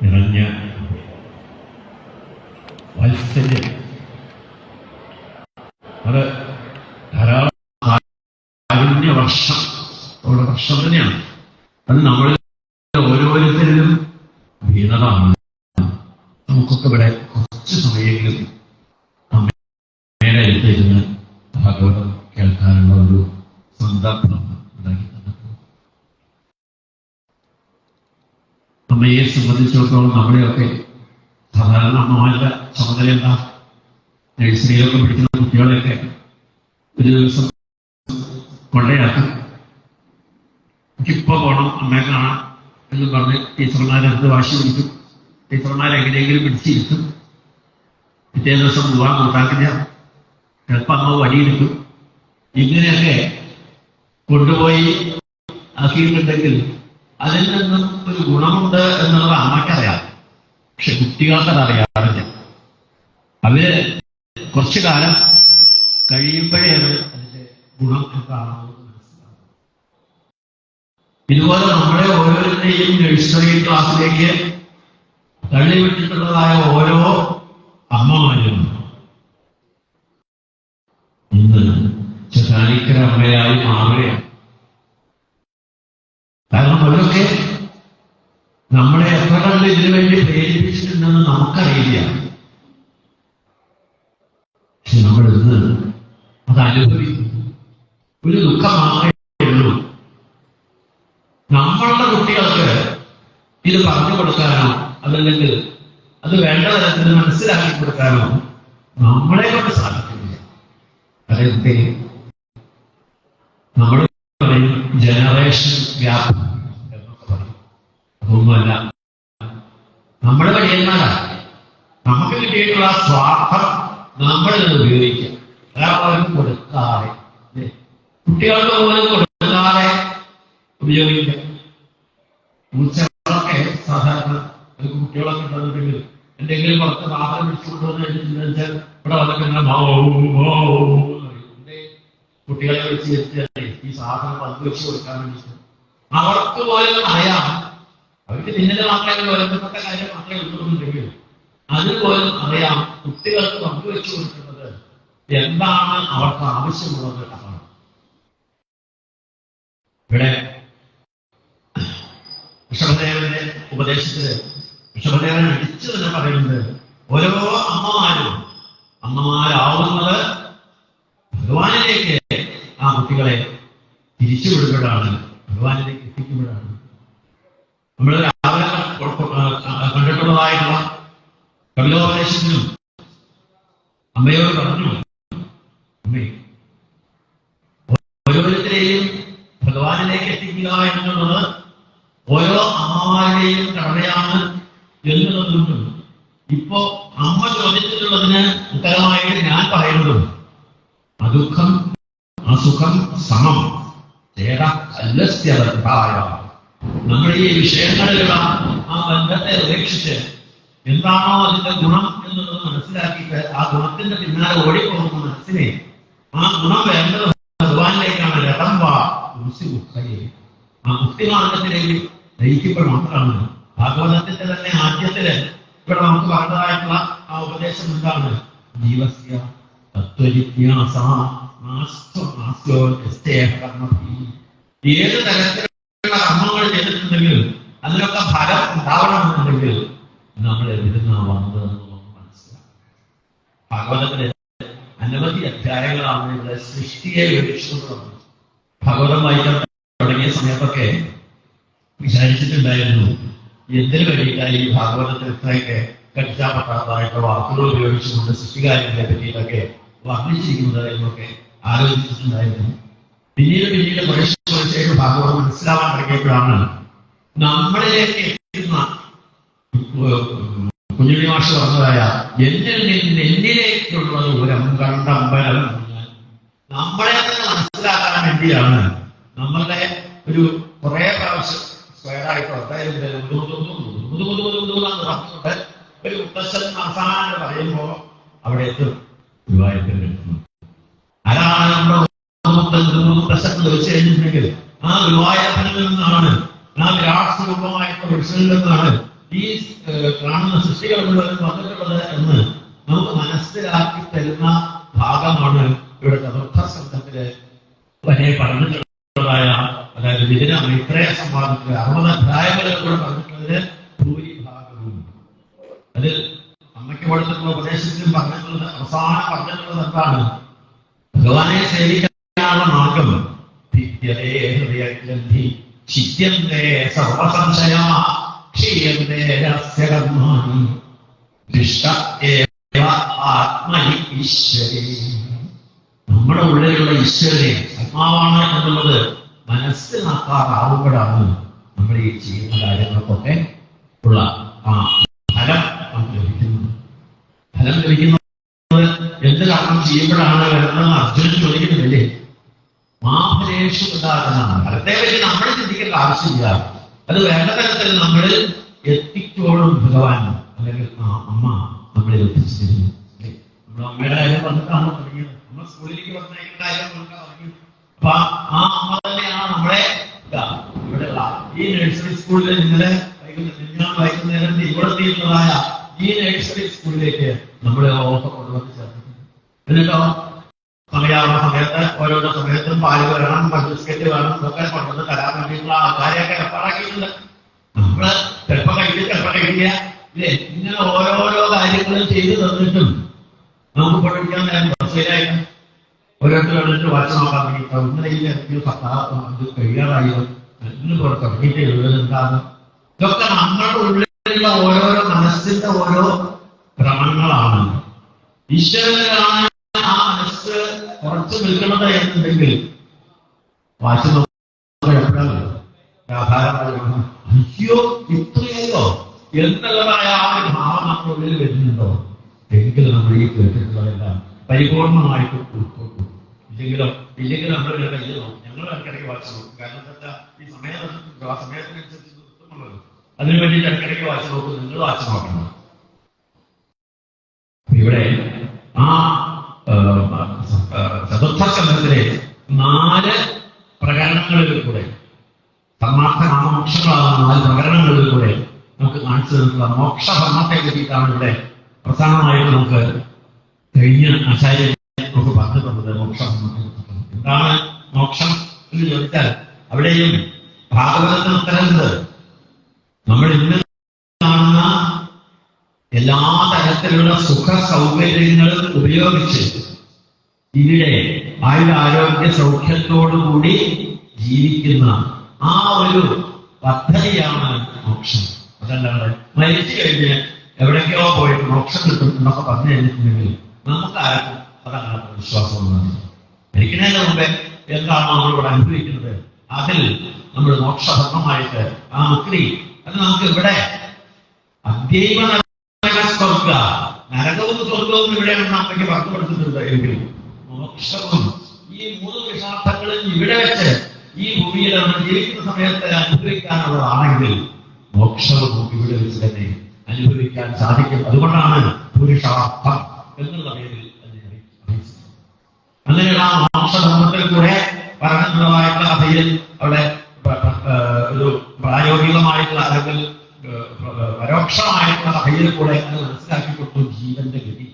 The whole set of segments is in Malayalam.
നിറഞ്ഞ വാത്സല്യം, അത് ധാരാളം വർഷം അവരുടെ വർഷം തന്നെയാണ്. അത് നമ്മളിൽ ഓരോരുത്തരിലും വീണതാണ്. നമുക്കൊക്കെ ഇവിടെ കുറച്ച് സമയങ്ങളിൽ അമ്മയുടെ അടുത്തിരുന്ന് ഭാഗവതം കേൾക്കാനുള്ള ഒരു സന്ദർഭം ഉണ്ടാക്കി തന്നിട്ടുണ്ട്. അമ്മയെ സംബന്ധിച്ചിടത്തോളം നമ്മുടെയൊക്കെ സാധാരണ അമ്മമാരുടെ ചുമതല എന്താ? നഴ്സറിയിലൊക്കെ പഠിക്കുന്ന കുട്ടികളെയൊക്കെ ഒരു ദിവസം കൊണ്ടയാക്കും. എനിക്കിപ്പോൾ പോകണം അമ്മയെ കാണാൻ എന്ന് പറഞ്ഞ് ടീച്ചർമാരടുത്ത് വാശി പിടിക്കും. ടീച്ചർമാരെങ്ങനെയെങ്കിലും പിടിച്ചിരുത്തും. പിറ്റേ ദിവസം പോകാൻ കൂട്ടാക്കില്ല. ചിലപ്പോൾ അമ്മ വടിയെടുക്കും. ഇങ്ങനെയൊക്കെ കൊണ്ടുപോയി ആക്കിയിട്ടുണ്ടെങ്കിൽ അതിൽ നിന്നും ഒരു ഗുണമുണ്ട് എന്നുള്ളത് അമ്മയ്ക്കറിയാം. പക്ഷെ കുട്ടികൾക്കത് അറിയാറില്ല. അവര് കുറച്ചു കാലം കഴിയുമ്പോഴേ അവർ അതിന്റെ ഗുണം എന്താണെന്ന് മനസ്സിലാവും. ഇതുപോലെ നമ്മുടെ ഓരോരുത്തരെയും നഴ്സറി ക്ലാസ്സിലേക്ക് തള്ളിവിട്ടിട്ടുള്ളതായ ഓരോ അമ്മമാരും ഇന്ന് ചാലിക്കര അമ്മയായി മാറുകയാണ്. കാരണം അവരൊക്കെ നമ്മളെ എത്ര കണ്ട് ഇതിനു വേണ്ടി പ്രേരിപ്പിച്ചിട്ടുണ്ടെന്ന് നമുക്കറിയില്ല. പക്ഷെ നമ്മൾ ഇന്ന് അത് അനുഭവിക്കും. ഒരു ദുഃഖം മാത്രമേ ഉള്ളൂ. നമ്മളുടെ കുട്ടികൾക്ക് ഇത് പറഞ്ഞു കൊടുക്കാനോ അതല്ലെങ്കിൽ അത് വേണ്ട തരത്തിൽ മനസ്സിലാക്കി കൊടുക്കാനോ നമ്മളെ കൊണ്ട് സാധിക്കുന്നില്ല. അതെന്തേ? നമ്മൾ പറയും ജനറേഷൻ ഗ്യാപ്പ് എന്നൊക്കെ പറയും. അതൊന്നുമല്ല, നമ്മുടെ പയ്യന്മാരാണ്. നമുക്ക് കിട്ടിയിട്ടുള്ള സ്വാർത്ഥം നമ്മളിത് ഉപയോഗിക്കാം. ഒരാളും കൊടുക്കാതെ, കുട്ടികൾക്ക് പോലും കൊടുക്കാതെ ഉപയോഗിക്കാം. പൂച്ചകളൊക്കെ സാധാരണ കുട്ടികളൊക്കെ ഉണ്ടെന്നുണ്ടെങ്കിൽ എന്തെങ്കിലും പുറത്ത് പാത്രം പിടിച്ചുകൊണ്ടുവന്ന് ഇവിടെ വന്നിട്ട് കുട്ടികളെ വിളിച്ച് വെച്ചാൽ ഈ സാധനം പങ്കുവെച്ച് കൊടുക്കാൻ വേണ്ടിയിട്ട് അവർക്ക് പോലും അറിയാം. അവർക്ക് നിന്നിന്റെ മാത്രമേ ബന്ധപ്പെട്ട കാര്യം മാത്രമേ ഉള്ളൂന്നുണ്ടെങ്കിൽ അതുപോലും അറിയാം കുട്ടികൾക്ക് പങ്കുവെച്ചു കൊടുക്കുന്നത് എന്താണ് അവർക്ക് ആവശ്യമുള്ളത് അതാണ്. ഇവിടെ ഋഷഭദേവന്റെ ഉപദേശത്തില് ഋഷഭദേവൻ അടിച്ചു തന്നെ പറയുന്നത് ഓരോ അമ്മമാരാവുന്നത് ഭഗവാനിലേക്ക് ആ കുട്ടികളെ തിരിച്ചുവിടുമ്പോഴാണ്, ഭഗവാനിലേക്ക് എത്തിക്കുമ്പോഴാണ്. നമ്മൾ രാവിലെ കണ്ടിട്ടുള്ളതായിട്ടുള്ള കപിലോപദേശത്തിനും അമ്മയോട് പറഞ്ഞു, അമ്മേ ഓരോരുത്തരെയും ഭഗവാനിലേക്ക് എത്തിക്കുക എന്നുള്ളത് ഓരോ അമ്മമാരുടെയും കടമയാണ് എന്നുള്ളതുകൊണ്ടും ഇപ്പോ അമ്മ ചോദിച്ചിട്ടുള്ളതിന് ഉത്തരമായിട്ട് ഞാൻ പറയുന്നതും അദുഃഖം അസുഖം സമം ചേരായ നമ്മൾ ഈ വിഷയങ്ങളിലുള്ള ആ ബന്ധത്തെ ഉപേക്ഷിച്ച് എന്താണോ അതിന്റെ ഗുണം എന്നുള്ളത് മനസ്സിലാക്കിയിട്ട് ആ ഗുണത്തിന്റെ പിന്നാലെ ഓടിപ്പോകുന്ന മനസ്സിനെ ആ ഗുണം വേണ്ടത് ഭഗവാനിലേക്കാണ്. രഥംവാ ആ മുക്തിമാർഗത്തിലേക്ക് നയിക്കുമ്പോൾ മാത്രമാണ്. ഭാഗവതത്തിന്റെ തന്നെ ആദ്യത്തില് ഇവിടെ നമുക്ക് പറഞ്ഞതായിട്ടുള്ള ആ ഉപദേശം എന്താണ്? ജീവസ്യ ഏത് തരത്തിലുള്ള കർമ്മങ്ങൾ ചെയ്തിട്ടുണ്ടെങ്കിലും അതിലൊക്കെ ഫലം ഉണ്ടാവണമെന്നുണ്ടെങ്കിൽ നമ്മൾ എവിടുന്ന വന്നതെന്ന് നമുക്ക് മനസ്സിലാക്കാം. ഭാഗവതത്തിലെ അനവധി അധ്യായങ്ങളാണ് ഇവിടെ സൃഷ്ടിയെ വിവരിച്ചുകൊണ്ടുള്ളത്. ഭാഗവതം വായിക്കാൻ തുടങ്ങിയ സമയത്തൊക്കെ വിചാരിച്ചിട്ടുണ്ടായിരുന്നു എന്തിനു വേണ്ടിയിട്ടാണ് ഈ ഭാഗവതത്തിൽ ഇത്രയൊക്കെ കടിച്ചാപെട്ടാതായിട്ടുള്ള വാക്കുകൾ ഉപയോഗിച്ചുകൊണ്ട് സൃഷ്ടികാര്യങ്ങളെ പറ്റിയിട്ടൊക്കെ വർണ്ണിച്ചിരിക്കുന്നത് എന്നൊക്കെ ആലോചിച്ചിട്ടുണ്ടായിരുന്നു. പിന്നീട് കുറേശ്ശേരി ഭാഗവതം മനസ്സിലാവാൻ തുടങ്ങിയപ്പോഴാണ് നമ്മളിലേക്ക് എത്തുന്ന കുഞ്ഞുണ്ണി മാഷ് പറഞ്ഞതായ എന്നിലേക്കുള്ള ദൂരം കണ്ടമ്പലം നമ്മളെ തന്നെ മനസ്സിലാക്കാൻ വേണ്ടിയാണ് നമ്മളുടെ ഒരു കുറെ പ്രാവശ്യം സ്ക്വയറായിട്ട് ഒരു മുത്തശ്ശൻ അവസാനം പറയുമ്പോ അവിടെ എത്തും ഗുരുവായൂരത്തിൽ എത്തുന്നു. ആരാണ് നമ്മുടെ മുത്തശ്ശൻ വെച്ച് കഴിഞ്ഞിട്ടുണ്ടെങ്കിൽ ആ ഗുരുവായൂരത്തിൽ നിന്നാണ്, ആ വിരാട് സ്വരൂപമായിട്ടുള്ള വിഷ്ണുവിൽ നിന്നാണ് ഈ കാണുന്ന സൃഷ്ടികൾ മുഴുവൻ വന്നിട്ടുള്ളത് എന്ന് നമുക്ക് മനസ്സിലാക്കി തരുന്ന ഭാഗമാണ് ഇവിടെ ചതുർത്ഥ സ്കന്ധത്തില് വരെ പറഞ്ഞിട്ടുള്ളതായ, അതായത് വിദിന മൈത്രേയ സംവാദത്തില് 60 അധ്യായങ്ങളിലൂടെ പറഞ്ഞിട്ടുള്ളതിന് ഭൂരിഭാഗവും അതിൽ അമ്മയ്ക്ക് കൊടുത്തിട്ടുള്ള ഉപദേശത്തിലും പറഞ്ഞിട്ടുള്ളത്, അവസാനം പറഞ്ഞിട്ടുള്ളത് എന്താണ്? ഭഗവാനെ സേവിക്കാനുള്ള മാർഗം ഹൃദയഗ്രന്ഥി ചിത്യന്തേ സർവസംശയാ ക്ഷീയന്തേ രഹസ്യകർമാണി ദൃഷ്ട ഏവ ആത്മനി ഈശ്വരേ. നമ്മുടെ ഉള്ളിലുള്ള ഈശ്വരനെ ആത്മാവാണ് എന്നുള്ളത് മനസ്സിലാക്കാറാവുമ്പോഴാണ് നമ്മൾ ഈ ചെയ്യുന്ന കാര്യങ്ങൾക്കൊക്കെ ഉള്ള ആ ഫലം നമുക്ക് ലഭിക്കുന്നത്. ഫലം ലഭിക്കുന്നത് എന്ത് കാരണം ചെയ്യുമ്പോഴാണ് വരുന്നതെന്ന് അർജുനൻ ചോദിക്കുന്നില്ലേ? മാഫലേഷു ഉണ്ടാകുന്നതാണ്. ഫലത്തെ പറ്റി നമ്മൾ ചിന്തിക്കേണ്ട ആവശ്യമില്ല. അത് വേണ്ട തരത്തിൽ നമ്മൾ എത്തിക്കോളും ഭഗവാൻ, അല്ലെങ്കിൽ അമ്മ നമ്മളെ എത്തിച്ചു തരുന്നു. നമ്മുടെ അമ്മയുടെ കാര്യം പറഞ്ഞിട്ടാണ് തുടങ്ങിയത്. നമ്മൾ സ്കൂളിലേക്ക് പറഞ്ഞ കാര്യം പറഞ്ഞിട്ടാണ് തുടങ്ങിയത്. അപ്പൊ ആ അമ്മ തന്നെയാണ് നമ്മളെ ഇവിടെയുള്ള ഈ നഴ്സറി സ്കൂളിൽ ഇന്നലെ വൈകുന്നേരം ഇവിടെത്തിയിട്ടുള്ളതായ ഈ നഴ്സറി സ്കൂളിലേക്ക് നമ്മളെ ഓർമ്മ കൊണ്ടുവന്ന് ചേർത്തിട്ടുണ്ട്. എന്നിട്ടോ സമയാവുന്ന സമയത്ത് ഓരോരോ സമയത്തും പാല് വരണം, ബിസ്ക്കറ്റ് വേണം, ഇതൊക്കെ കൊണ്ടുവന്ന് തരാൻ വേണ്ടിയിട്ടുള്ള ആൾക്കാരെയൊക്കെ ഏർപ്പാടാക്കിയിട്ടുണ്ട്. നമ്മള് ചിലപ്പോ കഴിക്കില്ല ഇല്ലേ? ഇങ്ങനെ ഓരോരോ കാര്യങ്ങളും ചെയ്തു തന്നിട്ടും നമുക്ക് പഠിക്കാൻ നേരം ബസ്സിലായിട്ട് ഓരോരുത്തർ വന്നിട്ട് വാച്ച് നോക്കാൻ വേണ്ടിയിട്ട് ഇന്നലെ ഈ ഇത് കഴിയാറായോ ഇന്ന് പോലെ തുടങ്ങിയിട്ട് എഴുതുന്നുണ്ടാകും. ഇതൊക്കെ നമ്മുടെ ഉള്ളിലുള്ള ഓരോരോ മനസ്സിന്റെ ഓരോ ക്രമങ്ങളാണ്. ഈശ്വരനാണ് ആ മനസ്സ് കുറച്ച് നിൽക്കുന്നത് എന്നുണ്ടെങ്കിൽ വാച്ച് നോക്കുമ്പോഴെപ്പോഴാണ് അയ്യോ ഇത്രയോ എന്നുള്ളതായ ആ ഒരു ഭാവം നമ്മുടെ ഉള്ളിൽ വരുന്നുണ്ടോ എങ്കിൽ നമ്മൾ ഈ കേട്ടിട്ടുള്ളതെല്ലാം പരിപൂർണമായിട്ട് ഉൾക്കൊള്ളും. ഇല്ലെങ്കിൽ നമ്മൾ കയ്യിൽ നോക്കും. ഞങ്ങൾ ഇടയ്ക്കിടയ്ക്ക് വാച്ച് നോക്കും. കാരണം എന്താ, ഈ ആ സമയത്തിനനുസരിച്ച് നിർത്തുന്നുള്ളത്. അതിനു വേണ്ടിയിട്ട് ഇടയ്ക്കിടയ്ക്ക് വാച്ച് നോക്കും. നിങ്ങൾ വാച്ച് നോക്കണം. ഇവിടെ ആ ചതുർത്ഥ സ്കന്ധത്തിലെ 4 പ്രകരണങ്ങളിൽ കൂടെ, സന്മാർത്ഥ മോക്ഷങ്ങളാകുന്ന 4 പ്രകരണങ്ങളിൽ കൂടെ നമുക്ക് കാണിച്ചു തന്നിട്ടുള്ള മോക്ഷധർമ്മത്തെ പറ്റിയിട്ടാണ് ഇവിടെ പ്രധാനമായിട്ട് നമുക്ക് കഴിഞ്ഞ ആചാര്യൻ നമുക്ക് പറഞ്ഞു തന്നത്. മോക്ഷധർമ്മത്തെ എന്താണ് മോക്ഷം എന്ന് ചോദിച്ചാൽ അവിടെയും ഭാഗവതത്തിന് ഉത്തരമുണ്ട്. നമ്മൾ ഇന്ന് കാണുന്ന എല്ലാ തരത്തിലുള്ള സുഖ സൗകര്യങ്ങളും ഉപയോഗിച്ച് ഇവിടെ ആയുരാരോഗ്യ സൗഖ്യത്തോടുകൂടി ജീവിക്കുന്ന ആ ഒരു പദ്ധതിയാണ് മോക്ഷം. അതല്ലാതെ മരിച്ചു കഴിഞ്ഞ് എവിടേക്കോ പോയിട്ട് മോക്ഷം കിട്ടും എന്നൊക്കെ പറഞ്ഞു കഴിഞ്ഞിട്ടുണ്ടെങ്കിൽ നമുക്ക് ആർക്കും അതല്ലാത്ത വിശ്വാസമൊന്നും. മരിക്കുന്നതിന് മുമ്പേ എന്താണോ നമ്മളിവിടെ അനുഭവിക്കുന്നത് അതിൽ നമ്മൾ മോക്ഷധർമ്മമായിട്ട് ആ മുക്തി അത് നമുക്ക് ഇവിടെ അദ്വൈവ സ്വർഗ നരകവും സ്വർഗവും ഇവിടെയാണ് നമുക്ക് പറഞ്ഞു കൊടുത്തിട്ടുണ്ട്. എങ്കിൽ മോക്ഷവും ഈ 3 വിഷാർത്ഥങ്ങളും ഇവിടെ വെച്ച് ഈ ഭൂമിയിൽ നമ്മൾ ജീവിക്കുന്ന സമയത്ത് അനുഭവിക്കാനുള്ളതാണെങ്കിൽ മോക്ഷവും ഇവിടെ വെച്ച് തന്നെ അനുഭവിക്കാൻ സാധിക്കും. അതുകൊണ്ടാണ് പുരുഷാർത്ഥം എന്നുള്ള പേരിൽ അങ്ങനെയുള്ള മോക്ഷധർമ്മത്തിൽ കൂടെ പറഞ്ഞിട്ടുള്ളതായിട്ടുള്ള കഥയിൽ അവിടെ ഒരു പ്രായോഗികമായിട്ടുള്ള അല്ലെങ്കിൽ പരോക്ഷമായിട്ടുള്ള കഥയിൽ കൂടെ അത് മനസ്സിലാക്കി കൊടുത്തു ജീവന്റെ ഗതി.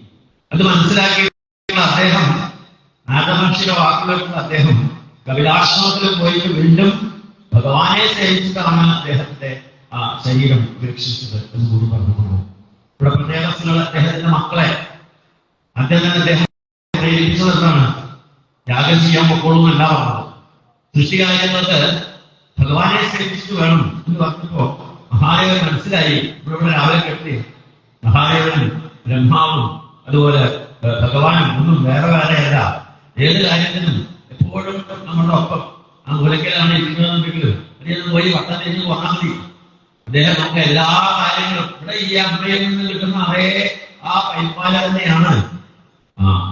അത് മനസ്സിലാക്കിയിട്ടുള്ള അദ്ദേഹം നാഗമഹർഷിയുടെ വാക്കുകൾക്ക് അദ്ദേഹം കപിലാശ്രമത്തിൽ പോയിട്ട് വീണ്ടും ഭഗവാനെ സേവിച്ചിട്ടാണ് അദ്ദേഹത്തിന്റെ ആ ശരീരം ഉപേക്ഷിച്ചത് എന്ന് കൂടി പറഞ്ഞുകൊള്ളു. ഇവിടെ പ്രത്യേകത്തിലുള്ള അദ്ദേഹത്തിന്റെ മക്കളെ അദ്ദേഹം പ്രേരിപ്പിച്ചതെന്താണ്? യാഗം ചെയ്യാൻ പൊക്കോളൂന്നല്ല പറഞ്ഞത്. സൃഷ്ടികാര്യങ്ങൾക്ക് ഭഗവാനെ സേവിച്ചിട്ട് വേണം എന്ന് പറഞ്ഞപ്പോ മഹാദേവൻ മനസ്സിലായി. ഇവിടെ രാവിലെ കെട്ടി മഹാദേവനും ബ്രഹ്മാവും അതുപോലെ ഭഗവാനും ഒന്നും വേറെയല്ല. ഏത് കാര്യത്തിനും എപ്പോഴും നമ്മുടെ ഒപ്പം ആ മൂലക്കലാണ് ഇരിക്കുന്നതെങ്കിൽ അതിന് പോയി വട്ടം തിരിഞ്ഞ് പോകാൻ മതി. അദ്ദേഹം നമുക്ക് എല്ലാ കാര്യങ്ങളും ഇവിടെ ഈ അമ്മയിൽ നിന്ന് കിട്ടുന്ന അതേ ആ കൈപ്പാല തന്നെയാണ്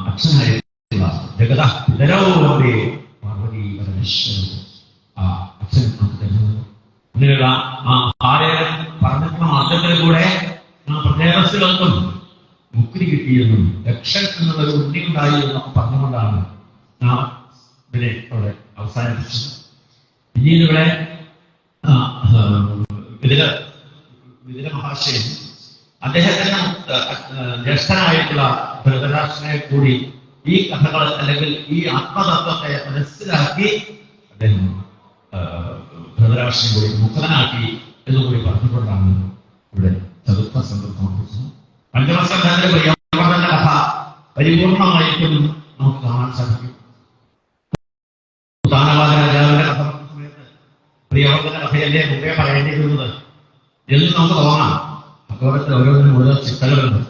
അച്ഛനായിട്ടുള്ള ജഗത പിതരൗരേ പാർവതി പരമേശ്വരൻ ആ അച്ഛൻ നമുക്ക് തരുന്നത്. അങ്ങനെയുള്ള ആ ആരെയും പറഞ്ഞിട്ടുള്ള മാർഗത്തിൽ കൂടെ ആ പ്രത്യേകത്തിലൊന്നും മുക്തി കിട്ടിയെന്നും രക്ഷൻ എന്നുള്ള ഒരു ഉണ്ണി ഉണ്ടായി എന്നൊക്കെ പറഞ്ഞുകൊണ്ടാണ് നാം ഇതിനെ അവിടെ അവസാനിപ്പിച്ചത്. പിന്നീട് ഇവിടെ ഇതില് വിതുര മഹാശയൻ അദ്ദേഹത്തിന്റെ ജ്യേഷ്ഠനായിട്ടുള്ള ധൃതരാഷ്ട്രനെ കൂടി ഈ കഥകൾ അല്ലെങ്കിൽ ഈ ആത്മതത്വത്തെ മനസ്സിലാക്കി അദ്ദേഹം ധൃതരാഷ്ട്രനെ കൂടി മുക്തനാക്കി എന്നുകൂടി പറഞ്ഞുകൊണ്ടാണ് ഇവിടെ ചതുർത്ഥ സന്ദർഭം. പഞ്ചമസ്കന്ധത്തിന്റെ പ്രിയവർദ്ധന്റെ കഥ പരിപൂർണമായിട്ടും നമുക്ക് കാണാൻ സാധിക്കും. ഉദാനവാദ രാജാവിന്റെ കഥ പറഞ്ഞ സമയത്ത് പ്രിയവർദ്ധന്റെ കഥയല്ലേ മുമ്പേ പറയേണ്ടിയിരുന്നത് എന്ന് നമുക്ക് തോന്നാം. അക്കോടത്തിൽ ഓരോന്നിനും ഓരോ ചിട്ടകളുണ്ട്.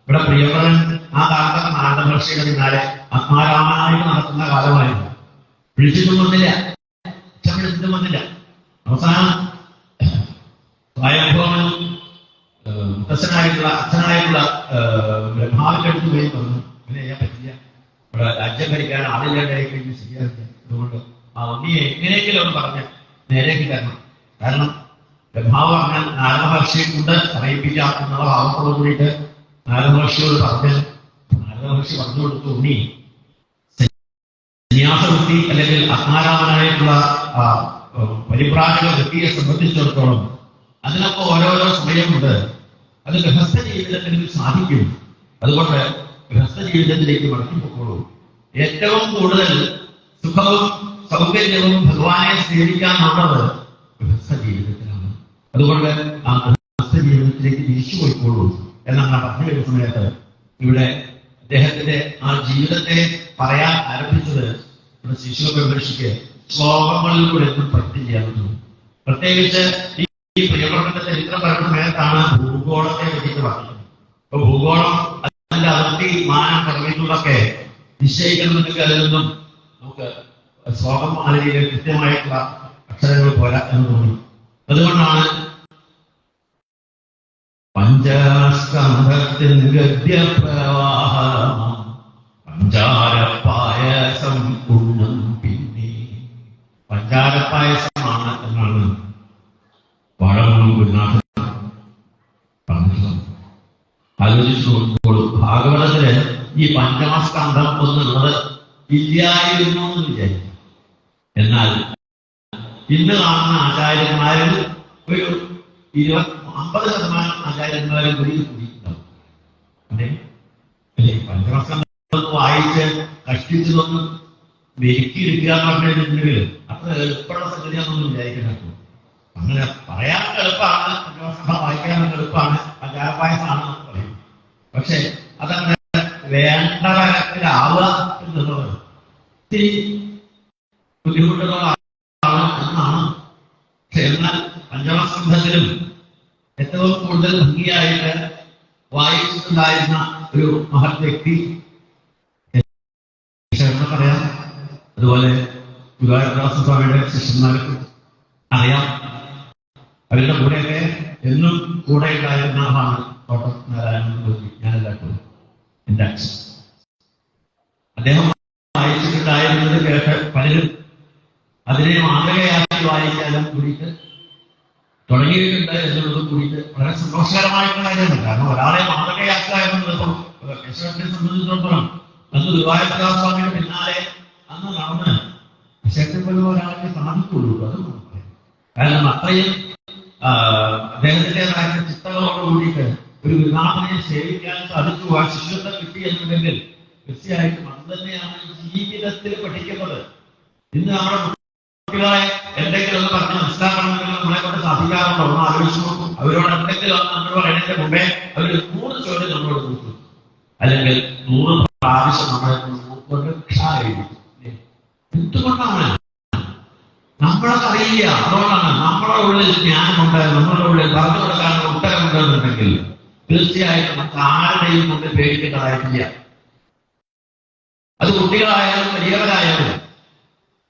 ഇവിടെ പ്രിയവ്രതൻ ആ കാലത്തൊക്കെ നാരദ മഹർഷിയുടെ പിന്നാലെ ആത്മാരാമനായിട്ട് നടത്തുന്ന കാലമായിരുന്നു. വിളിച്ചിട്ടും വന്നില്ല, വിളിച്ചിട്ടും വന്നില്ല. അവസാനം സ്വയംഭവനും മുത്തച്ഛനായിട്ടുള്ള അച്ഛനായിട്ടുള്ള ബ്രഹ്മാവിന്റെ അടുത്ത് പോയി പറഞ്ഞു, അങ്ങനെ ചെയ്യാൻ പറ്റില്ല, ഇവിടെ രാജ്യം ഭരിക്കാൻ ആളില്ലാണ്ടായി കഴിഞ്ഞ് ശരിയാക്കില്ല, അതുകൊണ്ട് ആ ഉണ്ണിയെ എങ്ങനെയെങ്കിലും അവർ പറഞ്ഞ് നേരേക്ക് തരണം. കാരണം ബ്രഹ്മാവ് അങ്ങനെ നാരദ മഹർഷിയെ കൊണ്ട് സമയിപ്പിക്കാം എന്നുള്ള ഭാവത്തോട് കൂടിയിട്ട് നാരദ മഹർഷിയോട് പറഞ്ഞ് നാരദ മഹർഷി പറഞ്ഞു കൊടുത്തു, ഉണ്ണി സന്യാസവൃത്തി അല്ലെങ്കിൽ ആത്മാരാമനായിട്ടുള്ള പരിപ്രാജക വൃത്തിയെ സംബന്ധിച്ചിടത്തോളം അതിനൊക്കെ ഓരോരോ സമയമുണ്ട്. അത് ഗൃഹസ്ഥ ജീവിതത്തിൽ സാധിക്കും. അതുകൊണ്ട് ഗൃഹസ്ഥ ജീവിതത്തിലേക്ക് മടങ്ങിപ്പോക്കോളൂ. ഏറ്റവും കൂടുതൽ സുഖവും സൗകര്യവും ഭഗവാനെ സേവിക്കാനുള്ളത് ഗൃഹസ്ഥ ജീവിതത്തിലാണ്. അതുകൊണ്ട് ആ ഗൃഹസ്ഥ ജീവിതത്തിലേക്ക് തിരിച്ചു പോയിക്കോളൂ എന്നാണ് പറഞ്ഞു വരുന്ന സമയത്ത് ഇവിടെ അദ്ദേഹത്തിന്റെ ആ ജീവിതത്തെ പറയാൻ ആരംഭിച്ചത് ഇവിടെ ശിശുപരിഷയ്ക്ക് ശ്ലോകങ്ങളിലൂടെ ഒന്നും പറ്റില്ല. പ്രത്യേകിച്ച് ഈ പ്രിയവർദ്ധന്റെ ചരിത്രം പറയുന്ന സമയത്താണ് ഭൂഗോളത്തെ പറ്റിയിട്ട് പറഞ്ഞത്. അപ്പൊ ഭൂഗോളം അതിന്റെ അതിർത്തി മാനം തുടങ്ങിയിട്ടുള്ളതൊക്കെ നിശ്ചയിക്കണമെന്നൊക്കെ അതിൽ നിന്നും നമുക്ക് ശ്ലോകം മാലിന്യ കൃത്യമായിട്ടുള്ള അക്ഷരങ്ങൾ പോരാ എന്ന് തോന്നി. അതുകൊണ്ടാണ് പഞ്ചസ്കന്ധത്തിൽ ഗദ്യപ്രവാഹം പഞ്ചാരപ്പായസം ഉണ്ണം പിന്നെ പഞ്ചാരപ്പായസമാണ് എന്നാണ് വാഴമൂന്നും ഗുരുനാഥൻ പറഞ്ഞിട്ടുള്ളത്. ആലോചിച്ചു നോക്കുമ്പോൾ ഭാഗവതത്തില് ഈ പഞ്ചമസ്കന്ധം എന്നുള്ളത് ഇല്ലായിരുന്നു എന്ന് വിചാരിക്കും. എന്നാൽ ഇന്ന് കാണുന്ന ആചാര്യന്മാരിൽ ഒരു 50% ആചാര്യന്മാരും കൂടി കൂടിയിട്ടുണ്ടാവും. അതെ അല്ലെ, പഞ്ചമസ്കന്ധം വായിച്ച് കഷ്ടിച്ചതൊന്നും മെരുക്കിയെടുക്കുക എന്ന് പറഞ്ഞിട്ടുണ്ടെങ്കിൽ അത്ര എളുപ്പമുള്ള സംഗതിയാണെന്നൊന്നും വിചാരിക്കണം. അങ്ങനെ പറയാൻ എളുപ്പമാണ്, പഞ്ചമസ്കന്ധം വായിക്കാൻ എളുപ്പമാണ്, പഞ്ചാരപ്പായസമാണെന്ന് പറയും. പക്ഷെ അതങ്ങനെ വേണ്ട തരത്തിലാവുക എന്നുള്ളത് ഒത്തിരി ബുദ്ധിമുട്ടുകളാണ് എന്നാണ്. പക്ഷെ എന്നാൽ പഞ്ചമസ്കന്ധത്തിലും ഏറ്റവും കൂടുതൽ ഭംഗിയായിട്ട് വായിച്ചിട്ടുണ്ടായിരുന്ന ഒരു മഹത് വ്യക്തി പറയാം. അതുപോലെ ഗുരുവായൂർദാസ സ്വാമിയുടെ ശിഷ്യന്മാർക്ക് അറിയാം. അവരുടെ കൂടെയൊക്കെ എന്നും കൂടെ ഉണ്ടായിരുന്ന ആളാണ് തോട്ടം നാരായണൻ ഗോപി. ഞാനെല്ലാവർക്കും എന്റെ അച്ഛൻ. അദ്ദേഹം വായിച്ചിട്ടുണ്ടായിരുന്നത് കേട്ട് പലരും അതിനെ മാതൃകയാക്കി വായിക്കാനും കൂടിയിട്ട് തുടങ്ങിയിട്ടുണ്ട് എന്നുള്ളത് കൂടിയിട്ട് വളരെ സന്തോഷകരമായിട്ടുള്ള കാര്യമാണ്. കാരണം ഒരാളെ മാതൃകയാക്കുക എന്നുള്ളത് ഇപ്പം കേശവനെ സംബന്ധിച്ചിടത്തോളം അന്ന് ഗുരുവായൂർദാസ സ്വാമിയുടെ പിന്നാലെ അന്ന് നടന്ന് ശക്തി പോലെ ഒരാളെ സാധിക്കുള്ളൂ. അത് കാരണം അത്രയും അദ്ദേഹത്തിൻ്റെതായ ചിട്ടകളോട് കൂടിയിട്ട് ഒരു ഗുരുനാഥനെ സേവിക്കാൻ സാധിച്ചു. ആ ശിഷ്യത്വം കിട്ടി എന്നുണ്ടെങ്കിൽ തീർച്ചയായിട്ടും അത് തന്നെയാണ് ജീവിതത്തിൽ പഠിക്കുന്നത്. ഇന്ന് നമ്മുടെ കുട്ടികളെ എന്തെങ്കിലും ഒന്ന് പറഞ്ഞ് മനസ്സിലാക്കണമെങ്കിൽ നമ്മളെ കൊണ്ട് സാധിക്കാറുണ്ടോ ഒന്ന് ആലോചിച്ചു നോക്കും. അവരോട് എന്തെങ്കിലും നമ്മൾ പറയുന്നതിന്റെ മുമ്പേ അവർ 100 ചോദ്യം നമ്മളോട് നോക്കും, അല്ലെങ്കിൽ 100 പ്രാവശ്യം നമ്മളെ കൊണ്ട് എന്തുകൊണ്ടാണ് നമ്മളൊക്കെ അറിയില്ല. അതുകൊണ്ടാണ് നമ്മുടെ ഉള്ളിൽ ജ്ഞാനമുണ്ട്, നമ്മുടെ ഉള്ളിൽ പറഞ്ഞു കൊടുക്കാനുള്ള ഉത്തരമുണ്ടെന്നുണ്ടെങ്കിൽ തീർച്ചയായിട്ടും നമുക്ക് ആരുടെയും കൊണ്ട് പേടിക്കേണ്ടതായിട്ടില്ല. അത് കുട്ടികളായാലും വലിയവരായാലും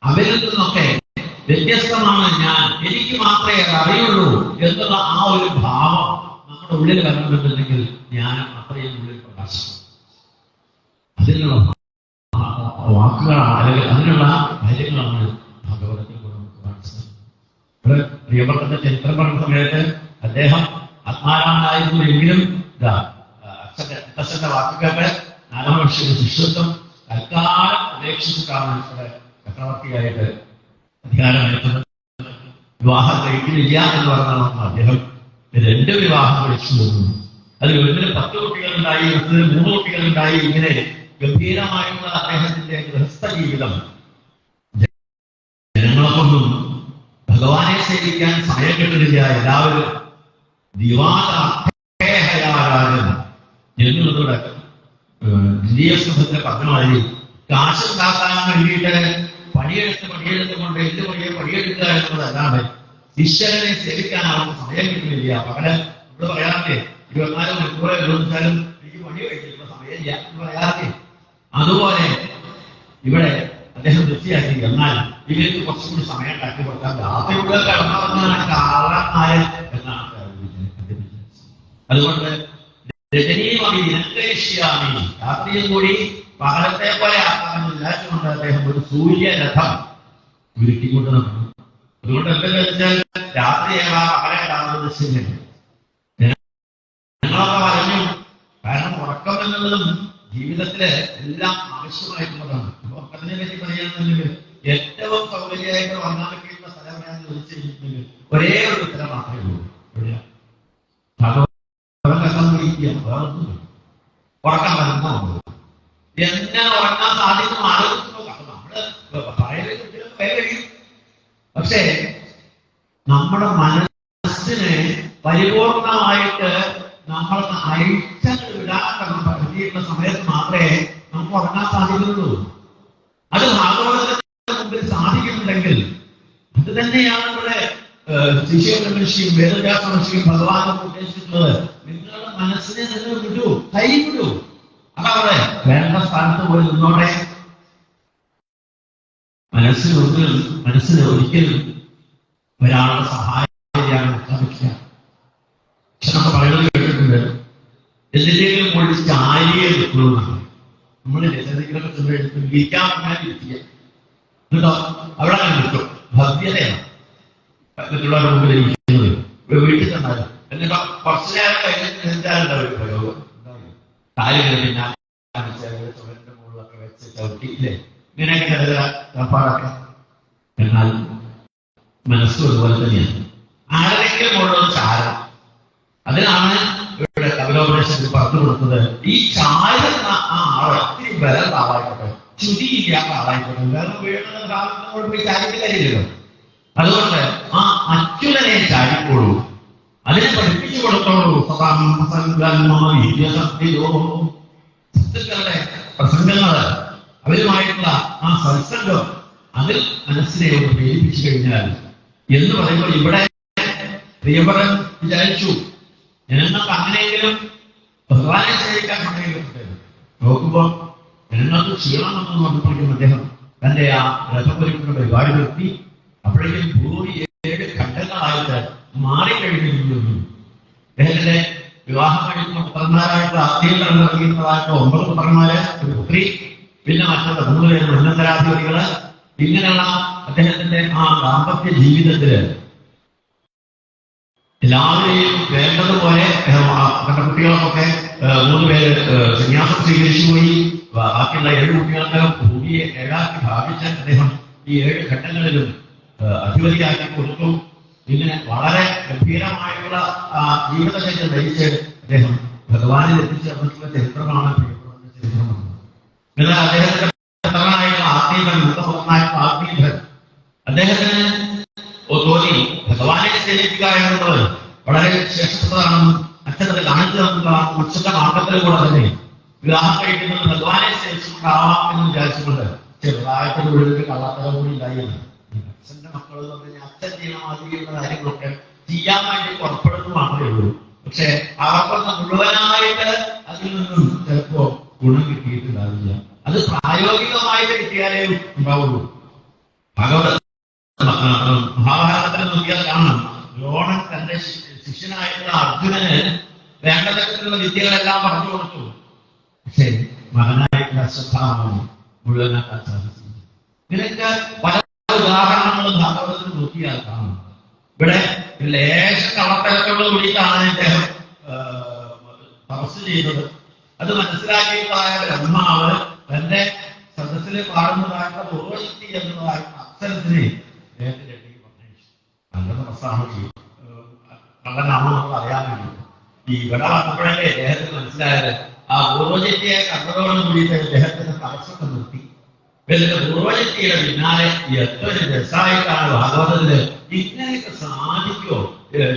അവരിൽ നിന്നൊക്കെ വ്യത്യസ്തമാണ് ഞാൻ, എനിക്ക് മാത്രമേ അറിയുള്ളൂ എന്നുള്ള ആ ഒരു ഭാവം നമ്മുടെ ഉള്ളിൽ വരണമെന്നുണ്ടെങ്കിൽ ജ്ഞാനം അത്രയും ഉള്ളിൽ പ്രകാശിക്കും. അതിനുള്ള വാക്കുകളാണ് അല്ലെങ്കിൽ അതിനുള്ള കാര്യങ്ങളാണ് ഭഗവതത്തിൽ നമുക്ക് മനസ്സിലാക്കുന്നത്. പ്രിയപ്പെട്ട ചരിത്രം പറഞ്ഞ സമയത്ത് അദ്ദേഹം ആത്മാരാമനായിരുന്നു എങ്കിലും അച്ഛന്റെ വാക്കുകളെ നാരായണ ശിഷ്യത്വം തൽക്കാലം ഉപേക്ഷിച്ചിട്ടാണ് ഇവിടെ ചക്രവർത്തിയായിട്ട് അധികാരമേറ്റത്. വിവാഹം കഴിക്കുന്നില്ല എന്ന് പറഞ്ഞാണ് അദ്ദേഹം 2 വിവാഹം കഴിച്ചു വന്നു. അതിൽ ഒന്നിന് 10 കുട്ടികളുണ്ടായി, മറ്റൊരു 3 കുട്ടികളുണ്ടായി. ഇങ്ങനെ ഗംഭീരമായിട്ടുള്ള അദ്ദേഹത്തിന്റെ ഗൃഹസ്ഥ ജീവിതം ജനങ്ങളൊക്കൊന്നും ഭഗവാനെ സേവിക്കാൻ സമയം കിട്ടുന്നില്ല. എല്ലാവരും ദിവാരാജൻ എന്നുള്ളതോടെ പറഞ്ഞമാതിരി കാശുണ്ടാക്കാൻ വേണ്ടിയിട്ട് പണിയെടുത്തുകൊണ്ട് എന്ത് പണിയെടുക്കുക എന്നുള്ളതല്ലാതെ ഈശ്വരനെ സേവിക്കാൻ അവർക്ക് സമയം കിട്ടുന്നില്ല. പകരം ഇവിടെ പറയാറില്ലേ, 24 മണിക്കൂർ ചോദിച്ചാലും എനിക്ക് പണി കഴിച്ചിട്ടുള്ള സമയമില്ല എന്ന് പറയാറില്ലേ. അതുപോലെ ഇവിടെ അദ്ദേഹം വൃത്തിയാക്കി. എന്നാൽ ഇവർക്ക് കുറച്ചുകൂടി സമയം ഉണ്ടാക്കി കൊടുക്കാൻ രാത്രിയുടെ കടന്നു കാരണമായ എന്നാണ്. അതുകൊണ്ട് രാത്രിയും കൂടി പകലത്തെ പോലെ ആക്കാമെന്ന് വിചാരിച്ചുകൊണ്ട് അദ്ദേഹം ഒരു സൂര്യരഥം ഉരുട്ടിക്കൊണ്ട് നടന്നു. അതുകൊണ്ട് എന്തെന്ന് വെച്ചാൽ രാത്രിയേക്കാൾ പകലേക്കാവുന്നത് ശരിയാണ്. ഞങ്ങളൊക്കെ പറഞ്ഞു. കാരണം ഉറക്കം എന്നുള്ളതും ജീവിതത്തില് എല്ലാം ആവശ്യമായിട്ടുള്ളതാണ്. ഉറക്കത്തിനെ പറ്റി പറയുകയാണെന്നുണ്ടെങ്കിൽ ഏറ്റവും സൗകര്യമായിട്ട് വന്നാൽ പറ്റിയുള്ള സ്ഥലം ഞാൻ ചോദിച്ചിട്ടുണ്ടെങ്കിൽ ഒരേ ഒരു ഉത്തരം മാത്രമേ ഉള്ളൂ. ഉറക്കം വരുന്നോ എന്നെ ഉറങ്ങാൻ സാധിക്കും ആലോചിച്ചു. നമ്മള് കഴിയും. പക്ഷേ നമ്മുടെ മനസ്സിനെ പരിപൂർണമായിട്ട് നമ്മളൊന്ന് അഴിച്ചങ്ങ് വിടാൻ പറ്റിയുള്ള സമയത്ത് മാത്രമേ നമുക്ക് ഉറങ്ങാൻ സാധിക്കുന്നുള്ളൂ. അത് ഭാഗവതത്തിന്റെ മുമ്പിൽ സാധിക്കുന്നുണ്ടെങ്കിൽ അത് തന്നെയാണ് ഇവിടെ ശിശുമഹർഷിയും വേദവ്യാസ മഹർഷിയും ഭഗവാനും ഉദ്ദേശിച്ചിട്ടുള്ളത്. നിങ്ങളുടെ മനസ്സിനെ നിങ്ങൾ വിടൂ, കൈവിടൂ. അതവിടെ വേണ്ട സ്ഥാനത്ത് പോയി നിന്നോടെ. മനസ്സിന് ഒരിക്കലും ഒരാളുടെ സഹായം ചെയ്യാൻ സാധിക്കില്ല. പക്ഷെ നമ്മൾ പറയുന്നത് കേട്ടിട്ടുണ്ട്, എന്തിന്റെയും കൂടി ചാരിയെ നിൽക്കണമെന്നാണ്. നമ്മൾ രചനകളൊക്കെ ചെന്നെടുത്ത് ഇരിക്കാൻ ഇരിക്കുക കേട്ടോ, അവിടെ കിട്ടും. ഭവ്യതയാണ് മറ്റുള്ളവരുടെ മുമ്പിൽ ഇരിക്കുന്നത്. വീട്ടിൽ തന്നാലും എന്നിട്ടോ കുറച്ചു നേരം കഴിഞ്ഞാൽ പ്രയോഗം കാര്യങ്ങൾ ചുവരിന്റെ മുകളിലൊക്കെ വെച്ച് ചവിട്ടിയില്ലേ, ഇങ്ങനെയൊക്കെ ഏർപ്പാടൊക്കെ. എന്നാൽ മനസ്സും അതുപോലെ തന്നെയാണ്. ആരെങ്കിലും ഉള്ളത് ചാരം. അതിനാണ് ഇവിടെ കപിലോപനിഷത്തിൽ പറഞ്ഞു കൊടുത്തത്. ഈ ചാരുന്ന ആ ആള് ഒത്തിരി ബലം ആളായിക്കോട്ടെ, ചുതിയില്ലാത്ത ആളായിക്കോട്ടെ, വേറെ വീഴുന്ന കാലത്ത് പോയി ചാരിക്ക് കാര്യമില്ലല്ലോ. അതുകൊണ്ട് ആ അച്യുതനെ ചാരിക്കോളൂ, അതിനെ പഠിപ്പിച്ചു കൊടുത്തോളൂ. സത്തുക്കളുടെ പ്രസംഗങ്ങള്, അവരുമായിട്ടുള്ള ആ സത്സംഗം, അതിൽ മനസ്സിനെ ഒന്ന് പ്രേരിപ്പിച്ചു കഴിഞ്ഞാൽ എന്ന് പറയുമ്പോൾ ഇവിടെ പ്രിയവരൻ വിചാരിച്ചു ജനങ്ങൾക്ക് അങ്ങനെയെങ്കിലും ഭഗവാനെ സേവിക്കാൻ സമയം കിട്ടരുത്. നോക്കുമ്പോൾ ജനങ്ങൾക്ക് ക്ഷീണമെന്ന് പറഞ്ഞപ്പോഴേക്കും അദ്ദേഹം തന്റെ ആ രഥപരിക്കുന്ന പരിപാടി നിർത്തി. അപ്പോഴേക്കും ഭൂമി 7 ഘട്ടങ്ങളായിട്ട് മാറിക്കഴിഞ്ഞിരുന്നു. അദ്ദേഹത്തിന്റെ വിവാഹം കഴിക്കുന്ന പുത്രന്മാരായിട്ടുള്ള ആത്മീയങ്ങൾ നൽകിയിട്ടുള്ളതായിട്ട് 9 പുത്രന്മാര്, ഒരു പുത്രി, പിന്നെ മറ്റുള്ള 3 പേര് ഉന്നതരാധിപതികള്. ഇങ്ങനെയുള്ള അദ്ദേഹത്തിന്റെ ആ ദാമ്പത്യ ജീവിതത്തില് എല്ലാവരെയും വേണ്ടതുപോലെ അവരുടെ കുട്ടികൾക്കൊക്കെ 3 പേര് സന്യാസം സ്വീകരിച്ചു പോയി. ബാക്കിയുള്ള 7 കുട്ടികൾക്ക് ഭൂമിയെ 7ആക്കി ഭാഗിച്ച് അദ്ദേഹം ഈ 7 ഘട്ടങ്ങളിലും അധിപതിയാക്കി കൊടുത്തു. ഇങ്ങനെ വളരെ ഗംഭീരമായിട്ടുള്ള ജീവിതശൈലി നയിച്ച് അദ്ദേഹം ഭഗവാനിൽ എത്തിച്ചേർന്നിട്ടുള്ള ചരിത്രമാണ് ചരിത്രമാണ്. എന്നാൽ അദ്ദേഹത്തിന്റെ പുത്രനായിട്ടുള്ള ആത്മീയൻ, മുഖപുത്രനായിട്ടുള്ള ആത്മീയൻ, അദ്ദേഹത്തിന് തോന്നി ഭഗവാനെ സേവിക്കുക എന്നുള്ളത് വളരെ ശ്രേഷ്ഠതയാണെന്നും അച്ഛനത് കാണിച്ചു തന്നതാണെന്നും അച്ഛന്റെ മാർഗത്തിലൂടെ തന്നെ വിവാഹം കഴിക്കുന്നത് ഭഗവാനെ സേവിച്ചുകൊണ്ടാവാം എന്ന് വിചാരിച്ചുകൊണ്ട് ചെറുതായിട്ടൊരു വീടിന്റെ കള്ളത്തരം കൂടി ഉണ്ടായിരുന്നു. അച്ഛന്റെ മക്കൾ എന്ന് പറഞ്ഞാൽ അച്ഛൻ ചെയ്യുന്ന മാതിരിയുള്ള കാര്യങ്ങളൊക്കെ ചെയ്യാൻ വേണ്ടി പുറപ്പെടുന്നു മാത്രമേ ഉള്ളൂ. പക്ഷെ അവർക്കൊന്ന് മുഴുവനായിട്ട് അതിൽ നിന്നും ചിലപ്പോ ഗുണം കിട്ടിയിട്ടുണ്ടാവില്ല. അത് പ്രായോഗികമായിട്ട് കിട്ടിയാലേ ഉണ്ടാവുള്ളൂ. മഹാഭാരതത്തിൽ നോക്കിയാൽ കാണാം, ദ്രോണൻ തന്റെ ശിഷ്യനായിട്ടുള്ള അർജുനന് വേണ്ട തരത്തിലുള്ള വിദ്യകളെല്ലാം പറഞ്ഞു കൊടുത്തു. പക്ഷേ മകനായിട്ടുള്ള അശ്വത്ഥാമന് മുഴുവനാക്കാൻ സാധിച്ചു. ഇതിനൊക്കെ പല ഉദാഹരണങ്ങളും ഭാഗവതത്തിൽ നോക്കിയാൽ കാണും. ഇവിടെ ലേശ കള്ളത്തരത്തോട് കൂടിയിട്ടാണ് അദ്ദേഹം തപസ് ചെയ്തത്. അത് മനസ്സിലാക്കിയതായ ബ്രഹ്മാവ് തന്റെ സദസ്സിൽ പാടുന്നതായിട്ടുള്ള പൂർവശക്തി എന്നതായിട്ടുള്ള അക്ഷരത്തിനെ അദ്ദേഹത്തിന്റെ നല്ല തപസ്സാണ് കള്ളനാണോ നമ്മൾ അറിയാൻ വേണ്ടി ഇവിടെ വന്നപ്പോഴല്ലേ അദ്ദേഹത്തിന് മനസ്സിലായത് ആ പൂർവ്വജറ്റിയെ കണ്ടതോടും കൂടിയിട്ട് അദ്ദേഹത്തിന്റെ തടസ്സത്തെ നിർത്തി. പൂർവ്വജറ്റിയുടെ പിന്നാലെ എത്ര രസമായിട്ടാണ് ഭാഗവതത്തില് ഇങ്ങനെയൊക്കെ സാധിക്കോ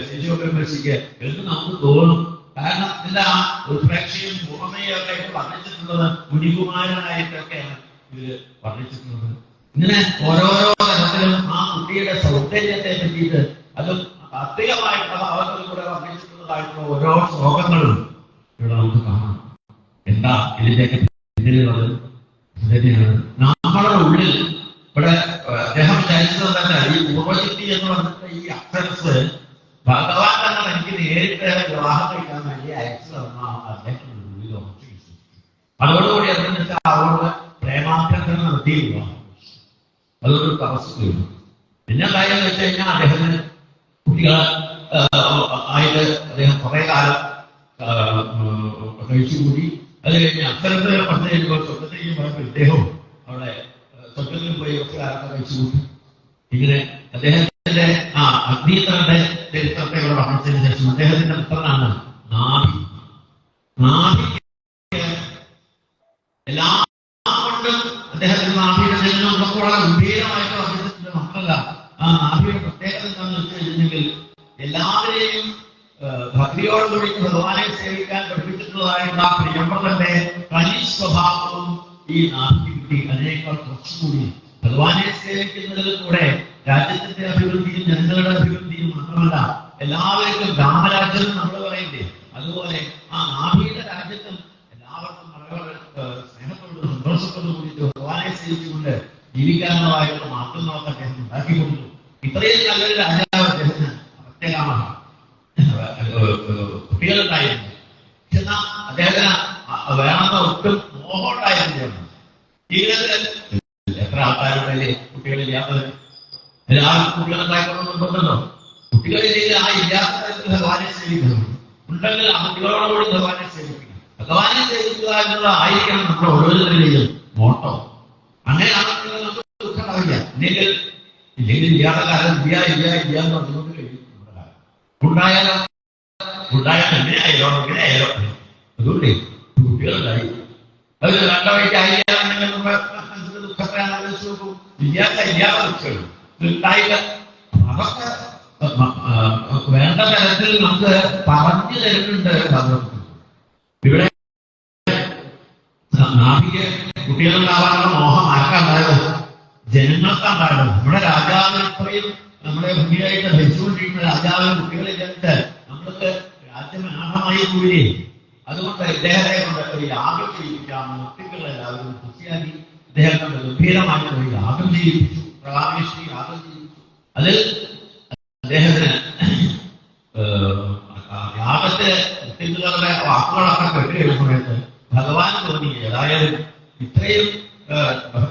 ശിശുബ്രഹ്മർഷിക്ക് എന്ന് നമുക്ക് തോന്നും. കാരണം എന്താ ഉത്പ്രേക്ഷയും പൂർണ്ണതയൊക്കെ വർണ്ണിച്ചിട്ടുള്ളത് മുനികുമാരനായിട്ടൊക്കെയാണ് ഇതില് വർണ്ണിച്ചിട്ടുള്ളത്. ഇങ്ങനെ ഓരോരോ തരത്തിലും ആ കുട്ടിയുടെ സൗന്ദര്യത്തെ പറ്റിയിട്ട് അതും താത്വികമായിട്ടുള്ള ഭാവത്തിലൂടെ വർണ്ണിച്ചിട്ടുള്ളതായിട്ടുള്ള ഓരോ ശ്ലോകങ്ങളും ഇവിടെ നമുക്ക് കാണാം. എന്താ ഇതിന്റെയൊക്കെ പിന്നിലുള്ളത്? നമ്മുടെ ഉള്ളിൽ ഇവിടെ അദ്ദേഹം വിചാരിച്ചത് തന്നെ ഈ പൂർവ്വശക്തി എന്ന് പറഞ്ഞിട്ട് ഈ അക്ഷരസ് ഭഗവാൻ തന്നെ എനിക്ക് നേരിട്ട് വിവാഹം കഴിക്കാൻ വേണ്ടി അയച്ചതെന്നാണ് അദ്ദേഹത്തിന്റെ ഉള്ളിൽ ഉറച്ചു വിശ്വസിച്ചത്. അതോടുകൂടി എന്താണെന്ന് വെച്ചാൽ അവരോട് പ്രേമാഭ്യർത്ഥന നടത്തിയില്ല, അതൊരു തപസ്. പിന്നെ എന്തായെന്ന് വെച്ച് കഴിഞ്ഞാൽ അദ്ദേഹത്തിന് കുട്ടികളെ ആയിട്ട് അദ്ദേഹം കുറെ കാലം കഴിച്ചുകൂടി. അത് കഴിഞ്ഞ് അക്ഷരത്തിൽ പറഞ്ഞു കഴിയുമ്പോൾ സ്വർഗത്തിൽ പോയപ്പോൾ ഇദ്ദേഹവും അവിടെ സ്വർഗത്തിൽ പോയി കുറച്ച് കാലത്ത് കഴിച്ചുകൂട്ടി. ഇങ്ങനെ അദ്ദേഹത്തിന്റെ അഗ്നിത്തന്റെ ചരിത്രത്തെ ഇവിടെ വർണ്ണിച്ചതിന് ശേഷം അദ്ദേഹത്തിന്റെ പുത്രനാണ് നാഭി. നാഭിക്ക് എല്ലാം കൊണ്ടും അദ്ദേഹത്തിന്റെ നാഭിയുടെ ജന്മം നമുക്ക് വളരെ ഗംഭീരമായിട്ട് വർണ്ണിച്ചിട്ടുണ്ട്. മാത്രമല്ല ആ നാഭിയുടെ പ്രത്യേകത എന്താണെന്ന് വെച്ച് കഴിഞ്ഞെങ്കിൽ എല്ലാവരെയും ഭക്തിയോടുകൂടി ഭഗവാനെ സേവിക്കാൻ പഠിപ്പിച്ചിട്ടുള്ളതായിട്ടുള്ള ആ പ്രിയമ്പതന്റെ തനി സ്വഭാവവും ഈ നാഭിക്ക് കിട്ടി. അതിനേക്കാൾ കുറച്ചുകൂടി ഭഗവാനെ സേവിക്കുന്നതിൽ കൂടെ രാജ്യത്തിന്റെ അഭിവൃദ്ധിയും ജനങ്ങളുടെ അഭിവൃദ്ധിയും മാത്രമല്ല എല്ലാവർക്കും രാമരാജ്യം നമ്മൾ പറയില്ലേ, അതുപോലെ ആ നാഭിയുടെ രാജ്യത്തും എല്ലാവർക്കും വളരെ സ്നേഹത്തോടും സന്തോഷത്തോടും കൂടിയിട്ട് ഭഗവാനെ സേവിച്ചുകൊണ്ട് ജീവിക്കാനുള്ളതായിട്ടുള്ള മാർഗങ്ങളൊക്കെ അദ്ദേഹം ഉണ്ടാക്കി കൊടുത്തു. ഇത്രയും നല്ലൊരു രാജാവ് അദ്ദേഹത്തിന് പ്രത്യേകമാണ് കുട്ടികളുണ്ടായിരുന്നു. പക്ഷെ എന്നാൽ അദ്ദേഹത്തിന് വേണമെന്ന ഒട്ടും മോഹമുണ്ടായിരുന്നു. ജീവിതത്തിൽ എത്ര ആൾക്കാരുടെ കുട്ടികളില്ലാത്തത്? എല്ലാവർക്കും കുട്ടികളുണ്ടായിക്കൊള്ളുന്നുണ്ടല്ലോ. കുട്ടികളിലേക്ക് ആ ഇല്ലാത്ത തരത്തിൽ ഭഗവാനെ സേവിക്കണം. ഉണ്ടെങ്കിൽ ആ കുട്ടികളോടുകൂടി ഭഗവാനെ സേവിക്കണം. ഭഗവാനെ സേവിക്കുക എന്നുള്ളത് ആയിരിക്കണം നമ്മുടെ ഓരോരുത്തരുടെയും മോട്ടോ. അങ്ങനെയാണെങ്കിൽ നമുക്ക് ദുഃഖം ഉണ്ടാവില്ല. ഇല്ലെങ്കിൽ ഇല്ലാത്ത കാലം ഇല്ല എന്ന് പറഞ്ഞുകൊണ്ട് കഴിയും. ഉണ്ടായാലോ എങ്ങനെ ആയാലോ അതുകൊണ്ട് കുട്ടികളുണ്ടായി. അത് രണ്ടോ വഴിക്കാണെങ്കിൽ ദുഃഖത്തെ ആലോചിച്ച് നോക്കും. ഇല്ലാത്ത ദുഃഖങ്ങൾ ഉണ്ടായില്ല. അതൊക്കെ വേണ്ട തരത്തിൽ നമുക്ക് പറഞ്ഞു തരുന്നുണ്ട് ഭഗവത്. ഇവിടെ നാഭിക്ക് കുട്ടികളുണ്ടാവാനുള്ള മോഹം ആർക്കുണ്ടായത്? ജനങ്ങൾക്കുണ്ടായത്. നമ്മുടെ രാജാവിന് ഇത്രയും നമ്മളെ ഭംഗിയായിട്ട് ഭരിച്ചുകൊണ്ടിരിക്കുന്ന രാജാവിന് കുട്ടികളില്ലാത്ത നമ്മൾക്ക് രാജ്യമാണമായി കൂടി. അതുകൊണ്ട് ഇദ്ദേഹത്തെ കൊണ്ട് ഒരു യാഗം ചെയ്യിപ്പിക്കാം. കുട്ടികളെല്ലാവരും കുട്ടിയാക്കി ഇദ്ദേഹം കൊണ്ട് ഗംഭീരമായിട്ട് ഒരു യാഗം ചെയ്യിപ്പിച്ചു. പ്രകാശി യാഗം ചെയ്യിപ്പിച്ചു. അതിൽ അദ്ദേഹത്തിന് യാഗത്തെ കുട്ടികളുടെ വാക്കുകളൊക്കെ കേട്ടുകഴിഞ്ഞ സമയത്ത് ഭഗവാൻ തോന്നി ഏതായാലും ഇത്രയും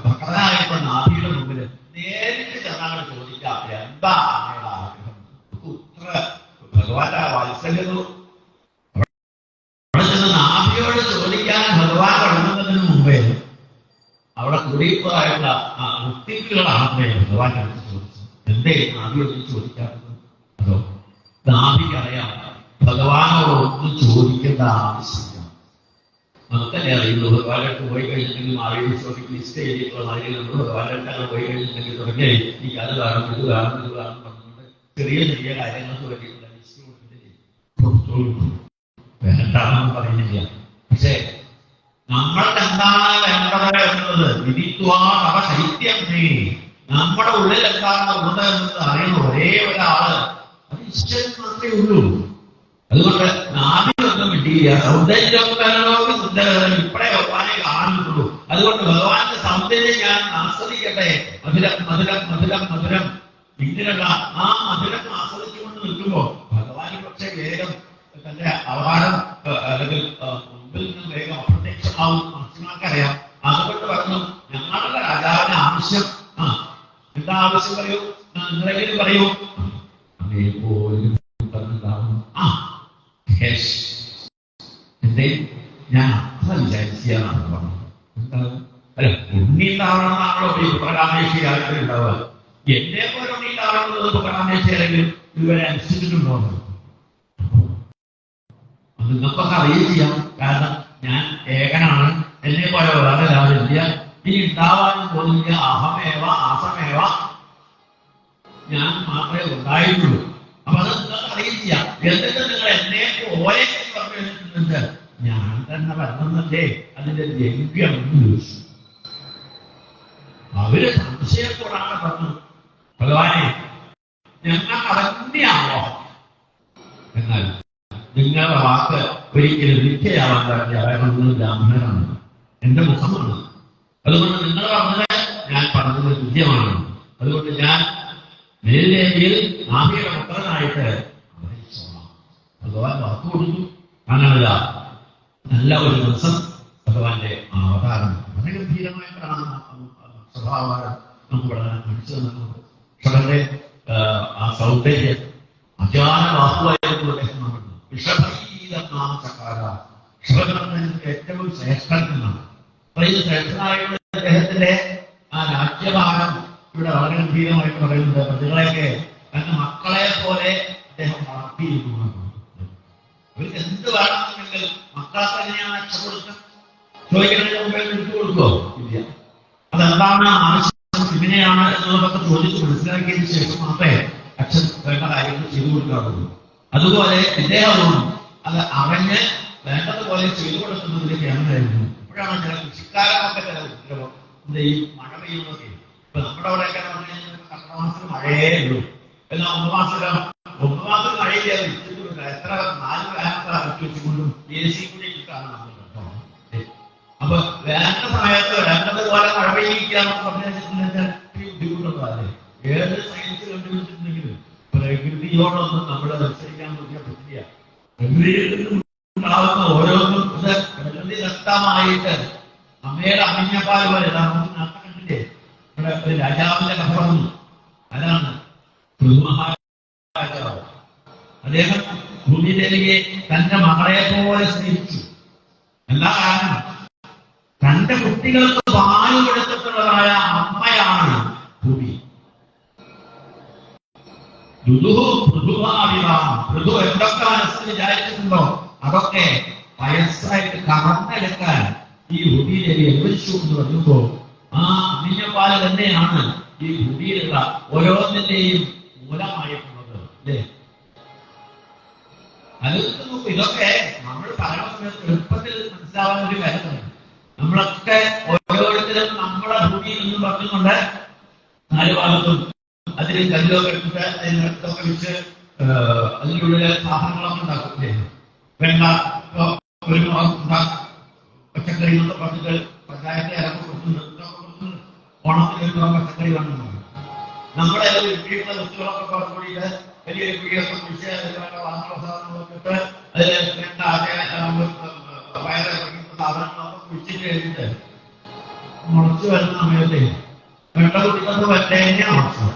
ഭക്തനായിട്ടുള്ള നാഭിയുടെ മുമ്പിൽ നേരിട്ട് ചെന്നാണ് ചോദിക്കാം എന്താ അങ്ങയുടെ ആഗ്രഹം. ഉത്ര ഭഗവാന്റെ വാത്സല്യം അവിടെ ചെന്ന് നാഭിയോട് ചോദിക്കാൻ ഭഗവാൻ തുടങ്ങുന്നതിന് മുമ്പേ അവിടെ കുടിയപ്പോഴായിട്ടുള്ള മുക്തികളാണ് ഭഗവാൻ ചോദിച്ചത്. എന്തേ നാഭിയോട് ചോദിക്കാത്തത്? അതോ നാഭിക്കറിയാം ഭഗവാനോട് ഒന്നും ചോദിക്കേണ്ട ആവശ്യമില്ല. നമുക്കല്ലേ അറിയുള്ളൂ. ഭഗവാനടുത്ത് പോയി കഴിഞ്ഞിട്ടുണ്ടെങ്കിൽ ആരോഗ്യ ചോദിക്കും ലിസ്റ്റ് ചെയ്തിട്ടുള്ള ആരെങ്കിലും ഭഗവാനടുത്താണ് പോയി കഴിഞ്ഞിട്ടുണ്ടെങ്കിൽ തുടങ്ങി എനിക്ക് അത് കാണും ഇത് പറഞ്ഞുകൊണ്ട് ചെറിയ കാര്യങ്ങൾക്ക് വേണ്ടിയിട്ടുള്ള ലിസ്റ്റ് കൊടുത്തിട്ട് വേണ്ടാണെന്ന് പറയുന്നില്ല. പക്ഷേ നമ്മൾക്ക് എന്താണ് വേണ്ടത് എന്നുള്ളത് വിധിത്വാ ശൈത്യം നമ്മുടെ ഉള്ളിൽ എന്താണ് ഉള്ളത് എന്നത് അറിയുന്ന ഒരേ ഒരാള് അത് ഈശ്വരൻ മാത്രമേ ഉള്ളൂ. അതുകൊണ്ട് നാഭിയൊന്നും കിട്ടിയില്ല. സൗന്ദര്യമൊക്കെ സുന്ദരം ഇപ്പഴേ ഭഗവാനെ കാണുന്നുള്ളൂ. അതുകൊണ്ട് ഭഗവാന്റെ സൗന്ദര്യം ഞാൻ ആസ്വദിക്കട്ടെ. മധുരം മധുരം മധുരം മധുരം ഇങ്ങനെയുള്ള ആ മധുരം ആസ്വദിച്ചുകൊണ്ട് നിൽക്കുമ്പോ ഭഗവാന് പക്ഷേ വേഗം തന്റെ അവതാരം അല്ലെങ്കിൽ മുമ്പിൽ നിന്ന് വേഗം അപ്രത്യക്ഷമാവും. മനുഷ്യർക്കറിയാം. അതുകൊണ്ട് പറഞ്ഞു ഞങ്ങളുടെ രാജാവിന് ആവശ്യം എന്താ ആവശ്യം പറയൂ, നിങ്ങളെങ്കിലും പറയൂ. അതേപോലെ എന്തേ ഞാൻ അത്ര വിചാരിച്ചാണ് പറഞ്ഞത്. എന്താണ് അല്ല ഉണ്ണി ഉണ്ടാവണമെന്നാണല്ലോ ഈ പുത്രകാമേശ്വരി കാര്യത്തിൽ ഉണ്ടാവുക. എന്നെ പോലെ ഉണ്ണി ഉണ്ടാവണമെന്നത് പുത്രകാമേശ്വരി ആരെങ്കിലും ഇതുവരെ അനുസരിച്ചിട്ടുണ്ടോ? നിങ്ങൾക്കൊക്കെ അറിയുകയും ചെയ്യാം. കാരണം ഞാൻ ഏകനാണ്, എന്നെ പോലെ വേറെ ആളില്ല, ഇനി ഉണ്ടാവാനും പോകുന്നില്ല. അഹമേവ ആസമേവ, ഞാൻ മാത്രമേ ഉണ്ടായിട്ടുള്ളൂ. അപ്പൊ അത് നിങ്ങൾക്ക് അറിയുകയും ചെയ്യാം. എന്നിട്ട് നിങ്ങൾ എന്നെ പോലെ പറഞ്ഞിട്ടുണ്ട്, ഞാൻ തന്നെ വരണമെന്നല്ലേ അതിന്റെ ദ്രവ്യം. അവര് സംശയത്തോടാണ് പറഞ്ഞത്, ഭഗവാനെ ഞങ്ങൾക്ക് അതന്നെയാണോ? എന്നാൽ നിങ്ങളുടെ വാക്ക് ഒരിക്കലും മിഥ്യയാവാൻ പറ്റിയ ബ്രാഹ്മണനാണ്, എന്റെ മുഖമാണ്. അതുകൊണ്ട് നിങ്ങൾ പറഞ്ഞത് ഞാൻ പറഞ്ഞത് തുല്യമാണ്. അതുകൊണ്ട് ഞാൻ നേരിൽ ആമിയുടെ പുത്രനായിട്ട് അവതരിച്ചോളാം. ഭഗവാൻ വാക്ക് കൊടുത്തു. അങ്ങനല്ല, നല്ല ഒരു ദിവസം ഭഗവാന്റെ അവതാരം വളരെ ഗംഭീരമായിട്ടാണ് സ്വഭാവം നമുക്ക് വളരെ കാണിച്ചു തന്നത്. ക്ഷണന്റെ ആ സൗന്ദര്യം അജാനവാഹുവായിരുന്നു അദ്ദേഹം. ഏറ്റവും ശ്രേഷ്ഠനാണ്. ഈ ശ്രേഷ്ഠനായുള്ള അദ്ദേഹത്തിന്റെ ആ രാജ്യഭാരം ഇവിടെ വളരെ ഗംഭീരമായിട്ട് പറയുന്നത്, പ്രതികളെയൊക്കെ തന്റെ മക്കളെ പോലെ അദ്ദേഹം വളർത്തിയിരിക്കുന്നു. അവർക്ക് എന്ത് വേണമെന്നുണ്ടെങ്കിൽ മക്കളൊക്കെ എങ്ങനെയാണ് അച്ഛൻ കൊടുക്കുക? ചോദിക്കുന്നതിന് മുമ്പേ വിട്ടു കൊടുക്കുമോ? ഇല്ല. അതെന്താണ് ആവശ്യം, ഇങ്ങനെയാണ് എന്നുള്ളതൊക്കെ ചോദിച്ച് മനസ്സിലാക്കിയതിന് ശേഷം മാത്രമേ അച്ഛൻ വേണ്ട കാര്യങ്ങൾ ചെയ്തു കൊടുക്കാറുള്ളൂ. അതുപോലെ ഇദ്ദേഹവും അത് അറിഞ്ഞ് വേണ്ടതുപോലെ ചെയ്തു കൊടുക്കുന്നതിന് കേന്ദ്രമായിരുന്നു. ഇപ്പോഴാണ് ചില കൃഷിക്കാരൊക്കെ ചില ഉത്തരവ് ഈ മഴ പെയ്യുന്നതൊക്കെ. ഇപ്പൊ നമ്മുടെ അവിടെയൊക്കെ കർണമാസത്തിൽ മഴയേ ഉള്ളൂ. എന്നാൽ 1 മാസം മഴയില്ലാതെ എത്ര 4 വേനൽ ഇറക്കി വെച്ചുകൊണ്ടും AC കൂടി ഇട്ടാണ് നമ്മൾ കേട്ടോ. അപ്പൊ വേണ്ട സമയത്ത് വേണ്ടതുപോലെ മഴ പെയ്യിക്കാന്ന് പറഞ്ഞിട്ടുണ്ടെങ്കിൽ ബുദ്ധിമുട്ടൊന്നും അല്ലേ? ഏത് സയൻസ് കണ്ടുപിടിച്ചിട്ടുണ്ടെങ്കിലും പ്രകൃതിയോടൊന്നും നമ്മുടെ മത്സരിക്കാൻ പറ്റിയ പറ്റില്ല. പ്രകൃതിയിൽ നിന്നുണ്ടാവുന്ന ഓരോന്നും പ്രകൃതി ദത്തമായിട്ട് അമ്മയുടെ അമിഞ്ഞപ്പാൽ പോലെ നമുക്ക് കണ്ടില്ലേ? ഇവിടെ ഒരു രാജാവിന്റെ കഥ പറഞ്ഞു. അതാണ് മഹാരാജാവ്. അദ്ദേഹം ഭൂമിദേവിയെ തന്റെ മകളെ പോലെ സ്നേഹിച്ചു. എന്താ കാരണം? തന്റെ കുട്ടികൾക്ക് പാല് കൊടുത്തിട്ടുള്ളതായ അമ്മയാണ് ഭൂമി. പൃഥു എന്തൊക്കെ മനസ്സിൽ വിചാരിച്ചിട്ടുണ്ടോ അതൊക്കെ വയസ്സായിട്ട് കറന്നെടുക്കാൻ ഈ ഭൂമിയിലേക്ക് അനുവദിച്ചു എന്ന് പറയുമ്പോ ആ അമ്മിഞ്ഞപ്പാല് തന്നെയാണ് ഈ ഭൂമിയിലുള്ള ഓരോന്നിന്റെയും മൂലമായിട്ടുള്ളത് അല്ലേ? അത് നോക്കൂ, ഇതൊക്കെ നമ്മൾ പറയുന്ന സമയത്ത് എളുപ്പത്തിൽ മനസ്സിലാവാൻ ഒരു കാര്യമാണ്. നമ്മളൊക്കെ ഓരോരുത്തരും നമ്മുടെ ഭൂമിയിൽ നിന്നും പറഞ്ഞുകൊണ്ട് 4 ഭാഗത്തും അതിൽ കല്ലൊക്കെ എടുത്തിട്ട് അതിനൊക്കെ വെച്ച് അതിനുള്ളിൽ സാധനങ്ങളൊക്കെ ഉണ്ടാക്കില്ലേ? വേണ്ട ഒരു പച്ചക്കറി എന്നൊക്കെ പറഞ്ഞിട്ട് പഞ്ചായത്ത് ഇറക്കി കൊടുക്കുന്നുണ്ട്. ഓണത്തിന് ഒരു പച്ചക്കറി വേണമെന്നുണ്ട്. നമ്മുടെ വീട്ടിലെ വസ്തുക്കളൊക്കെ പറഞ്ഞുകൂടിയിട്ട് വലിയ വീടൊക്കെ കുഴിച്ച് വാങ്ങുന്ന സാധനങ്ങളൊക്കെ ഇട്ട് അതിൽ വേണ്ട വയറ് സാധനങ്ങളൊക്കെ കുഴിച്ചിട്ട് കഴിഞ്ഞിട്ട് മുളച്ചു വരുന്ന സമയത്ത് വെണ്ട കുടിക്കുന്നത് വെണ്ടേനെ മുളച്ചു,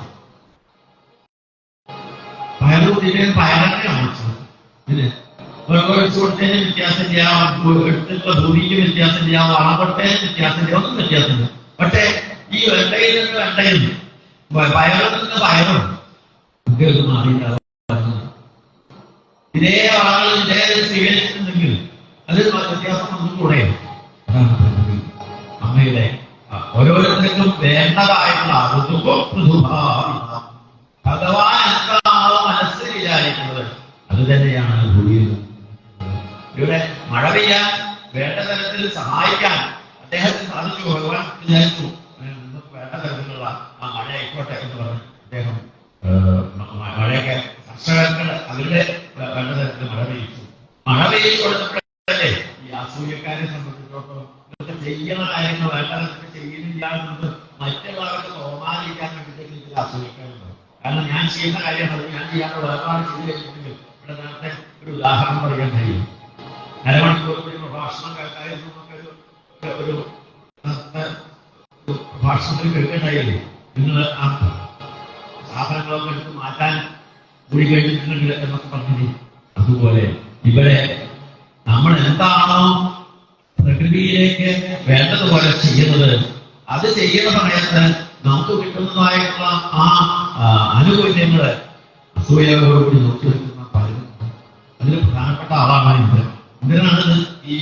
പയറ് കുടിക്കുന്നത് പയറിനെ മുളച്ചു. പിന്നെ വെച്ച് കൊടുത്തതിന് വ്യത്യാസമില്ല, എടുത്തുള്ള ഭൂമിക്ക് വ്യത്യാസമില്ല, വളകൊട്ടേന് വ്യത്യാസമില്ല, ഒന്നും വ്യത്യാസമില്ല. പക്ഷേ ഈ വെണ്ടയിൽ നിന്ന് വെണ്ടയും പയറിൽ നിന്ന് പയറും കുട്ടികൾക്ക് മാറിയില്ല. ഇതേ ആളുകൾ ഇതേ സ്വീകരിച്ചിട്ടുണ്ടെങ്കിൽ അതിൽ വ്യത്യാസം ഒന്നും കൂടെ. അതാണ് അമ്മയുടെ ഓരോരുത്തർക്കും വേണ്ടതായിട്ടുള്ള ഭഗവാൻ എന്താണോ മനസ്സിൽ വിചാരിക്കുന്നത് അത് തന്നെയാണ് ഭൂമിയിൽ. ഇവിടെ മഴ പെയ്യാൻ വേണ്ട തരത്തിൽ സഹായിക്കാൻ അദ്ദേഹത്തിന് സാധിച്ചു. ഭഗവാൻ വിചാരിച്ചു വേണ്ട തരത്തിലുള്ള ആ മഴ ആയിക്കോട്ടെ എന്ന് പറഞ്ഞ് അദ്ദേഹം മഴയൊക്കെ കർഷകർക്ക് അവരുടെ വേണ്ട തരത്തിൽ മഴ പെയ്യിച്ചു. മഴ പെയ്യിച്ചു കൊടുത്തപ്പോഴല്ലേ ഈ അസൂയക്കാരെ സംബന്ധിച്ചിടത്തോളം ഇതൊക്കെ ചെയ്യുന്ന കാര്യങ്ങൾ വേണ്ട തരത്തിൽ ചെയ്യുന്നില്ല എന്നത് മറ്റുള്ളവർക്ക് തോന്നാതിരിക്കാൻ വേണ്ടിയിട്ട് ഇതിൽ അസൂയക്കാരുണ്ട്. കാരണം ഞാൻ ചെയ്യുന്ന കാര്യങ്ങൾ ഞാൻ ചെയ്യാനുള്ള വേർപാട് ചെയ്തു കഴിഞ്ഞിട്ടുണ്ടെങ്കിൽ ഇവിടെ നേരത്തെ ഒരു ഉദാഹരണം പറയാൻ കഴിയും. അരമണിക്കൂർ കൂടി പ്രഭാഷണം കേൾക്കായിരുന്നു ഒരു പ്രഭാഷണത്തിൽ കേൾക്കണ്ടായില്ലേ? നിങ്ങൾ ആ സാധനങ്ങളൊക്കെ എടുത്ത് മാറ്റാൻ കൂടി കഴിഞ്ഞിട്ടുണ്ടെങ്കിൽ എന്നൊക്കെ പറഞ്ഞില്ലേ? അതുപോലെ ഇവിടെ നമ്മൾ എന്താണോ പ്രകൃതിയിലേക്ക് വേണ്ടതുപോലെ ചെയ്യുന്നത് അത് ചെയ്യുന്ന സമയത്ത് നമുക്ക് കിട്ടുന്നതായിട്ടുള്ള ആ ആനുകൂല്യങ്ങള് അസൂയയോടുകൂടി നോക്കി വെക്കുന്ന പലരും. അതിൽ പ്രധാനപ്പെട്ട ആളാണ് ഇന്ദ്രൻ. ഇന്ദ്രനാണ് ഈ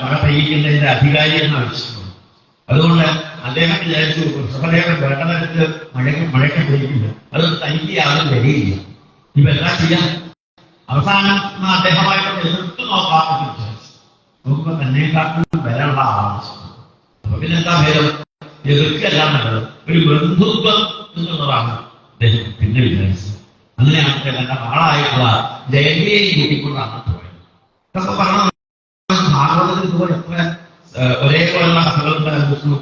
മഴ പെയ്യിക്കുന്നതിന്റെ അധികാരി എന്ന് ആവശ്യപ്പെടുന്നത്. അതുകൊണ്ട് അദ്ദേഹം വിചാരിച്ചു വൃഷഭദേവൻ വേണ്ട തരത്തിൽ മഴയ്ക്ക് പെയ്യിക്കില്ല, അതൊന്നും തനിക്ക് യാതൊരു വരികയില്ല. ഇപ്പൊ എന്താ ചെയ്യാം? അവസാനം അദ്ദേഹമായിട്ട് എതിർത്ത് നോക്കാമെന്ന് വിചാരിച്ചു. നോക്കുമ്പോ തന്നെക്കാട്ടും ബലമുള്ള ആളാണ്. അപ്പൊ പിന്നെന്താ ഭേദം? എതിർക്കല്ല നല്ലത്, ഒരു ബന്ധുത്വം എന്നുള്ളതാണ് അദ്ദേഹം പിന്നെ വിചാരിച്ചത്. അങ്ങനെയാണ് തന്റെ ആളായിട്ടുള്ള ജയന്തിയെ കൂട്ടിക്കൊണ്ടാണ് പോയത്. ഇതൊക്കെ പറഞ്ഞ ഭാഗവതത്തിൽ ഇതുപോലെ എത്ര ഒരേപോലുള്ള കഥകളുണ്ട് ആലോചിച്ചു.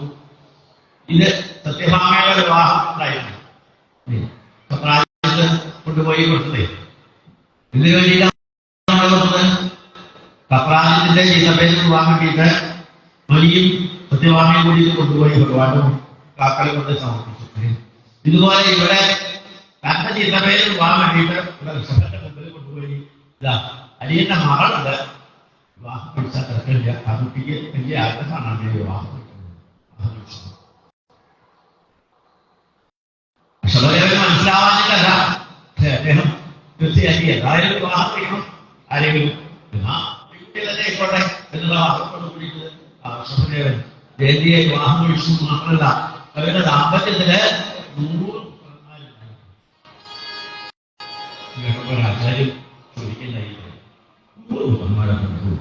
ഇത് സത്യഭാമയുടെ വിവാഹം ഉണ്ടായിരുന്നു. കൊണ്ടുപോയി കൊടുത്തത് ഇതിനു വേണ്ടിയിട്ടാണ്. കപ്രാജിന്റെ ജീതപ്പേര് വിവാഹം കിട്ടിയിട്ട് മണിയും സത്യഭാമയും കൂടി കൊണ്ടുപോയി ഭഗവാനും കാക്കളെ കൊണ്ട് സമർപ്പിച്ചു. ഇതുപോലെ ഇവിടെ തന്റെ ജീതപ്പേര് വിവാഹം വേണ്ടിയിട്ട് ഇവിടെ ഋഷഭന്റെ മുമ്പിൽ കൊണ്ടുപോയി ഇതാ അടിയന്റെ മകളുണ്ട്, വിവാഹം കഴിച്ചാൽ തിരക്കില്ല, ആ കുട്ടിക്ക് വലിയ ആഗ്രഹമാണ് അങ്ങനെ വിവാഹം കഴിക്കുന്നത്. ഋഷഭദേവന് മനസ്സിലാവാനിട്ടല്ല, പക്ഷെ അദ്ദേഹം തീർച്ചയായിട്ടും ഏതായാലും വിവാഹം കഴിക്കണം, ആരെങ്കിലും കുട്ടികളെ ആയിക്കോട്ടെ എന്നുള്ള വാഹത്തോട് കൂടിയിട്ട് ഋഷഭദേവൻ ജയന്തിയെ വിവാഹം കഴിച്ചു. മാത്രമല്ല അവരുടെ ദാമ്പത്യത്തില് 100 ആചാര്യം ചോദിക്കുന്നതായിട്ട് 100 പുത്രന്മാരെ കണ്ടു.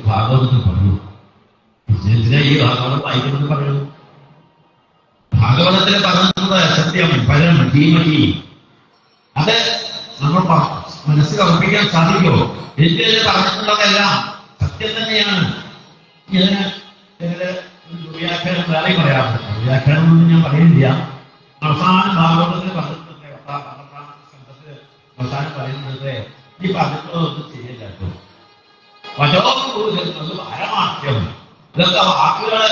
ഭാഗവതത്തിൽ പറഞ്ഞു. എന്തിനാ ഈ ഭാഗവതം വായിക്കുന്നത് പറയുന്നു? ഭാഗവതത്തിൽ പറയുന്നത് സത്യം, പരം, ധീമഹി, അത് നമ്മൾ മനസ്സിൽ ഉറപ്പിക്കാൻ സാധിക്കുമോ? എനിക്ക് പറഞ്ഞിട്ടുള്ളതെല്ലാം സത്യം തന്നെയാണ്. ഇതിന് വ്യാഖ്യാനം വേറെ പറയാൻ പറ്റും. വ്യാഖ്യാനം ഒന്നും ഞാൻ പറയുന്നില്ല. അവസാനം ഭാഗവതത്തിൽ പറഞ്ഞിട്ടുണ്ട്, അവസാനം പറയുന്നത് ഈ പറഞ്ഞിട്ടുള്ളതൊന്നും ശരിയല്ല കേട്ടോ. വചോപൂജം പരമാർത്ഥ്യം. ഇതൊക്കെ വാക്കുകൾ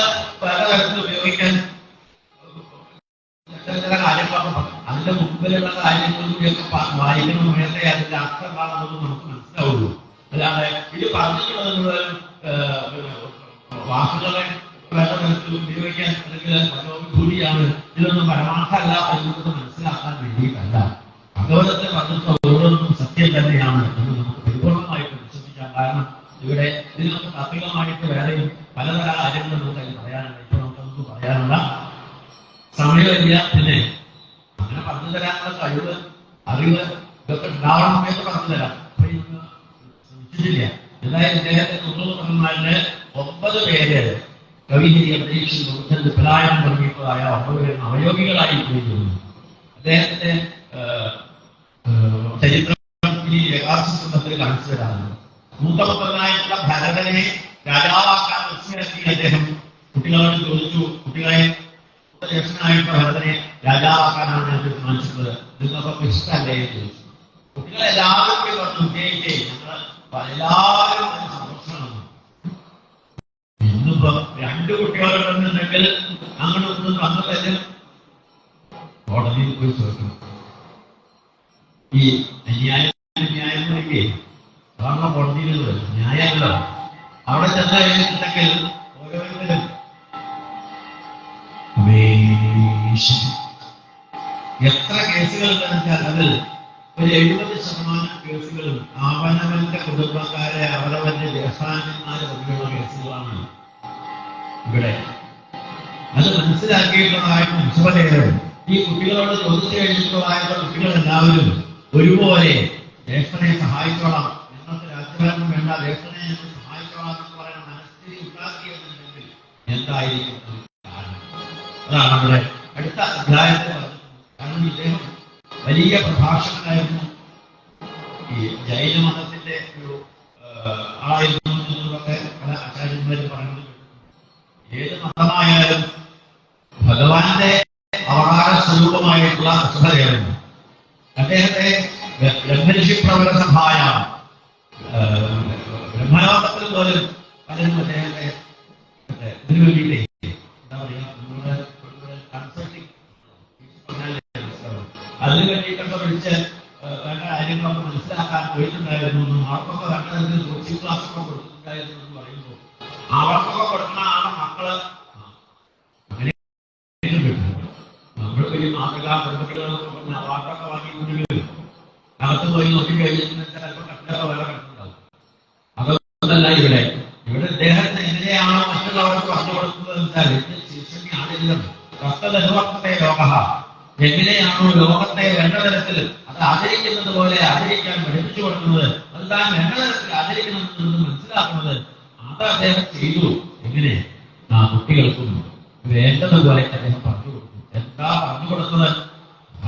പല തരത്തിൽ ഉപയോഗിക്കാൻ ചില കാര്യങ്ങളൊക്കെ അതിന്റെ മുമ്പിലുള്ള കാര്യങ്ങളും കൂടിയൊക്കെ വായിക്കുന്ന സമയത്തെ അതിന്റെ അർത്ഥം എന്താണെന്നൊന്നും നമുക്ക് മനസ്സിലാവുള്ളൂ. അല്ലാതെ ഇത് പറഞ്ഞിട്ടുള്ളത് വാക്കുകളെ പല തരത്തിൽ ഉപയോഗിക്കാൻ അല്ലെങ്കിൽ മനോഭിഭൂതിയാണ്, ഇതൊന്നും പരമാർത്ഥമല്ല എന്നുള്ളത് മനസ്സിലാക്കാൻ വേണ്ടിയിട്ടല്ല. ഭഗവതത്തെ പറഞ്ഞിട്ടുള്ള ഓരോന്നും സത്യം തന്നെയാണ് എന്ന് നമുക്ക് പരിപൂർണമായിട്ട് വിശ്വസിക്കാം. കാരണം ഇവിടെ ഇതിനൊക്കെ താത്വികമായിട്ട് വേറെയും പലതര കാര്യങ്ങൾ നമുക്ക് അതിൽ പറയാനുണ്ട്. ഇപ്പൊ നമുക്കൊന്നും പറയാനുള്ള സമയമില്ല. പിന്നെ അങ്ങനെ പറഞ്ഞു തരാനുള്ള കഴിവ്, അറിവ് ഇതൊക്കെ ഉണ്ടാവണം എന്ന് പറഞ്ഞു തരാം. അപ്പൊ ഇന്ന് ശ്രമിച്ചിട്ടില്ല. എന്തായാലും ഇദ്ദേഹത്തെ 100 പുത്രന്മാരില് 9 പേര് കവിഹിരി അന്തരീക്ഷം വിഫലായം തുടങ്ങിയപ്പോഴായ 9 പേര് അവയോഗികളായി പോയിരുന്നു. അദ്ദേഹത്തിന്റെ ചരിത്രം ഈ യഥാർത്ഥത്തിൽ കാണിച്ചു തരാറുണ്ട്. മൂത്തപുത്രനായിട്ടുള്ള ഭരതനെ രാജാവാക്കാൻ മനസ്സിലാക്കി അദ്ദേഹം കുട്ടികളോട് ചോദിച്ചു, കുട്ടികളെ ജ്യേഷ്ഠനായിട്ടുള്ള ഭരതനെ രാജാവാക്കാനാണ് ഞാൻ തീരുമാനിച്ചിട്ടുള്ളത്, നിങ്ങൾക്കൊക്കെ ഇഷ്ടമല്ലേ എന്ന് ചോദിച്ചു. കുട്ടികളെല്ലാവരും കൂടി പറഞ്ഞു വിജയിച്ചേ, എല്ലാവരും സന്തോഷമാണ്. ഇന്നിപ്പോ 2 കുട്ടികളുണ്ടെന്നുണ്ടെങ്കിൽ അങ്ങനെ ഒന്നും തന്നതല്ല കോടതിയിൽ പോയി ചോദിക്കണം. ഈ ന്യായങ്ങളിലേക്ക് സാധാരണ കോടതിയിലുള്ളത് ന്യായമല്ലോ. അവിടെ ചെന്ന് കഴിഞ്ഞിട്ടുണ്ടെങ്കിൽ ഓരോരുത്തരും എത്ര കേസുകൾ വെച്ചാൽ അതിൽ ഒരു 70% കേസുകളും അവനവന്റെ കുടുംബക്കാരെ അവരവന്റെ ജ്യേഷ്ഠാന്മാരെ പറ്റിയുള്ള കേസുകളാണ് ഇവിടെ. അത് മനസ്സിലാക്കിയിട്ടുള്ളതായിട്ട് ഋഷഭദേവൻ ഈ കുട്ടികളോട് ചോദിച്ചു കഴിഞ്ഞിട്ടുള്ളതായിട്ടുള്ള കുട്ടികളെല്ലാവരും ഒരുപോലെ ജ്യേഷ്ഠനെ സഹായിച്ചോളാം, ഞങ്ങൾക്ക് രാജ്യഭരണം വേണ്ട, ജ്യേഷ്ഠനെ ഞങ്ങൾ സഹായിച്ചോളാം എന്ന് പറയുന്ന മനസ്ഥിതി ഉണ്ടാക്കിയെന്നുണ്ടെങ്കിൽ എന്തായിരിക്കും കാരണം? അതാണ് നമ്മുടെ അടുത്ത അധ്യായത്തിൽ പറഞ്ഞത്. കാരണം ഇദ്ദേഹം വലിയ പ്രഭാഷകനായിരുന്നു. ഈ ജൈനമതത്തിന്റെ ഒരു ആളായിരുന്നു എന്നൊക്കെ പല ആചാര്യന്മാരും പറയുന്നത്. ഏത് മതമായാലും ഭഗവാന്റെ അവതാര സ്വരൂപമായിട്ടുള്ള ഋഷഭദേവൻ അദ്ദേഹത്തെ ബ്രഹ്മഋഷി പ്രവര സഭായ ബ്രഹ്മലോകത്തിൽ പോലും പലരും അദ്ദേഹത്തെ ഇതിനു വേണ്ടിയിട്ടേ എന്താ പറയുക, നമ്മുടെ കൺസൾട്ടിങ് അതിനു വേണ്ടിയിട്ടൊക്കെ വിളിച്ച് വേണ്ട കാര്യങ്ങളൊക്കെ മനസ്സിലാക്കാൻ പോയിട്ടുണ്ടായിരുന്നു. അവർക്കൊക്കെ വേണ്ട തരത്തിൽ കോച്ചിങ് ക്ലാസ്സൊക്കെ കൊടുത്തിട്ടുണ്ടായിരുന്നു എന്ന് പറയുമ്പോൾ അവർക്കൊക്കെ കൊടുക്കുന്ന ആളെ മക്കള് നമ്മൾ വലിയ മാതൃകാ പെൺകുട്ടികളൊക്കെ പറഞ്ഞ അവാർഡൊക്കെ വാങ്ങിക്കൊണ്ടെങ്കിൽ അകത്ത് പോയി നോക്കി കഴിഞ്ഞിട്ടുണ്ടെങ്കിൽ ചിലപ്പോൾ കട്ടിലൊക്കെ വേറെ വെച്ചാൽ ശീർഷണിയാണെങ്കിലും തത്വതനുവർത്തത്തെ ലോക, എങ്ങനെയാണോ ലോകത്തെ വേണ്ട തരത്തിൽ അത് ആചരിക്കുന്നത് പോലെ ആചരിക്കാൻ പഠിപ്പിച്ചു കൊടുക്കുന്നത്, അത് താൻ വേണ്ട തരത്തിൽ ആചരിക്കണമെന്ന് മനസ്സിലാക്കുന്നത്, അത് അദ്ദേഹം ചെയ്തു. എങ്ങനെ? ആ കുട്ടികൾക്കും വേണ്ടതുപോലെ അദ്ദേഹം പറഞ്ഞു കൊടുത്തു. എന്താ പറഞ്ഞു കൊടുത്തത്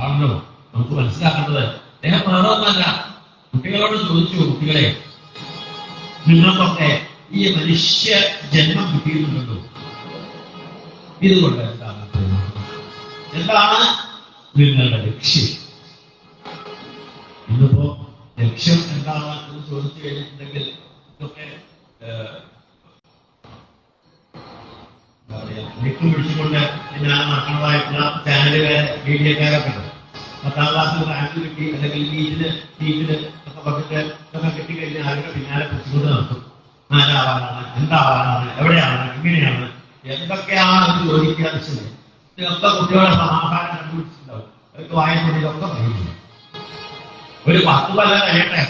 ആണല്ലോ നമുക്ക് മനസ്സിലാക്കേണ്ടത്. അദ്ദേഹം വേറൊന്നല്ല, കുട്ടികളോട് ചോദിച്ചു, കുട്ടികളെ നിങ്ങൾക്കൊക്കെ ഈ മനുഷ്യ ജന്മം കിട്ടിയിട്ടുണ്ടല്ലോ, ഇതുകൊണ്ട് എന്താണ് നിങ്ങളുടെ ലക്ഷ്യം? ഇന്നിപ്പോ ലക്ഷ്യം എന്താണ് എന്ന് ചോദിച്ചു കഴിഞ്ഞിട്ടുണ്ടെങ്കിൽ ഇതൊക്കെ എന്താ പറയാ, ലിക്കും പിടിച്ചുകൊണ്ട് ഞാൻ നടക്കുന്നതായിട്ടുള്ള ചാനലുകാരെ മീഡിയക്കാരൊക്കെ ഉണ്ട്. 10ാം ക്ലാസ്സിൽ റാങ്ക് കിട്ടി അല്ലെങ്കിൽ നീറ്റില് ഒക്കെ പറഞ്ഞിട്ട് ഇതൊക്കെ കിട്ടിക്കഴിഞ്ഞാൽ അവരുടെ പിന്നാലെ പിടിച്ചുകൊണ്ട് നടത്തും. ആരാവാനാണ്, എന്താവാനാണ്, എവിടെയാണ്, എങ്ങനെയാണ്, എന്തൊക്കെയാണ് എന്ന് ചോദിക്കുക. ഇതൊക്കെ കുട്ടികളെ സമാധാനം കണ്ടുപിടിച്ചിട്ടുണ്ടാവും. അവർക്ക് വായിക്കൊണ്ട് ഇതൊക്കെ പറയുന്നു. ഒരു 10 കൊല്ലം കഴിയട്ടെ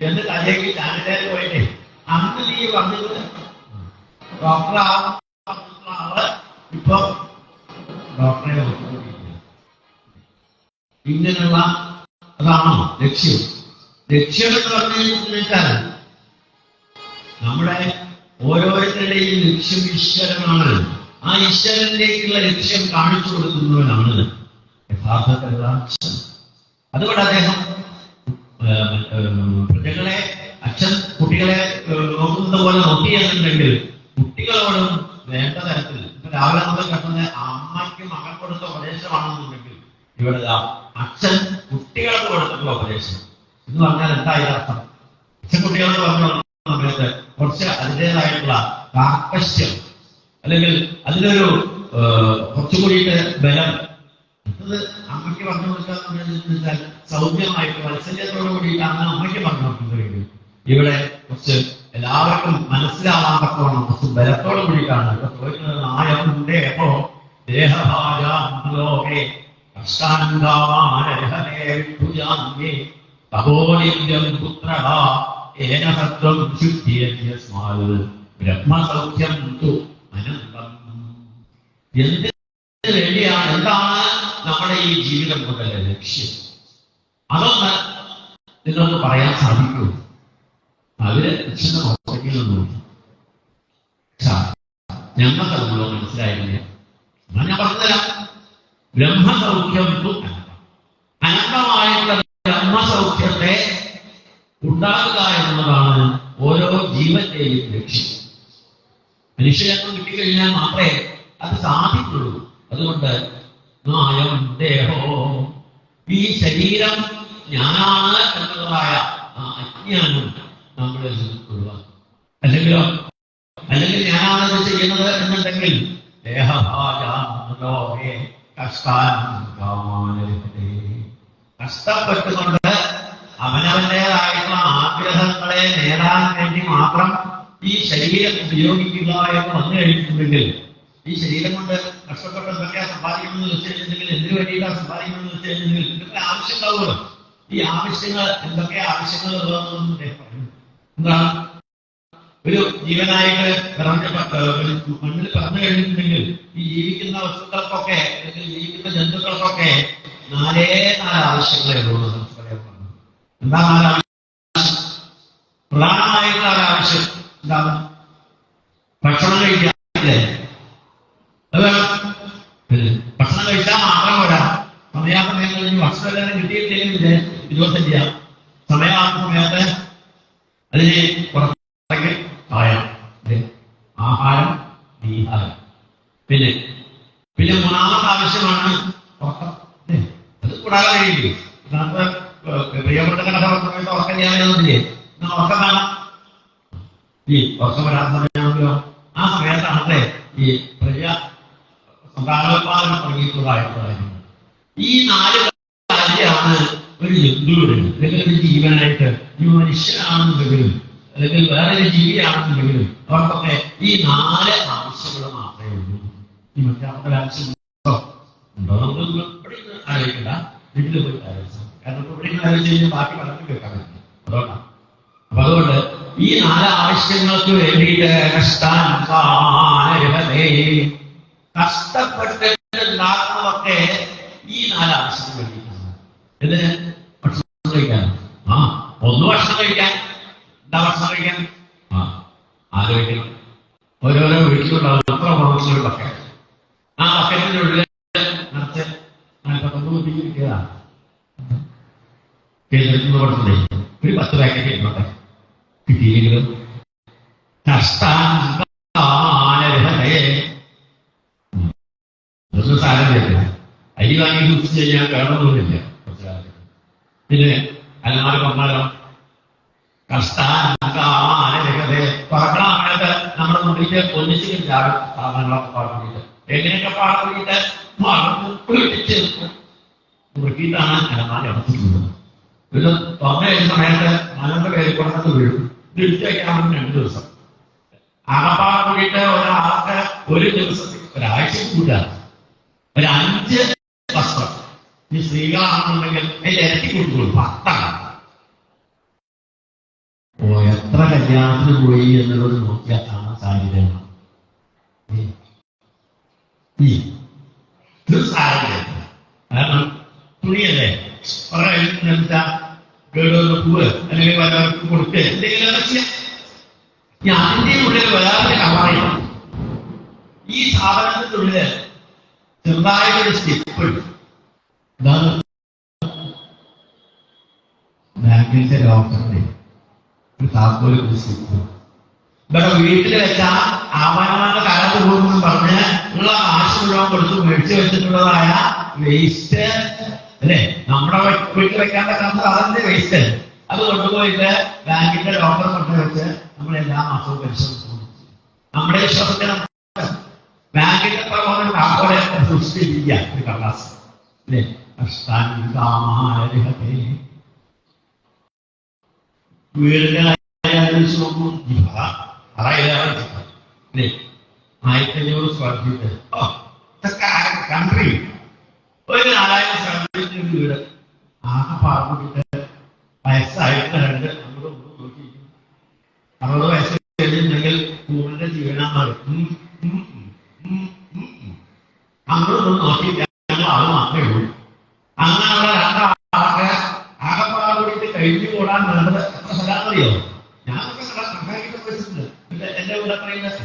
എന്ന് തലേക്ക് ചാനലിൽ പോയിട്ടേ അന്ന് നീ പറഞ്ഞത് ഡോക്ടറാണ്, ഇപ്പൊ ഡോക്ടറെ ഇങ്ങനെയുള്ള അതാണോ ലക്ഷ്യം? ലക്ഷ്യം എന്ന് പറഞ്ഞു വെച്ചാൽ നമ്മുടെ ഓരോരുത്തരുടെയും ലക്ഷ്യം ഈശ്വരനാണ്. ആ ഈശ്വരനിലേക്കുള്ള ലക്ഷ്യം കാണിച്ചു കൊടുക്കുന്നവനാണ് യഥാർത്ഥത്തിൽ. അതുകൊണ്ട് അദ്ദേഹം പ്രജകളെ, അച്ഛൻ കുട്ടികളെ നോക്കുന്നത് പോലെ നോക്കിയെന്നുണ്ടെങ്കിൽ കുട്ടികളോടും വേണ്ട തരത്തിൽ ഇപ്പൊ രാവിലെ നമ്മൾ കണ്ടുന്ന അമ്മയ്ക്ക് മകൻ കൊടുത്ത ഉപദേശമാണെന്നുണ്ടെങ്കിൽ ഇവിടെ അച്ഛൻ കുട്ടികൾക്ക് കൊടുത്തിട്ടുള്ള ഉപദേശം എന്ന് പറഞ്ഞാൽ എന്തായി അർത്ഥം? അച്ഛൻ കുട്ടികളോട് പറഞ്ഞു സമയത്ത് കുറച്ച് അതിൻ്റെതായിട്ടുള്ള കാർക്കശ്യം അല്ലെങ്കിൽ അതിനൊരു കുറച്ചുകൂടിയിട്ട് ബലം അത് അമ്മയ്ക്ക് പറഞ്ഞു കൊടുക്കാൻ സൗമ്യമായിട്ട് വാത്സല്യത്തോടു കൂടിയിട്ടാണ് അമ്മയ്ക്ക് പറഞ്ഞു കൊടുക്കുന്നത്. ഇവിടെ കുറച്ച് എല്ലാവർക്കും മനസ്സിലാവാൻ തക്കവണ്ണം കുറച്ച് ബലത്തോടു കൂടിയിട്ടാണ് ഇപ്പൊ ചോദിക്കുന്നത്. നായമുണ്ടേപ്പോ ദേഹഭാജാലോകേ ബ്രഹ്മസൗഖ്യം അനന്തം. എന്തിനു വേണ്ടിയാണ്, എന്താണ് നമ്മുടെ ഈ ജീവിതം കൊണ്ടല്ലേ ലക്ഷ്യം? അതൊന്ന് നിങ്ങൾക്ക് പറയാൻ സാധിക്കൂ? അവര് ലക്ഷ്യം നോക്കിയിരുന്നു. ഞങ്ങൾക്ക് നമ്മളോ മനസ്സിലായില്ലേ? ഞാൻ പറഞ്ഞുതരാം. ബ്രഹ്മസൗഖ്യം അനന്തമായിട്ടുള്ള ബ്രഹ്മസൗഖ്യത്തെ ഉണ്ടാകുക എന്നുള്ളതാണ് ഓരോ ജീവന്റെയും ലക്ഷ്യം. മനുഷ്യജന്മം കിട്ടിക്കഴിഞ്ഞാൽ മാത്രമേ അത് സാധിക്കുള്ളൂ. അതുകൊണ്ട് നായം ദേഹോ, ഈ ശരീരം ഞാനാണ് എന്നതായ അജ്ഞാനം നമ്മുടെ ഒഴിവാക്കും. അല്ലെങ്കിൽ ഞാനാണത് ചെയ്യുന്നത് എന്നുണ്ടെങ്കിൽ ദേഹഭാജാലോകേ കഷ്ടപ്പെട്ടുകൊണ്ട് അവനവന്റേതായിട്ടുള്ള ആഗ്രഹങ്ങളെ നേടാൻ വേണ്ടി മാത്രം ഈ ശരീരം ഉപയോഗിക്കുക എന്ന് വന്നു കഴിഞ്ഞിട്ടുണ്ടെങ്കിൽ, ഈ ശരീരം കൊണ്ട് കഷ്ടപ്പെട്ട് എന്തൊക്കെയാ സമ്പാദിക്കണമെന്ന് വെച്ച് കഴിഞ്ഞിട്ടുണ്ടെങ്കിൽ, എന്തിനു വേണ്ടിയിട്ടാണ് സമ്പാദിക്കണമെന്ന് വെച്ച് കഴിഞ്ഞിട്ടുണ്ടെങ്കിൽ ഇതൊക്കെ ആവശ്യം ഉണ്ടാവുമല്ലോ. ഈ ആവശ്യങ്ങൾ എന്തൊക്കെ ആവശ്യങ്ങൾ എന്താണ്? ഒരു ജീവനായിട്ട് മണ്ണിൽ പറഞ്ഞു കഴിഞ്ഞിട്ടുണ്ടെങ്കിൽ ഈ ജീവിക്കുന്ന വസ്തുക്കൾക്കൊക്കെ അല്ലെങ്കിൽ ജീവിക്കുന്ന ജന്തുക്കൾക്കൊക്കെ 4 ആവശ്യങ്ങളേ ഉള്ളൂ. എന്താ 4 ആവശ്യം? പ്രധാനമായിട്ടുള്ള ഒരാവശ്യം എന്താണ്? ഭക്ഷണം കഴിക്കാല്ലേ? അത് വേണം. ഭക്ഷണം കഴിച്ചാൽ മാത്രം പോരാ. സമയാസമയങ്ങളിൽ ഭക്ഷണം എല്ലാവരും കിട്ടിയിട്ടില്ലെങ്കിൽ വിരോധം ചെയ്യാം. സമയമാകുന്ന സമയത്ത് അതിന് പുറത്തേക്ക് കളയാം. ആഹാരം, നീഹാരം. പിന്നെ 3ാമത്തെ ആവശ്യമാണ് ഉറക്കം. അത് കൂടാതെ കഴിയില്ലേ? പ്രിയപ്പെട്ട കഥ ഉറക്കം ചെയ്യാനൊന്നുമില്ലേ? ഉറക്കം വേണം. ഈ ഉറക്കം വരാത്ത സമയമാണല്ലോ. ആ സമയത്താണല്ലേ ഈ പ്രിയ സന്താനോത്പാദനം തുടങ്ങിയിട്ടുള്ളതായിട്ടുള്ള ഈ 4 കാര്യമാണ് ഒരു ജന്തുവിന് അല്ലെങ്കിൽ ഒരു ജീവനായിട്ട്, ഈ മനുഷ്യനാണെന്നുണ്ടെങ്കിലും അല്ലെങ്കിൽ വേറൊരു ജീവിയാണെന്നുണ്ടെങ്കിലും അവർക്കൊക്കെ ഈ 4 ആവശ്യങ്ങൾ മാത്രമേ ഉള്ളൂ. ഈ മറ്റേ ആവശ്യം ഉണ്ടോ നമുക്ക് ഇവിടെ ആലോചിക്കണ്ട, വീട്ടിൽ പോയി ആലോചിച്ചാൽ. കാരണം ഇപ്പൊ ഇവിടെ ആലോചിച്ച് കഴിഞ്ഞാൽ ബാക്കി പലർക്കും കേൾക്കാൻ പറ്റില്ല. അതുകൊണ്ടാണ്. അപ്പൊ അതുകൊണ്ട് ഈ 4 ആവശ്യങ്ങൾക്ക് വേണ്ടിയിട്ട് കഷ്ടപ്പെട്ട് ഉണ്ടാക്കുന്നതൊക്കെ ഈ 4 ആവശ്യത്തിന് വേണ്ടിയിട്ടാണ്. എന്തിന്? ഭക്ഷണം കഴിക്കാൻ. ഒന്ന് ഭക്ഷണം കഴിക്കാൻ. എന്താ ഭക്ഷണം കഴിക്കാൻ? ആലോചിക്കണം. ഓരോരോ വീട്ടിലുണ്ടാവും എത്ര കുറവുള്ള ബക്കറ്റ്. ആ ബക്കറ്റിന്റെ ഉള്ളിൽ നിറച്ച് 49 കുട്ടി കിട്ടിയതാണ്. കേന്ദ്രത്തിൽ കൊടുത്തതേ ഒരു 10 പാക്കറ്റ് ഇട്ടോട്ടെ. കിട്ടിയില്ലെങ്കിലും ഒന്നും സാരമില്ല. അരി വാങ്ങി യൂസ് ചെയ്യാൻ വേണമെന്നൊന്നുമില്ല. പിന്നെ അല്ലാതെ പറഞ്ഞാലോ പറക്കണമായിട്ട് നമ്മുടെ മുന്നിട്ട് ഒന്നിച്ച് ചാടും. സാധനങ്ങളൊക്കെ പാടുന്നിട്ട് എങ്ങനെയൊക്കെ പാടുന്നിട്ട് മുറുക്കിയിട്ടാണ് അലമാര അടച്ചിട്ടുള്ളത്. ഇത് തുറന്നു കഴിഞ്ഞ സമയത്ത് മലന്റെ പേര് കൊണ്ടത് വീഴും. തിരിച്ചു വയ്ക്കാൻ 2 ദിവസം. ആകപ്പാട് കൂടിയിട്ട് ഒരാൾക്ക് ഒരു ദിവസത്തിൽ ഒരാഴ്ച കൂട്ടാണ് ഒരു 5 വസ്ത്രം. ഈ സ്ത്രീകളാണെന്നുണ്ടെങ്കിൽ അതിൽ ഇരട്ടി കൊടുക്കുള്ളൂ 10. എത്ര കല്യാണത്തിന് പോയി എന്നുള്ളത് നോക്കിയാൽ കാണാൻ സാധ്യതയാണ്. കാരണം തുണിയല്ലേ കേടുവന്ന പൂവ് അല്ലെങ്കിൽ വല്ലവർക്ക് കൊടുത്ത് എന്തെങ്കിലും അതിന്റെ ഉള്ളിൽ വേറെ കവറയാണ്. ഈ സാധനത്തിന്റെ ഉള്ളില് ചെറുതായിട്ടൊരു സ്റ്റെപ്പ് ഉണ്ട്. ഇതാണ് ബാങ്കിന്റെ ലോക്കറിന്റെ ഒരു താക്കോല് സ്റ്റെപ്പ്. ഇവിടെ വീട്ടിൽ വെച്ചാൽ അവനവന്റെ കലത്ത് പോകുമെന്ന് പറഞ്ഞ് നിങ്ങൾ കാശ് മുഴുവൻ കൊടുത്ത് മേടിച്ചു വെച്ചിട്ടുള്ളതായ വേസ്റ്റ് അല്ലെ, നമ്മുടെ വീട്ടിൽ വെക്കാൻ പറ്റാത്ത അതിന്റെ വേസ്റ്റ് അത് കൊണ്ടുപോയിട്ട് ബാങ്കിന്റെ ലോക്കർ കൊണ്ട് വെച്ച് നമ്മൾ എല്ലാ മാസവും പരിശോധിച്ചു. നമ്മുടെ വിശ്വാസത്തിന് ബാങ്കിന്റെ പ്രകോപനം കാക്കോടെ സൃഷ്ടിച്ചില്ല ഒരു കടലാസ് അല്ലെ. വീടിന്റെ 1500 സ്ക്വയർ ഫീറ്റ്. കൺട്രി ഒരു 4000 സ്ക്വയർ ഫീറ്റ് വീട്. ആകെ പാർട്ടിട്ട് വയസ്സായിട്ട് 2 അങ്ങോട്ടും നോക്കിയിരിക്കും. 60 വയസ്സ് കഴിഞ്ഞിട്ടുണ്ടെങ്കിൽ കൂടുതൽ ജീവനാണ്. അങ്ങോട്ടൊന്നും നോക്കിയില്ല. ഞങ്ങൾ അത് മാത്രമേ ഉള്ളൂ. അങ്ങനെയുള്ള 2 ആൾക്ക് ആകെപ്പാട് കൂടിയിട്ട് കഴിഞ്ഞു കൂടാൻ വേണ്ടത് എത്ര സ്ഥലമാണെന്നറിയോ? ഞാനൊക്കെ കണക്കാക്കിയിട്ട് എന്റെ കൂടെ പറയുന്നത്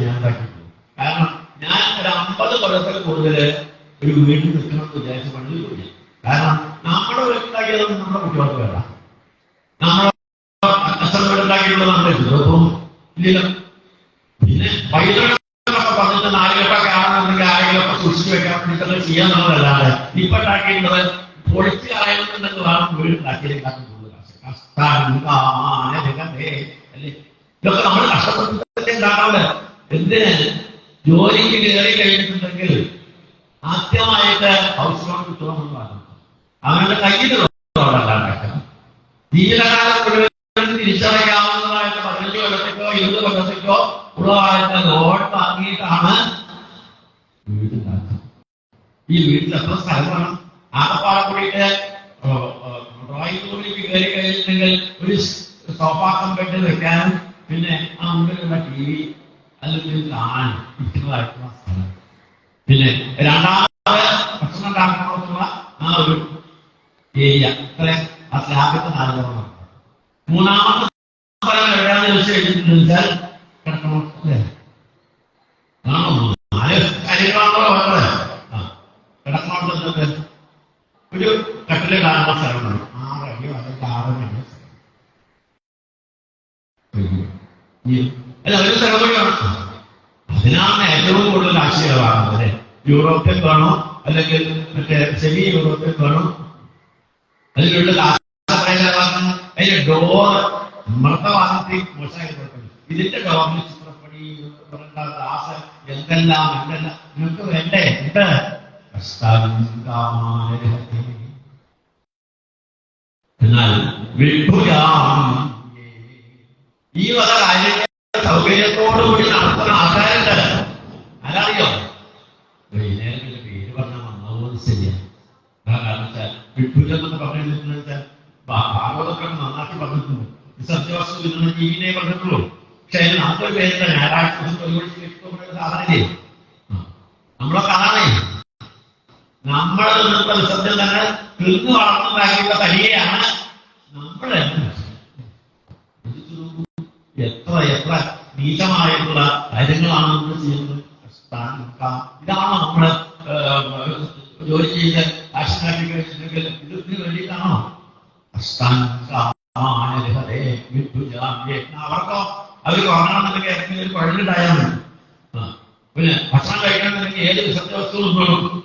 ഞാൻ ഉണ്ടാക്കിയിട്ടുള്ളൂ. കാരണം ഞാൻ ഒരു 50 കൊല്ലത്തിൽ കൂടുതൽ ഒരു വീട്ടിൽ നിൽക്കണമെന്ന് വിചാരിച്ച പണിയിൽ പോയി. കാരണം നമ്മുടെ വീടുണ്ടാക്കിയത് നമ്മുടെ കുട്ടികൾക്ക് വേണ്ട. നമ്മുടെ അച്ഛൻ വീടുണ്ടാക്കിയിട്ടുള്ളത് നമ്മുടെ ഇപ്പം ഇല്ലല്ലോ. പിന്നെ പൈതൃകങ്ങളൊക്കെ പറഞ്ഞിട്ട് 4 കെട്ടൊക്കെ ആണെന്നുണ്ടെങ്കിൽ ആരെങ്കിലുമൊക്കെ സൂക്ഷിച്ചു വെക്കാൻ വേണ്ടിയിട്ടൊക്കെ ചെയ്യാന്നുള്ളതല്ലാതെ ഇപ്പൊ ഉണ്ടാക്കിയിട്ടുള്ളത് പൊളിച്ച് കളയുന്നുണ്ടെങ്കിൽ വേണം വീടുണ്ടാക്കിയതിനെക്കാട്ടും കൂടുതൽ അല്ലേ. ഇതൊക്കെ നമ്മൾ കഷ്ടപ്പെട്ടിട്ട് ഉണ്ടാക്കാതെ എന്തിന് ജോലിക്ക് കയറി കഴിഞ്ഞിട്ടുണ്ടെങ്കിൽ ആദ്യമായിട്ട് ഹൗസ് ലോൺ കിട്ടുമെന്ന് പറഞ്ഞു അവരുടെ കയ്യിൽ ഉണ്ടാക്കണം. ജീവിതകാലം മുഴുവൻ തിരിച്ചറിയാവുന്നതായിട്ട് 15 കൊല്ലത്തേക്കോ 20 കൊല്ലത്തേക്കോ ഉള്ളതായിട്ട് ലോൺ വാങ്ങിയിട്ടാണ് വീടുണ്ടാക്കുന്നത്. ഈ വീട്ടിൽ എത്ര സ്ഥലം വേണം? ആകപ്പാടെ കൂടിയിട്ട് ഡ്രോയിങ് റൂമിലേക്ക് കയറി കഴിഞ്ഞിട്ടുണ്ടെങ്കിൽ ഒരു സോഫാക്കം ബെഡ് വെക്കാനും പിന്നെ ആ മുന്നിലുള്ള TV അല്ലെങ്കിൽ ആണ് ഇഷ്ടമായിട്ടുള്ള സ്ഥലം. പിന്നെ രണ്ടാമത് ഭക്ഷണം ഉണ്ടാക്കണമെന്നുള്ള ആ ഒരു ഏരിയ അത്ര ആ സ്ലാബിന്റെ 4 പുറം. മൂന്നാമത്തെ സ്ഥലം എവിടെയാണെന്ന് ചോദിച്ചു കഴിഞ്ഞിട്ടുണ്ടെങ്കിൽ കിടക്കണം അല്ലേ? ആണോ? 4 കാര്യങ്ങളാണല്ലോ വേണ്ടത്. കിടക്കണോട്ട് ഒരു കട്ടില് കാണുന്ന സ്ഥലമാണ് 6 അടിയോ അല്ലെങ്കിൽ 6 അടിയോ അല്ല ഒരു സ്ഥലം കൂടിയാണ്. അതിനാണ് ഏറ്റവും കൂടുതൽ ആശയമാകുന്നത് അല്ലെ. യൂറോപ്യൻ വേണോ അല്ലെങ്കിൽ മറ്റേ സെമി യൂറോപ്യൻ വേണോ? അതിലുള്ള അതിന്റെ ഡോർ മൃതവാദത്തിൽ മോശമായി കൊടുക്കുന്നു. ഇതിന്റെ ഡോറിന് ചിത്രപ്പണി ഗ്ലാസ് എന്തെല്ലാം നിങ്ങൾക്ക് വേണ്ടേ? ഉണ്ട്. എന്നാൽ ഈ വക കാര്യങ്ങൾ സൗകര്യത്തോടുകൂടി നടത്തുന്ന ആൾക്കാരുണ്ട്. അതറിയോ? വൈകുന്നേരത്തിന്റെ പേര് പറഞ്ഞാൽ വന്നതുപോലെ ശരിയാണ്. കാരണം വെച്ചാൽ വിട്ടുലെന്നൊക്കെ പറഞ്ഞിട്ടുണ്ടെന്ന് വെച്ചാൽ ഭാഗവതം നന്നാക്കി പറഞ്ഞിട്ടുണ്ട്. സത്യവസ്തു ഇതിനെ പറഞ്ഞിട്ടുള്ളൂ. പക്ഷെ 40 പേരുടെ ഞായറാഴ്ച സാധനല്ലേ നമ്മളെ കാണണേ. നമ്മളെ നിന്നുള്ള വിസർജനം തന്നെ തിന്നു വളർന്നുണ്ടാക്കിയുള്ള തനിയെയാണ് നമ്മളെ. എത്ര എത്ര നീചമായിട്ടുള്ള കാര്യങ്ങളാണ് നമ്മൾ ചെയ്യുന്നത്. ഇതാണോ നമ്മള് ജോലി ചെയ്ത് കാശിനാക്കി കഴിച്ചിട്ടുണ്ടെങ്കിൽ ഇതിന് വേണ്ടിയിട്ടാണോ? അവർക്കോ അവർ വാങ്ങണമെന്നുണ്ടെങ്കിൽ ഏതെങ്കിലും ഒരു പഴഞ്ഞിട്ടായാൽ മതി. പിന്നെ ഭക്ഷണം കഴിക്കണമെന്നുണ്ടെങ്കിൽ ഏത് വിസർജ്ജവസ്തുവും കൊടുക്കും.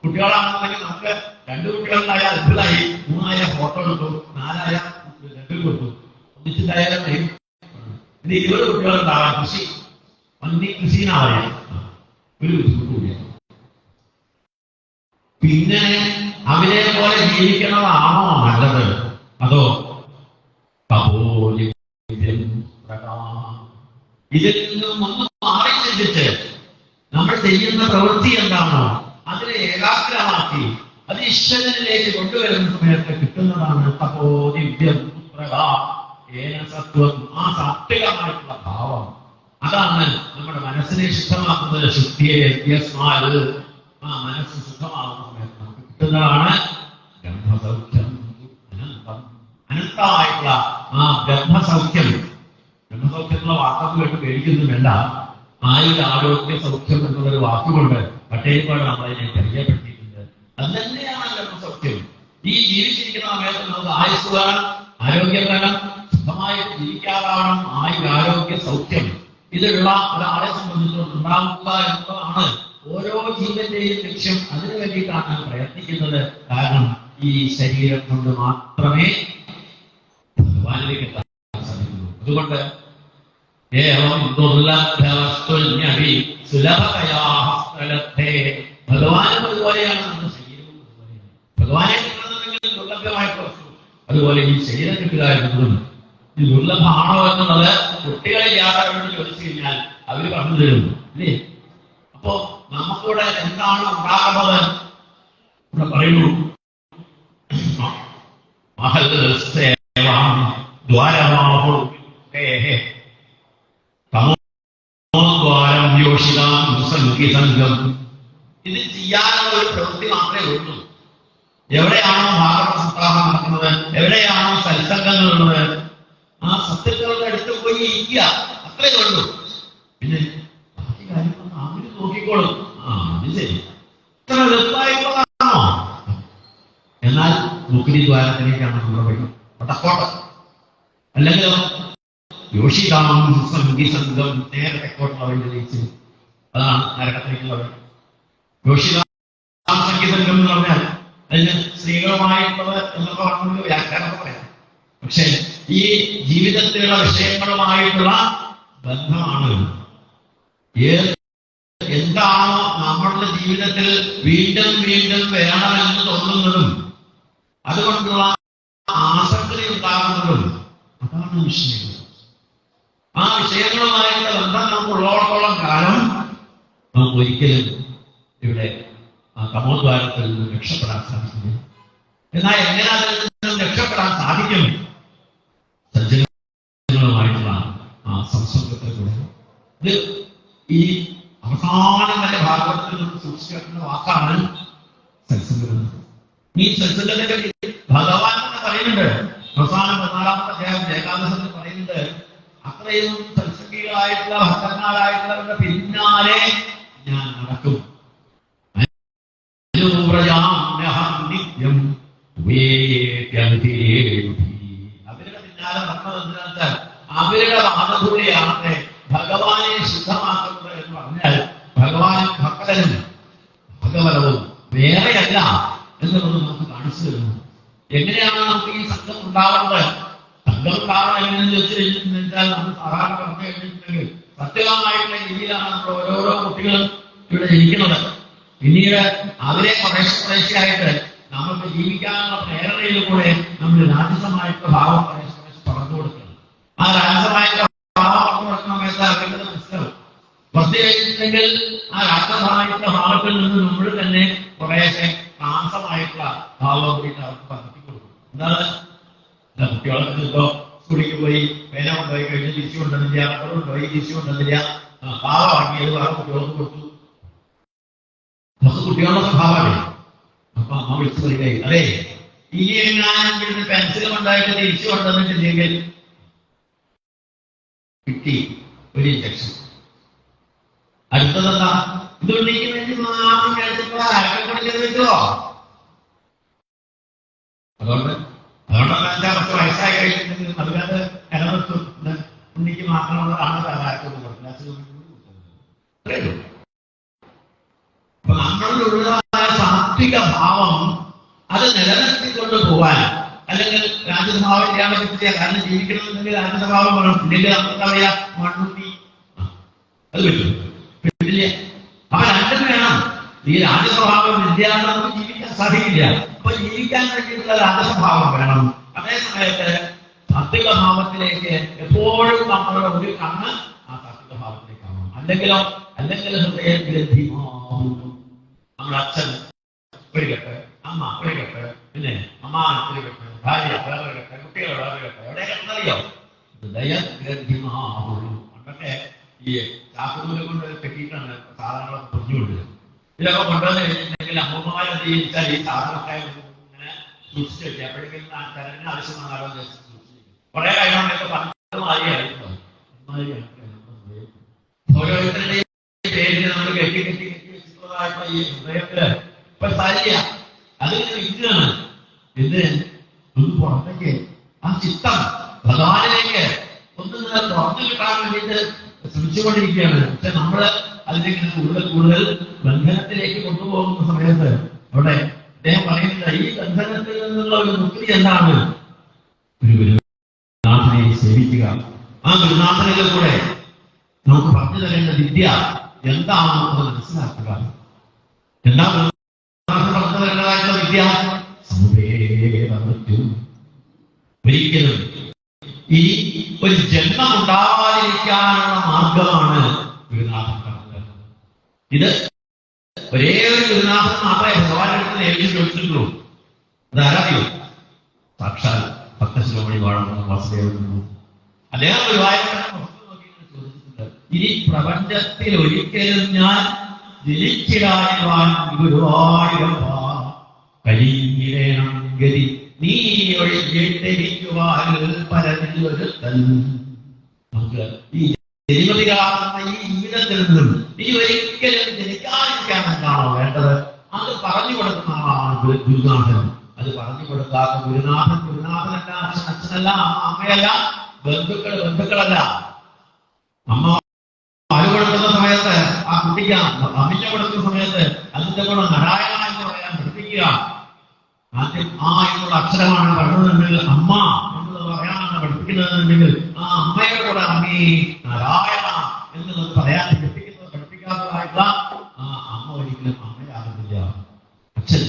കുട്ടികളാണെന്നുണ്ടെങ്കിൽ നമുക്ക് 2 കുട്ടികളുണ്ടായാൽ 2 3 ഫോട്ടോ എടുത്തു, 4 ലെറ്റർ കൊടുത്തു, ഒന്നിച്ചിട്ടായാലും ഇത് 20 കുട്ടികളുണ്ടാവാം. കൃഷി പന്നി കൃഷിനാവാം ഒരു കൂടിയാണ്. പിന്നെ അവരെ പോലെ ജീവിക്കണതാണോ നല്ലത്? അതോ ഇതിൽ നിന്നും ഒന്ന് മാറി ചിന്തിച്ച് നമ്മൾ ചെയ്യുന്ന പ്രവൃത്തി എന്താണോ അതിനെ ഏകാഗ്രമാക്കി അത് ഈശ്വരനിലേക്ക് കൊണ്ടുവരുന്ന സമയത്ത് കിട്ടുന്നതാണ് തപോദിവ്യം സത്വം. ആ സാത്വികമായിട്ടുള്ള ഭാവം അതാണ് നമ്മുടെ മനസ്സിനെ ശുദ്ധമാക്കുന്നത്. ശുദ്ധിയെ ആ മനസ്സ് ശുദ്ധമാകുന്ന സമയത്ത് നമുക്ക് കിട്ടുന്നതാണ് ബ്രഹ്മസൗഖ്യം. അനന്തം അനന്തമായിട്ടുള്ള ആ ബ്രഹ്മസൗഖ്യം. ബ്രഹ്മസൗഖ്യമുള്ള വാക്കൊക്കെ കേട്ട് പേടിക്കുന്നുമല്ല. ആരോഗ്യ സൗഖ്യം എന്നുള്ളൊരു വാക്കുകൊണ്ട് പട്ടേൽപ്പാട് നമ്മളതിനെ പരിചയപ്പെടുത്തിയിട്ടുണ്ട്. അത് തന്നെയാണ് ബ്രഹ്മസൗഖ്യം. ഈ ജീവിച്ചിരിക്കുന്ന സമയത്ത് നമുക്ക് ആയുസ് വേണം, ആരോഗ്യം വേണം, സുഖമായി ജീവിക്കാറാവണം. ആരോഗ്യ സൗഖ്യം ഇതിലുള്ള ഒരാളെ സംബന്ധിച്ചിടത്തോളം ഉണ്ടാവുക എന്നതാണ് ഓരോ ജീവന്റെയും ലക്ഷ്യം. അതിനു വേണ്ടിയിട്ടാണ് പ്രയത്നിക്കുന്നത്. കാരണം ഈ ശരീരം കൊണ്ട് മാത്രമേ ഭഗവാനിലേക്ക് എത്താൻ സാധിക്കുള്ളൂ. അതുകൊണ്ട് ഭഗവാനും അതുപോലെയാണ്, നമ്മുടെ ശരീരവും അതുപോലെയാണ്. ഭഗവാനെ കിട്ടണമെങ്കിൽ ദുർലഭമായിട്ട് വസ്തു, അതുപോലെ ഈ ശരീരം കിട്ടുക എന്നതും ഈ ദുർലഭമാണോ എന്നുള്ളത് കുട്ടികളെ യാതൊരു ചോദിച്ചു കഴിഞ്ഞാൽ അവര് പറഞ്ഞു തരും അല്ലേ. അപ്പോ നമുക്കിവിടെ എന്താണ് ഉണ്ടാകുന്നത്? ഇവിടെ പറയുന്നു ഇത് ചെയ്യാനുള്ള ഒരു പ്രവൃത്തി മാത്രമേ ഉള്ളൂ. എവിടെയാണോ ഭാഗവത സപ്താഹം നടക്കുന്നത്, എവിടെയാണോ സത്സംഗങ്ങളുള്ളത്, ആ സത്യങ്ങളുടെ അടുത്ത് പോയി ഇരിക്കുക, അത്രേ ഉള്ളൂ. പിന്നെ ബാക്കി കാര്യങ്ങളൊന്നും അവര് നോക്കിക്കോളും. അത് ശരി, ഇത്ര എളുപ്പമായിട്ടുള്ളതാണോ? എന്നാൽ മുക്തി ദ്വാരത്തിലേക്കാണ് നമ്മുടെ വഴി. വടക്കോട്ട് അല്ലെങ്കിൽ യോഷിതാം സംഗീസംഗം നേരെ തെക്കോട്ടുള്ള വഴി തെളിയിച്ച്, അതാണ് നരകത്തിലേക്കുള്ള വഴി. യോഷിതാം സംഗീസംഗം എന്ന് പറഞ്ഞാൽ അതിന് സ്ത്രീകളുമായിട്ടുള്ളത് എന്നൊക്കെ പറഞ്ഞ വ്യാഖ്യാനം പറയാം. പക്ഷെ ഈ ജീവിതത്തിലുള്ള വിഷയങ്ങളുമായിട്ടുള്ള ബന്ധമാണ്. എന്താണോ നമ്മളുടെ ജീവിതത്തിൽ വീണ്ടും വീണ്ടും വേണമെന്ന് തോന്നുന്നതും അതുകൊണ്ടുള്ള ആസക്തി ഉണ്ടാകുന്നതും അതാണ് വിഷയങ്ങൾ. ആ വിഷയങ്ങളുമായിട്ടുള്ള ബന്ധം നമുക്ക് ഉള്ളോടത്തോളം കാലം നമുക്ക് ഒരിക്കലും ഇവിടെ ആ തമോദ്വാരത്തിൽ നിന്ന് രക്ഷപ്പെടാൻ സാധിക്കില്ല. എന്നാൽ എങ്ങനെ അതിൽ നിന്നും രക്ഷപ്പെടാൻ സാധിക്കും? സജ്ജനങ്ങളുമായിട്ടുള്ള ആ സംസർഗത്തെ കൂടെ. ഇത് ഈ അവസാനം വരെ ഭാഗവതത്തിൽ നിന്ന് സൂക്ഷിക്കുന്ന വാക്കാണ് സത്സംഗം. ഈ സത്സംഗത്തെ പറ്റി ഭഗവാൻ തന്നെ പറയുന്നുണ്ട്. അവസാനം 14-ാമത്തെ അധ്യായം ഏകാദശത്തിൽ പറയുന്നുണ്ട്, അത്രയും സത്സംഗികളായിട്ടുള്ള ഭക്തന്മാരായിട്ടുള്ളവരുടെ പിന്നാലെ ഞാൻ നടക്കും. അവരുടെ പിന്നാലെ നടന്നതെന്നാൽ അവരുടെ വാദഭൂമിയാണ് ഭഗവാനെ ശുദ്ധമാക്കുന്നത് എന്ന് പറഞ്ഞാൽ ഭഗവാനും ഭക്തനും ഭഗവതവും വേറെയല്ല എന്നുള്ളത് നമുക്ക് കാണിച്ചു തരുന്നു. എങ്ങനെയാണ് നമുക്ക് ഈ സംഘം ഉണ്ടാവുന്നത്? സംഘം ഉണ്ടാവണം എങ്ങനെയെന്ന് ചോദിച്ചാൽ നമ്മൾ സാധാരണ പറഞ്ഞു കഴിഞ്ഞിട്ടുണ്ടെങ്കിൽ സത്യമായിട്ടുള്ള രീതിയിലാണ് നമ്മൾ ഓരോരോ കുട്ടികളും ഇവിടെ ഇരിക്കുന്നത്. പിന്നീട് അവരെ കുറേശ്ശെയായിട്ട് നമുക്ക് ജീവിക്കാനുള്ള പ്രേരണയിലൂടെ നമ്മൾ രാജസമായിട്ടുള്ള ഭാവം കുറേശ്ശെ പറഞ്ഞു കൊടുക്കണം. ആ രാജസമായിട്ടുള്ള ഭാവം പറഞ്ഞു കൊടുക്കുന്ന സമയത്ത് അവരുടെ മനസ്സിലാവും. കുറച്ച് കഴിഞ്ഞിട്ടുണ്ടെങ്കിൽ ആ രാജസമായിട്ടുള്ള ഭാവത്തിൽ നിന്ന് നമ്മൾ തന്നെ കുറേശ്ശെ താമസമായിട്ടുള്ള ഭാവം കൂടിയിട്ട് അവർക്ക് പകർത്തി കൊടുക്കും. എന്താണ് കുട്ടികളൊക്കെ ഇപ്പോ സ്കൂളിലേക്ക് പോയി പേന കൊണ്ടുപോയി കഴിഞ്ഞ് തിരിച്ചു കൊണ്ടുവന്നില്ല, റബ്ബർ കൊണ്ടുപോയി തിരിച്ചു കൊണ്ടുവന്നില്ല, പാവ വാങ്ങിയത് വേറെ കുട്ടികൾക്ക് കൊടുത്തു. നമുക്ക് കുട്ടികളുടെ സ്വഭാവമല്ലേ. അപ്പൊ അമ്മ വിളിച്ചു പറയുകയായി, അതെ ഇനി എങ്ങാനും പെൻസിൽ കൊണ്ടായിട്ട് തിരിച്ചു കൊണ്ടുവന്നിട്ടില്ലെങ്കിൽ കിട്ടി ഒരു ഇഞ്ചക്ഷൻ. അടുത്തതെന്താ, ഇതുണ്ടെങ്കിൽ വേണ്ടി മാത്രം കഴിച്ചപ്പോ അരക്കൊണ്ട് ചെയ്തിട്ടോ. അതുകൊണ്ടല്ല 5 വയസ്സായി കഴിഞ്ഞിട്ടുണ്ടെങ്കിൽ അതുകൊണ്ട് നിലനിർത്തും. ഉണ്ണിക്ക് മാത്രമുള്ളതാണ് അരക്കൊണ്ട് കൊടുക്കുന്നത്. അപ്പൊ നമ്മളിലുള്ളതായ സാത്വിക ഭാവം അത് നിലനിർത്തിക്കൊണ്ട് പോവാൻ, അല്ലെങ്കിൽ രാജസ്വഭാവം ചെയ്യാൻ പറ്റില്ല. കാരണം ജീവിക്കണമെന്നുണ്ടെങ്കിൽ രാജസ്വഭാവം വേണം. ഇല്ലെങ്കിൽ നമുക്ക് അറിയാം മണ്ണുണ്ണി അത് പറ്റും പറ്റില്ല. അപ്പൊ രണ്ടും വേണം. ഈ രാജസ്വഭാവം ഇല്ലാതെ നമുക്ക് ജീവിക്കാൻ സാധിക്കില്ല. അപ്പൊ ജീവിക്കാൻ വേണ്ടിയിട്ടുള്ള രാജസ്വഭാവം വേണം. അതേ സമയത്ത് സാത്വിക ഭാവത്തിലേക്ക് എപ്പോഴും നമ്മളുടെ ഒരു കണ്ണ് ആ സാത്വിക ഭാവത്തിലേക്കാണ്. അല്ലെങ്കിൽ ഹൃദയഗ്രന്ഥിമാവും. നമ്മുടെ അച്ഛൻ ഒരു കെട്ട്, അമ്മ ഒരു കെട്ട്, പിന്നെ അമ്മാൻ ഒരു കെട്ട്, ഭാര്യ വേറെ കെട്ട്, കുട്ടികൾ വേറെ കെട്ട്. എവിടെ കെട്ടറിയോ? ഹൃദയഗ്രന്ഥിമാവും. പണ്ടൊക്കെ ഈ ചാക്കുനൂല് കൊണ്ട് കെട്ടിയിട്ടാണ് സാധനങ്ങളൊക്കെ പൊഞ്ഞുകൊണ്ടത്. ഇതൊക്കെ കൊണ്ടുവന്ന് കഴിഞ്ഞിട്ടുണ്ടെങ്കിൽ അമ്മമാരെന്ത് ചോദിച്ചാൽ ഈ സാധനമൊക്കെ ഇങ്ങനെ സൂക്ഷിച്ചു വെക്കുക. എപ്പോഴെങ്കിലും തരത്തിന് ആവശ്യം വന്നാലോ സൂക്ഷിച്ചു. കുറെ കാര്യങ്ങളൊക്കെ പണ്ട് മാറിയായിരുന്നു. ഓരോരുത്തരുടെയും പേരിൽ നമ്മൾ കെട്ടി വെച്ചിട്ടുള്ളതായിട്ട് ഈ ഹൃദയത്തില് ഇപ്പൊ സാരിയ അത് ഇതാണ്. ഇത് ഒന്ന് പുറത്തേക്ക് ആ ചിത്തം ഭഗവാനിലേക്ക് ഒന്ന് തുറന്നു കിട്ടാൻ വേണ്ടിയിട്ട് ശ്രമിച്ചുകൊണ്ടിരിക്കുകയാണ്. പക്ഷെ നമ്മള് അതിലേക്ക് കൂടുതൽ ബന്ധനത്തിലേക്ക് കൊണ്ടുപോകുന്ന സമയത്ത് അവിടെ അദ്ദേഹം പറയുന്നത് ഈ ബന്ധനത്തിൽ നിന്നുള്ള ഒരു മുക്തി എന്താണ്? ഒരു ഗുരുനാഥനെ സേവിക്കുക. ആ ഗുരുനാഥനിലൂടെ നമുക്ക് പറഞ്ഞു തരേണ്ട വിദ്യ എന്താണെന്ന് മനസ്സിലാക്കുക. എന്താ പറഞ്ഞു തരേണ്ടതായിട്ടുള്ള വിദ്യ? ഒരിക്കലും ഈ ഒരു ജന്മം ഉണ്ടാവാതിരിക്കാനുള്ള മാർഗമാണ് ഗുരുനാഥൻ പറഞ്ഞത്. ഇത് ഒരേ ഒരു ഗുരുനാഥൻ മാത്രമേ ഭഗവാനെടുത്ത് നേരിട്ട് ചോദിച്ചിട്ടുള്ളൂ. അതാരറിയോ? സാക്ഷാൽ ഭക്തശിരോമണി വാഴമുള്ള വാസുദേവൻ. അദ്ദേഹം ഒരു ചോദിച്ചിട്ടുണ്ട്, ഇനി പ്രപഞ്ചത്തിൽ ഒരിക്കലും ഞാൻ ജനിച്ചിടാൻ ഗുരുവായൂരപ്പ കഴിഞ്ഞിടേണം ഗതി നീ ഒഴിഞ്ഞിട്ടിരിക്കുവാൻ പരതിലൊരുത്തൻ. നമുക്ക് ഈ ജനിമതികാവുന്ന ഈ ജീവിതത്തിൽ നിന്നും നീ ഒരിക്കലും ജനിക്കാതിരിക്കാൻ എന്താണോ വേണ്ടത് അത് പറഞ്ഞു കൊടുക്കുന്നതാണ് ഗുരുനാഥൻ. അത് പറഞ്ഞു കൊടുക്കാത്ത ഗുരുനാഥനല്ല, അച്ഛനല്ല, അമ്മയല്ല, ബന്ധുക്കളല്ല. അമ്മ പാല് കൊടുക്കുന്ന സമയത്ത് ആ കുട്ടിക്ക് അമ്മിഞ്ഞ കൊടുക്കുന്ന സമയത്ത് അതിന്റെ കൂടെ നാരായണ എന്ന് പറയാൻ പഠിപ്പിക്കുക. ആദ്യം ആ എന്നുള്ള അക്ഷരമാണ് പറഞ്ഞതെങ്കിൽ അമ്മ എന്നുള്ളത് പറയാനാണ് പഠിപ്പിക്കുന്നതെന്നുണ്ടെങ്കിൽ ആ അമ്മയുടെ കൂടെ അമ്മി നാരായണ എന്നുള്ളത് പറയാൻ പഠിപ്പിക്കാത്തതായിട്ടുള്ള ആ അമ്മ ഒരിക്കലും അമ്മയാകുന്നില്ല. അച്ഛൻ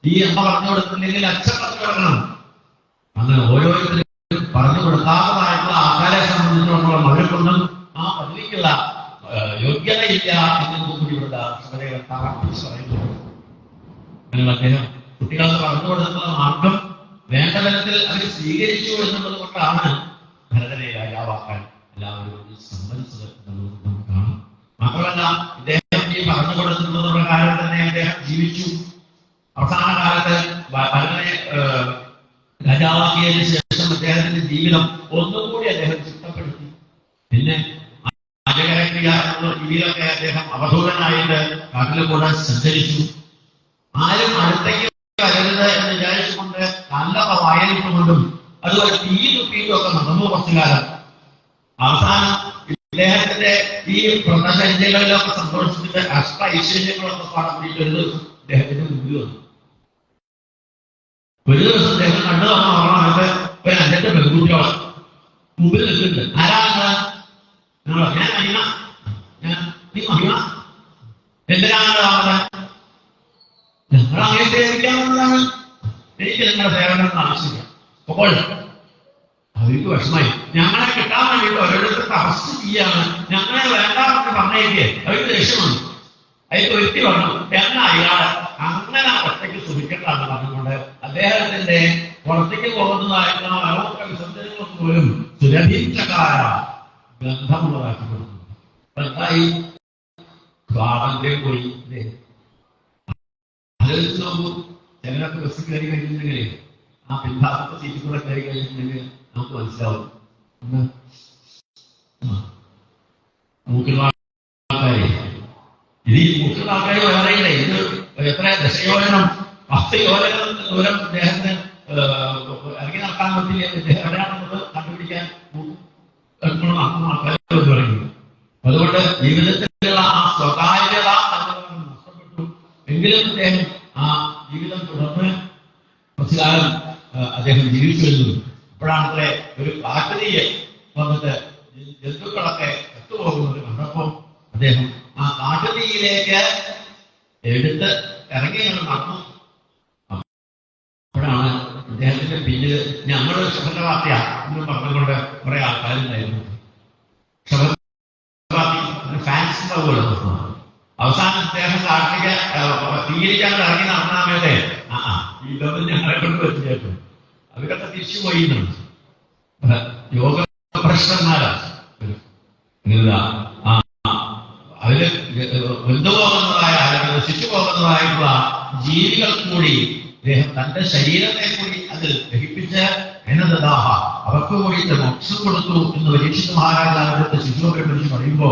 ഈ അമ്മ പറഞ്ഞു കൊടുക്കുന്നില്ലെങ്കിൽ അച്ഛൻ പറഞ്ഞു കൊടുക്കണം. അങ്ങനെ ഓരോരുത്തരും പറഞ്ഞു കൊടുക്കാത്തതായിട്ടുള്ള ആൾക്കാരെ സംബന്ധിച്ചിടത്തോളം അവരെക്കൊണ്ടും ആ പദവിക്കുള്ള യോഗ്യതയില്ല എന്നൊന്നും കൂടി ഇവിടെ പറയുന്നു. അങ്ങനെ അദ്ദേഹം കുട്ടികൾക്ക് പറഞ്ഞു കൊടുക്കുന്ന മാർഗം വേണ്ട തരത്തിൽ അവർ സ്വീകരിച്ചു എന്നുള്ളത് കൊണ്ടാണ് ഭരതനെ രാജാവാക്കാൻ എല്ലാവരും സമ്മതിച്ചത് എന്നുള്ളത് നമുക്ക് കാണാം. മാത്രമല്ല ഇദ്ദേഹം ഈ പറഞ്ഞു കൊടുക്കുന്നത് പ്രകാരം തന്നെ അദ്ദേഹം ജീവിച്ചു. അവസാന കാലത്ത് ഭരതനെ രാജാവാക്കിയതിനു ശേഷം അദ്ദേഹത്തിന്റെ ജീവിതം ഒന്നുകൂടി അദ്ദേഹം ചിട്ടപ്പെടുത്തി. പിന്നെ രാജകരക്രിയ എന്നുള്ള രീതിയിലൊക്കെ അദ്ദേഹം അവധൂതനായിട്ട് കാട്ടിലെ കൂടെ സഞ്ചരിച്ചു. ആരും അടുത്തേക്ക് വരരുത് എന്ന് വിചാരിച്ചുകൊണ്ട് നല്ല വായനിട്ടുകൊണ്ടും അതുപോലെ തീയും ഒക്കെ നടന്നു കുറച്ചു കാലം. അവസാനം ഇദ്ദേഹത്തിന്റെ ഈ വ്രതചര്യകളിലൊക്കെ സന്തോഷിച്ചിട്ട് അഷ്ട ഐശ്വര്യങ്ങളൊക്കെ പാടാൻ വേണ്ടിയിട്ട് ഒരു ദിവസം ഇദ്ദേഹത്തിന്റെ മുമ്പിൽ വന്നു. ഒരു ദിവസം അദ്ദേഹം കണ്ടു വന്ന ഓർമ്മ ഒരു 5 പെൺകുട്ടിയോളം മുമ്പിൽ നിൽക്കുന്നുണ്ട്. ആരാണ്? ഞാൻ മഹിമ. നീ മഹിമ എന്തിനാണ് ഞങ്ങൾ അങ്ങനെ സേവിക്കാവുന്നതാണ്. എനിക്ക് നിങ്ങളുടെ സേവനം ആവശ്യമില്ല. അപ്പോൾ അവർക്ക് വിഷമായി. ഞങ്ങളെ കിട്ടാൻ വേണ്ടിയിട്ട് ഓരോരുത്തർ തപസ് ചെയ്യാണ്. ഞങ്ങളെ വേണ്ടാന്ന് പറഞ്ഞേക്ക് അവർക്ക് ദേഷ്യമാണ്. അതിൽ ഒരുത്തി പറഞ്ഞു എന്നാ അയാൾ അങ്ങനെ ഒറ്റയ്ക്ക് സുഖിക്കണ്ടെന്ന് പറഞ്ഞുകൊണ്ട് അദ്ദേഹത്തിന്റെ പുറത്തേക്ക് പോകുന്നതായിട്ടുള്ള വിസർജനങ്ങളൊന്നും പോലും സുരഭിച്ചകാര ഗന്ധമുള്ളതാക്കി കൊടുക്കുന്നു. എന്തായി സ്വാതന്ത്ര്യം പോയി. ആലോചിച്ച് നോക്കൂ, ചിലരൊക്കെ ബസ് കയറി കഴിഞ്ഞിട്ടുണ്ടെങ്കിൽ ആ പിൻഭാഗത്തെ സീറ്റിൽ കൂടെ കയറി കഴിഞ്ഞിട്ടുണ്ടെങ്കിൽ നമുക്ക് മനസ്സിലാവും മൂക്കുന്ന ആൾക്കാരെ. ഇത് ഈ മൂക്കുന്ന ആൾക്കാരെ വേറെയില്ലേ, ഇത് എത്ര ദശയോജനം 10 യോജനം ദൂരം അദ്ദേഹത്തിന് ഇറങ്ങി നടക്കാൻ പറ്റില്ല. ഇദ്ദേഹം എവിടെയാണെന്നത് കണ്ടുപിടിക്കാൻ ആൾക്കാർ പറയുന്നു. അതുകൊണ്ട് ജീവിതത്തിലുള്ള ആ സ്വകാര്യത നഷ്ടപ്പെട്ടു. എങ്കിലും അദ്ദേഹം ആ ജീവിതം തുടർന്ന് കുറച്ചു കാലം അദ്ദേഹം ജീവിച്ചു വരുന്നു. അപ്പോഴാണത്രേ ഒരു കാട്ടുതീയെ വന്നിട്ട് ജന്തുക്കളൊക്കെ എത്തുപോകുന്നത് കണ്ടപ്പോൾ അദ്ദേഹം ആ കാട്ടുതീയിലേക്ക് എടുത്ത് ഇറങ്ങി നടന്നു. അപ്പോഴാണ് അദ്ദേഹത്തിന്റെ പിന്നിൽ ഞങ്ങളുടെ ശബദവാർത്തയ എന്ന് പറഞ്ഞുകൊണ്ട് കുറെ ആൾക്കാരുണ്ടായിരുന്നു. ഫാൻസ് ഉണ്ടാവുമല്ലോ. അവസാനം അദ്ദേഹം കാട്ടിലേക്ക് സ്വീകരിക്കാൻ ഇറങ്ങി നടന്ന സമയത്തെ ഇതൊന്നും ഞങ്ങളെ കൊണ്ട് പറ്റിയേക്കും അവരൊക്കെ തിരിച്ചുപോയി. യോഗപ്രശ്നന്മാരാ അവര് വെന്തുപോകുന്നതായ അല്ലെങ്കിൽ നശിച്ചു പോകുന്നതായിട്ടുള്ള ജീവികൾ കൂടി അദ്ദേഹം തന്റെ ശരീരത്തെ കൂടി അത് ദഹിപ്പിച്ച് എന്നതാഹ അവർക്ക് കൂടി മോക്ഷം കൊടുത്തു എന്ന് പരീക്ഷിത് മഹാരാജാവിന്റെ ശിശുവിനെ കുറിച്ച് പറയുമ്പോ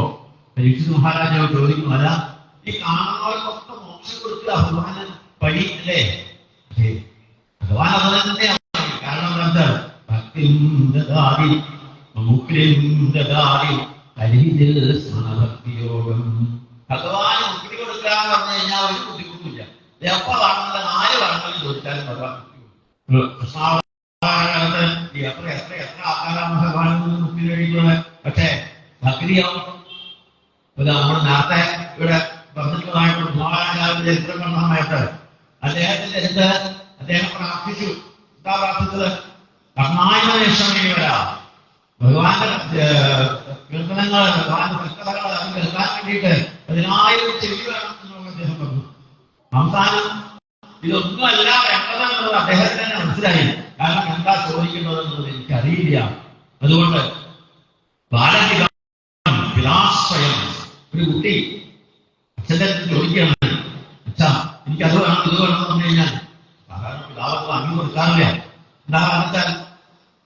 പരീക്ഷിത് മഹാരാജാവ് ചോദിക്കുന്നു, അല്ല ഈ കാണുന്നവർക്കൊക്കെ മോക്ഷം കൊടുക്കുക ഭഗവാന് പണി അല്ലേ? ഭഗവാൻ അത് തന്നെയാണ്. കാരണം എന്താ ഭക്തിന്ദാതി ഭക്തിയോഗം ഭഗവാന് മുക്തി കൊടുക്കുക എന്ന് പറഞ്ഞു കഴിഞ്ഞാൽ ഒരു ബുദ്ധിമുട്ടില്ല. എപ്പോ കാണുന്നത് 4 വർണ്ണങ്ങളിൽ ചോദിച്ചാലും ഭഗവാൻ കൃഷ്ണാവതാരകാലത്ത് എത്ര എത്ര എത്ര ആൾക്കാരാണ് ഭഗവാനിൽ നിന്ന് മുക്തി കഴിക്കുന്നത്. പക്ഷേ ഭക്തിയാവും. നമ്മൾ നേരത്തെ ഇവിടെ പറഞ്ഞിട്ടുള്ളതായിട്ടുള്ള മഹാരാജാവിന്റെ ചരിത്രം കണ്ട സമയത്ത് അദ്ദേഹത്തിന്റെ അടുത്ത് അദ്ദേഹം പ്രാർത്ഥിച്ചു. എന്താ പ്രാർത്ഥിച്ചത്? കർണായകേശ്വരി വരാ ഭഗവാന്റെ കീർത്തനങ്ങൾ ഭഗവാന്റെ ഭക്തകൾ അത് കേൾക്കാൻ വേണ്ടിയിട്ട് 10,000 ചെവി വേണം എന്നുള്ള അദ്ദേഹം പറഞ്ഞു. അവസാനം ഇതൊന്നും അല്ല വേണ്ടതെന്നുള്ളത് അദ്ദേഹത്തിന് തന്നെ മനസ്സിലായി. കാരണം എന്താ ചോദിക്കുന്നത് എന്നുള്ളത് എനിക്കറിയില്ല. അതുകൊണ്ട് ബാലവികാരം പിതാശ്രയം ഒരു കുട്ടി അച്ഛൻ്റെ ചോദിക്കുകയാണ്, അച്ഛാ എനിക്കത് വേണം ഇത് വേണം എന്ന് പറഞ്ഞു കഴിഞ്ഞാൽ സാധാരണ പിതാവത്ത് അങ്ങി കൊടുക്കാറില്ല. എന്താ വെച്ചാൽ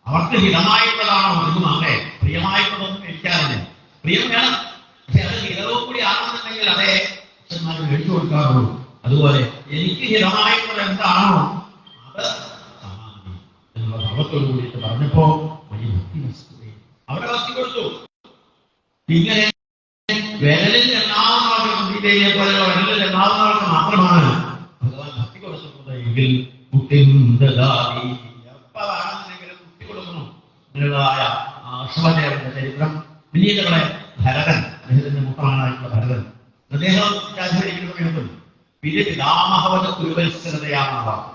അവർക്ക് ഹിതമായിട്ടുള്ളതാണോ ഒന്നും അങ്ങനെ പ്രിയമായിട്ടുള്ളതൊന്നും എനിക്കറിയില്ല. പ്രിയം വേണം, പക്ഷെ അത് ഹിതവും കൂടി ആണെന്നുണ്ടെങ്കിൽ അതേ അച്ഛന്മാർ മേടിച്ചു കൊടുക്കാറുള്ളൂ. അതുപോലെ എനിക്ക് ഹിതമായിട്ടുള്ള എന്താണോ അത് സമാധി എന്നുള്ള ഭാവത്തോടു കൂടിയിട്ട് പറഞ്ഞപ്പോ അവരെ ഭക്തി കൊടുത്തു. ഇങ്ങനെ വിരലിൽ എണ്ണാവുന്നവർക്ക് പോലെയുള്ള വിരലിൽ എണ്ണാവുന്നവർക്ക് മാത്രമാണ് ഭഗവാൻ ഭക്തി കൊടുക്കുന്നത് എങ്കിൽ കുട്ടിന്തായി എപ്പോഴാണെന്നെങ്കിലും കുട്ടി കൊടുക്കണം എന്നുള്ളതായ അശ്വദേവന്റെ ചരിത്രം. പിന്നീടുകളെ ഭരതൻ, അദ്ദേഹത്തിന്റെ മുഖമാനായിട്ടുള്ള ഭരതൻ, അദ്ദേഹം രാജ്യഭരിക്കുന്ന സമയത്തും പിന്നെ പിതാമഹവത കുരുവത്സരതയാണെന്ന വാക്ക്.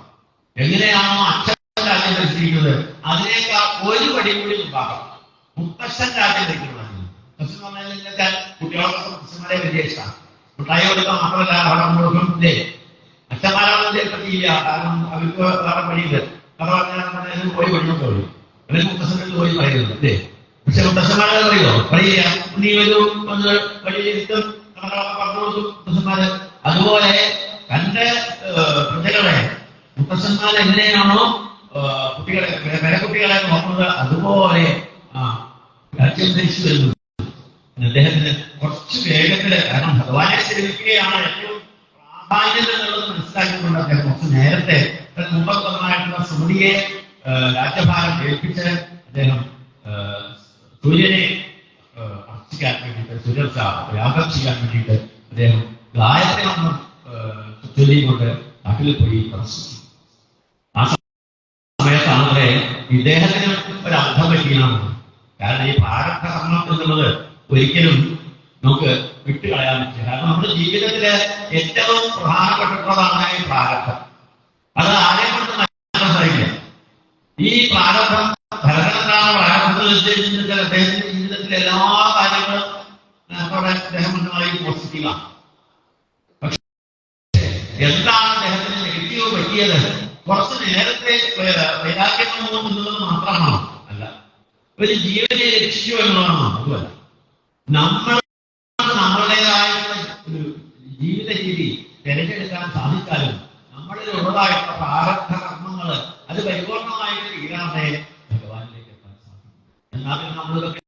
എങ്ങനെയാണോ അച്ഛൻ രാജ്യം ഭരിച്ചിരിക്കുന്നത് അതിനേക്കാൾ ഒരു പടി കൂടി ഉണ്ടാകും മുത്തശ്ശൻ രാജ്യം ഭരിക്കുന്നത്. മുത്തശ്ശൻ പറഞ്ഞാൽ കുട്ടികളൊക്കെ മുത്തശ്ശന്മാരെ വലിയ ഇഷ്ടമാണ്. മുട്ടായി കൊടുക്കാൻ മാത്രമല്ല അവിടെ കൊടുക്കും ഇല്ലേ. അച്ഛന്മാരാണെന്ന് ചിലപ്പറ്റിയില്ല, കാരണം അവർക്ക് വേറെ പണിയില്ല. കാരണം പോയി പഠിക്കുന്നുള്ളൂ, അല്ലെങ്കിൽ മുത്തശ്ശനോട് പോയി പറയുന്നത് അല്ലേ. പക്ഷെ മുത്തശ്ശന്മാരെ പറയോ? പറയില്ല. നീ ഒരു വഴിയിരുത്തും പറഞ്ഞു കൊടുത്തു മുത്തശ്ശന്മാര്. അതുപോലെ തന്റെ പ്രജകളെ മുത്തശ്ശന്മാർ എങ്ങനെയാണോ കുട്ടികളെ പേരക്കുട്ടികളെ നോക്കുന്നത് അതുപോലെ രാജ്യം ധരിച്ചു വരുന്നു. അദ്ദേഹത്തിന് കുറച്ച് വേഗത്തില്, കാരണം ഭഗവാനെ സേവിക്കുകയാണ് ഏറ്റവും പ്രാധാന്യം എന്നുള്ളത് മനസ്സിലാക്കിക്കൊണ്ട് അദ്ദേഹം കുറച്ച് നേരത്തെ മുമ്പത്തമായിട്ടുള്ള സ്മൃതിയെ രാജ്യഭാരം ഏൽപ്പിച്ച് അദ്ദേഹം സൂര്യനെ അർച്ചിക്കാൻ വേണ്ടിയിട്ട്, സൂര്യർച്ച യാഗം ചെയ്യാൻ വേണ്ടിയിട്ട് അദ്ദേഹം ഗായത്രി മന്ത്രം ചൊല്ലിക്കൊണ്ട് നാട്ടിൽ പോയി പ്രദർശിച്ചു. ആ സമയത്താണല്ലേ ഇദ്ദേഹത്തിന് ഒരു അർത്ഥം പറ്റിയാണ്. കാരണം ഈ പ്രാരബ്ധ കർമ്മം എന്നുള്ളത് ഒരിക്കലും നമുക്ക് വിട്ടുകളയാൻ പറ്റില്ല. കാരണം നമ്മുടെ ജീവിതത്തില് ഏറ്റവും പ്രധാനപ്പെട്ടിട്ടുള്ളതാണ് ഈ പ്രാരബ്ധം. അത് ആരെ കൊണ്ട് മാറ്റാൻ സാധിക്കില്ല. ഈ പ്രാരബ്ധം ഭരതനാണ് പ്രാരബ്ധത്തിൽ അദ്ദേഹത്തിന്റെ ജീവിതത്തിലെ എല്ലാ കാര്യങ്ങളും അദ്ദേഹം മുന്നമായി പോസിറ്റീവാണ്. പക്ഷെ എന്താണ് അദ്ദേഹത്തിന് നെഗറ്റീവ് പറ്റിയത്? കുറച്ച് നേരത്തെ വൈരാഗ്യം എന്നുള്ളത് മാത്രമാണോ? അല്ല, ഒരു ജീവനെ രക്ഷിച്ചു എന്നുള്ളതാണ്. അതുമല്ല, നമ്മൾ നമ്മളുടേതായിട്ടുള്ള ഒരു ജീവിത രീതി തിരഞ്ഞെടുക്കാൻ സാധിച്ചാലും നമ്മളിൽ ഉള്ളതായിട്ടുള്ള പ്രാരബ്ധ കർമ്മങ്ങൾ അത് പരിപൂർണമായിട്ട് തീരാതെ ഭഗവാനിലേക്ക് എത്താൻ സാധിക്കും. എന്നാൽ നമ്മളിതൊക്കെ